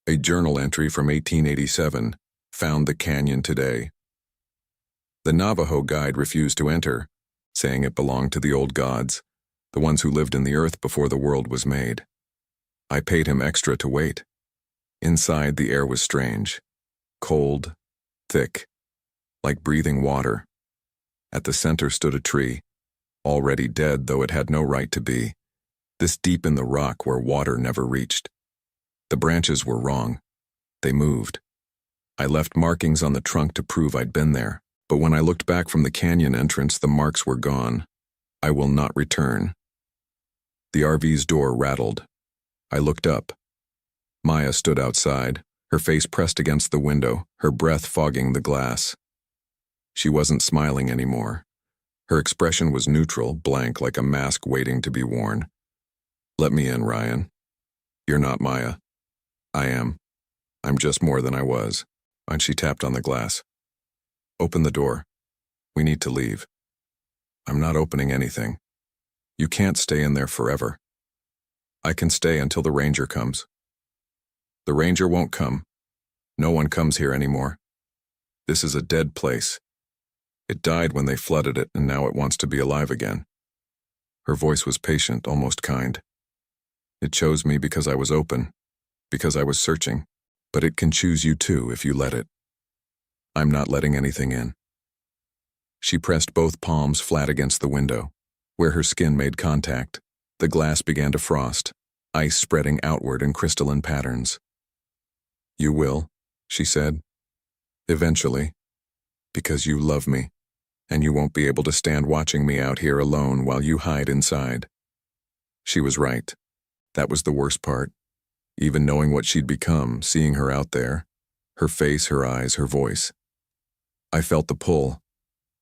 A journal entry from 1887, found the canyon today. The Navajo guide refused to enter, saying it belonged to the old gods, the ones who lived in the earth before the world was made. I paid him extra to wait. Inside, the air was strange. Cold, thick, like breathing water. At the center stood a tree, already dead though it had no right to be, this deep in the rock where water never reached. The branches were wrong. They moved. I left markings on the trunk to prove I'd been there, but when I looked back from the canyon entrance, the marks were gone. I will not return. The RV's door rattled. I looked up. Maya stood outside, her face pressed against the window, her breath fogging the glass. She wasn't smiling anymore. Her expression was neutral, blank, like a mask waiting to be worn. "Let me in, Ryan. You're not Maya." "I am. I'm just more than I was." And she tapped on the glass. "Open the door. We need to leave." "I'm not opening anything. You can't stay in there forever." "I can stay until the ranger comes." "The ranger won't come. No one comes here anymore. This is a dead place. It died when they flooded it, and now it wants to be alive again." Her voice was patient, almost kind. "It chose me because I was open, because I was searching, but it can choose you too if you let it. I'm not letting anything in." She pressed both palms flat against the window. Where her skin made contact, the glass began to frost, ice spreading outward in crystalline patterns. "You will," she said. "Eventually. Because you love me, and you won't be able to stand watching me out here alone while you hide inside." She was right. That was the worst part. Even knowing what she'd become, seeing her out there, her face, her eyes, her voice. I felt the pull,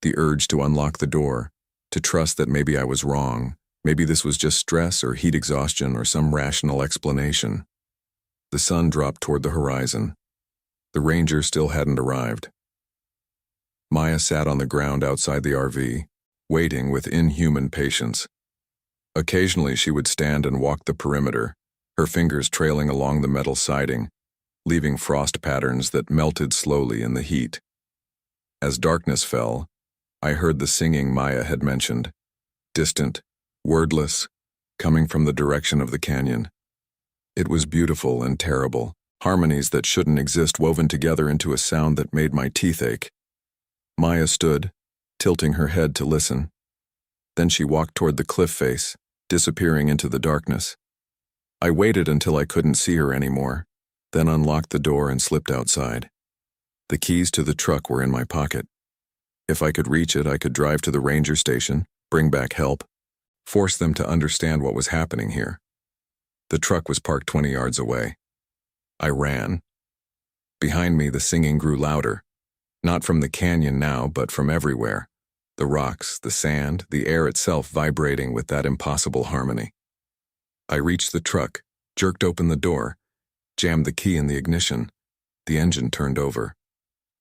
the urge to unlock the door, to trust that maybe I was wrong, maybe this was just stress or heat exhaustion or some rational explanation. The sun dropped toward the horizon. The ranger still hadn't arrived. Maya sat on the ground outside the RV, waiting with inhuman patience. Occasionally she would stand and walk the perimeter, her fingers trailing along the metal siding, leaving frost patterns that melted slowly in the heat. As darkness fell, I heard the singing Maya had mentioned, distant, wordless, coming from the direction of the canyon. It was beautiful and terrible, harmonies that shouldn't exist woven together into a sound that made my teeth ache. Maya stood, tilting her head to listen. Then she walked toward the cliff face, disappearing into the darkness. I waited until I couldn't see her anymore, then unlocked the door and slipped outside. The keys to the truck were in my pocket. If I could reach it, I could drive to the ranger station, bring back help, force them to understand what was happening here. The truck was parked 20 yards away. I ran. Behind me, the singing grew louder, not from the canyon now, but from everywhere. The rocks, the sand, the air itself vibrating with that impossible harmony. I reached the truck, jerked open the door, jammed the key in the ignition. The engine turned over.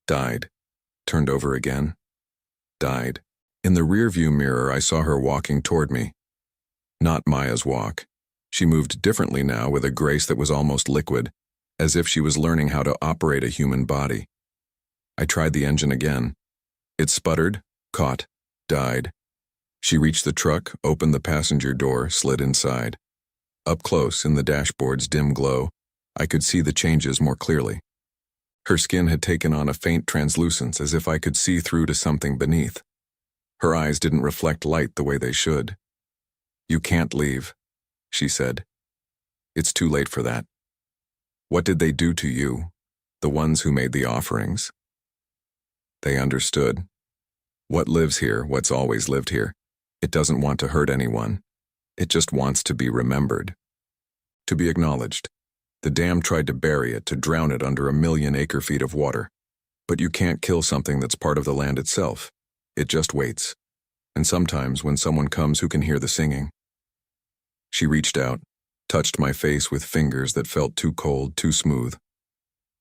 Died. Turned over again. Died. In the rearview mirror, I saw her walking toward me. Not Maya's walk. She moved differently now, with a grace that was almost liquid, as if she was learning how to operate a human body. I tried the engine again. It sputtered, caught, died. She reached the truck, opened the passenger door, slid inside. Up close, in the dashboard's dim glow, I could see the changes more clearly. Her skin had taken on a faint translucence, as if I could see through to something beneath. Her eyes didn't reflect light the way they should. "You can't leave," she said. "It's too late for that." "What did they do to you, the ones who made the offerings?" They understood. What lives here, what's always lived here, it doesn't want to hurt anyone. It just wants to be remembered. To be acknowledged. The dam tried to bury it, to drown it under 1,000,000 acre-feet of water. But you can't kill something that's part of the land itself. It just waits. And sometimes when someone comes who can hear the singing. She reached out, touched my face with fingers that felt too cold, too smooth.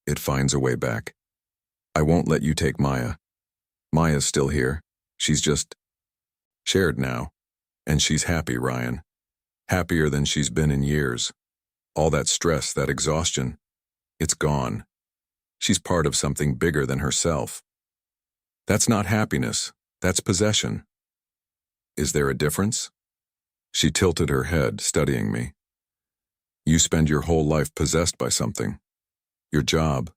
"It finds a way back. I won't let you take Maya. Maya's still here. She's just shared now. And she's happy, Ryan. Happier than she's been in years. All that stress, that exhaustion, it's gone. She's part of something bigger than herself. That's not happiness, that's possession. Is there a difference? She tilted her head, studying me. You spend your whole life possessed by something. Your job,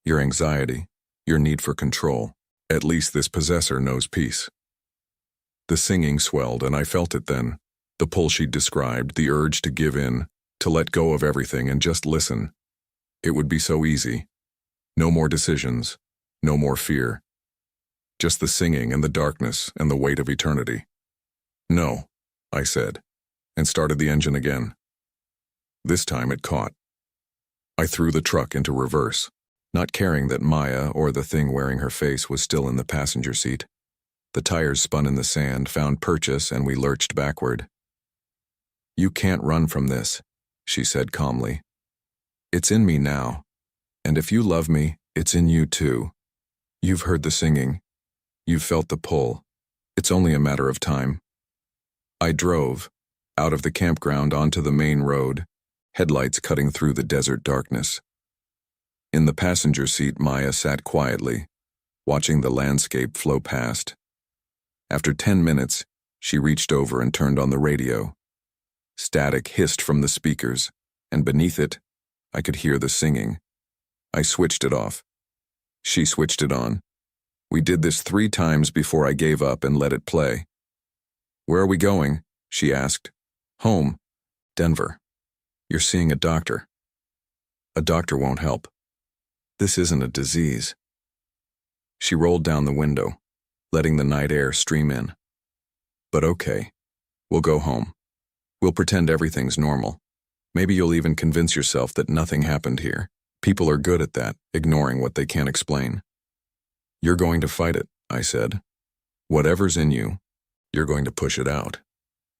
your anxiety, your need for control. At least this possessor knows peace. The singing swelled, and I felt it then. The pull she'd described, the urge to give in, to let go of everything and just listen. It would be so easy. No more decisions, no more fear. Just the singing and the darkness and the weight of eternity. No, I said, and started the engine again. This time it caught. I threw the truck into reverse, not caring that Maya or the thing wearing her face was still in the passenger seat. The tires spun in the sand, found purchase, and we lurched backward. You can't run from this, she said calmly. It's in me now, and if you love me, it's in you too. You've heard the singing. You've felt the pull. It's only a matter of time. I drove, out of the campground onto the main road, headlights cutting through the desert darkness. In the passenger seat, Maya sat quietly, watching the landscape flow past. After 10 minutes, she reached over and turned on the radio. Static hissed from the speakers, and beneath it, I could hear the singing. I switched it off. She switched it on. We did this 3 times before I gave up and let it play. Where are we going? She asked. Home. Denver. You're seeing a doctor. A doctor won't help. This isn't a disease. She rolled down the window, letting the night air stream in. But okay, we'll go home. We'll pretend everything's normal. Maybe you'll even convince yourself that nothing happened here. People are good at that, ignoring what they can't explain. You're going to fight it, I said. Whatever's in you, you're going to push it out.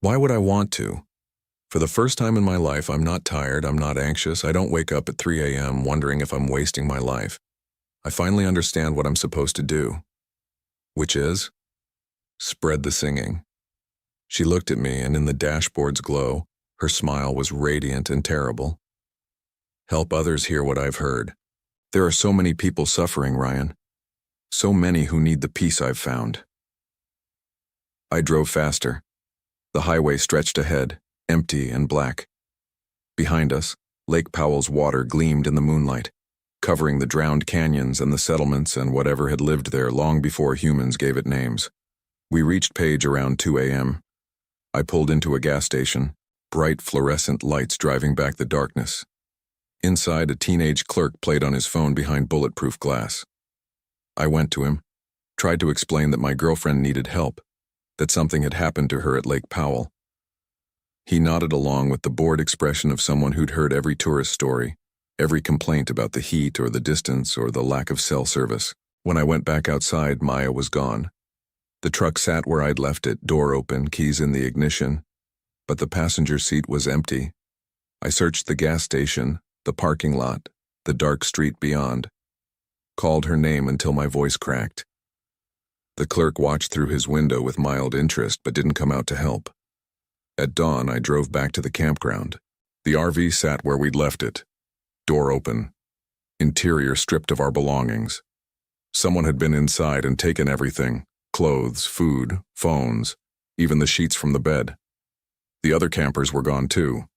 Why would I want to? For the first time in my life, I'm not tired, I'm not anxious, I don't wake up at 3 a.m. wondering if I'm wasting my life. I finally understand what I'm supposed to do. Which is? Spread the singing. She looked at me, and in the dashboard's glow, her smile was radiant and terrible. Help others hear what I've heard. There are so many people suffering, Ryan. So many who need the peace I've found. I drove faster. The highway stretched ahead, empty and black. Behind us, Lake Powell's water gleamed in the moonlight, covering the drowned canyons and the settlements and whatever had lived there long before humans gave it names. We reached Page around 2 a.m. I pulled into a gas station, bright fluorescent lights driving back the darkness. Inside, a teenage clerk played on his phone behind bulletproof glass. I went to him, tried to explain that my girlfriend needed help, that something had happened to her at Lake Powell. He nodded along with the bored expression of someone who'd heard every tourist story, every complaint about the heat or the distance or the lack of cell service. When I went back outside, Maya was gone. The truck sat where I'd left it, door open, keys in the ignition, but the passenger seat was empty. I searched the gas station, the parking lot, the dark street beyond, called her name until my voice cracked. The clerk watched through his window with mild interest but didn't come out to help. At dawn, I drove back to the campground. The RV sat where we'd left it, door open, interior stripped of our belongings. Someone had been inside and taken everything, clothes, food, phones, even the sheets from the bed. The other campers were gone too.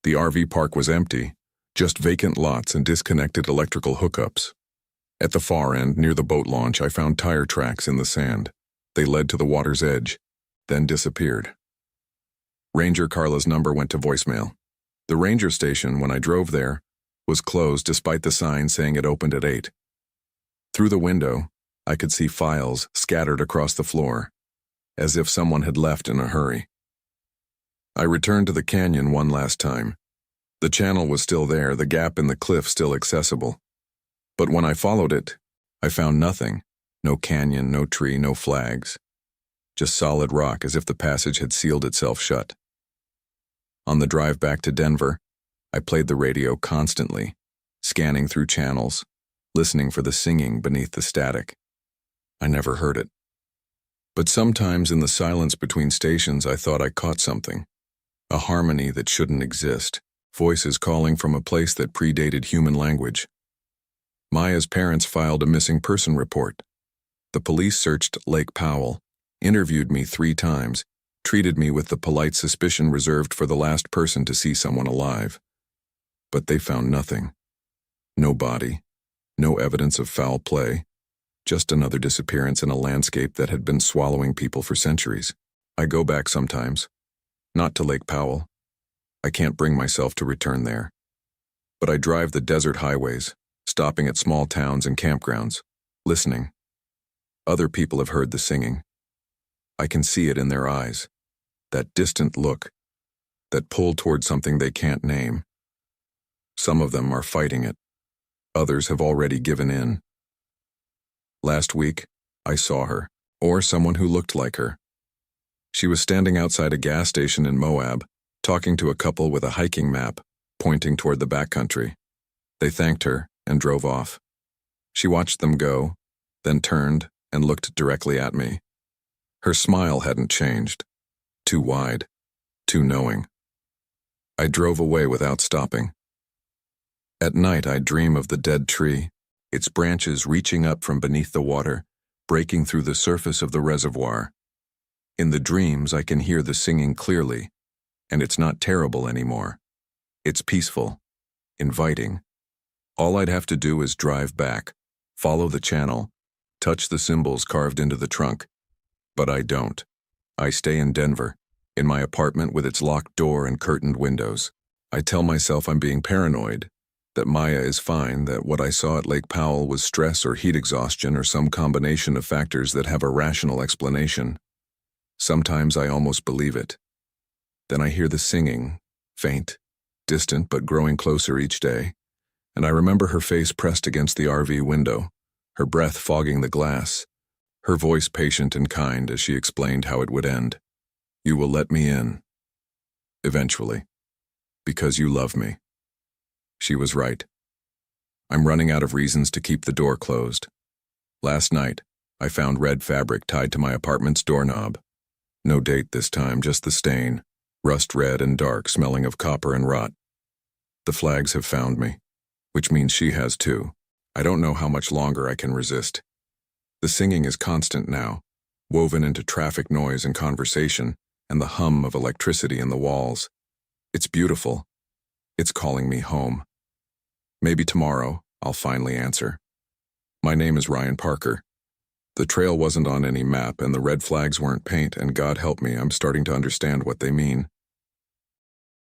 The RV park was empty, just vacant lots and disconnected electrical hookups. At the far end, near the boat launch, I found tire tracks in the sand. They led to the water's edge, then disappeared. Ranger Carla's number went to voicemail. The ranger station, when I drove there, was closed despite the sign saying it opened at 8. Through the window, I could see files scattered across the floor, as if someone had left in a hurry. I returned to the canyon one last time. The channel was still there, the gap in the cliff still accessible. But when I followed it, I found nothing. No canyon, no tree, no flags. Just solid rock, as if the passage had sealed itself shut. On the drive back to Denver, I played the radio constantly, scanning through channels, listening for the singing beneath the static. I never heard it. But sometimes in the silence between stations I thought I caught something. A harmony that shouldn't exist. Voices calling from a place that predated human language. Maya's parents filed a missing person report. The police searched Lake Powell, interviewed me 3 times, treated me with the polite suspicion reserved for the last person to see someone alive. But they found nothing. No body, no evidence of foul play, just another disappearance in a landscape that had been swallowing people for centuries. I go back sometimes, not to Lake Powell. I can't bring myself to return there. But I drive the desert highways, stopping at small towns and campgrounds, listening. Other people have heard the singing. I can see it in their eyes, that distant look, that pull toward something they can't name. Some of them are fighting it. Others have already given in. Last week, I saw her, or someone who looked like her. She was standing outside a gas station in Moab, talking to a couple with a hiking map, pointing toward the backcountry. They thanked her and drove off. She watched them go, then turned and looked directly at me. Her smile hadn't changed. Too wide, too knowing. I drove away without stopping. At night I dream of the dead tree, its branches reaching up from beneath the water, breaking through the surface of the reservoir. In the dreams I can hear the singing clearly, and it's not terrible anymore. It's peaceful, inviting. All I'd have to do is drive back, follow the channel, touch the symbols carved into the trunk. But I don't. I stay in Denver, in my apartment with its locked door and curtained windows. I tell myself I'm being paranoid, that Maya is fine, that what I saw at Lake Powell was stress or heat exhaustion or some combination of factors that have a rational explanation. Sometimes I almost believe it. Then I hear the singing, faint, distant but growing closer each day, and I remember her face pressed against the RV window, her breath fogging the glass, her voice patient and kind as she explained how it would end. You will let me in. Eventually. Because you love me. She was right. I'm running out of reasons to keep the door closed. Last night, I found red fabric tied to my apartment's doorknob. No date this time, just the stain, rust red and dark, smelling of copper and rot. The flags have found me, which means she has too. I don't know how much longer I can resist. The singing is constant now, woven into traffic noise and conversation, and the hum of electricity in the walls. It's beautiful. It's calling me home. Maybe tomorrow, I'll finally answer. My name is Ryan Parker. The trail wasn't on any map, and the red flags weren't paint, and God help me, I'm starting to understand what they mean.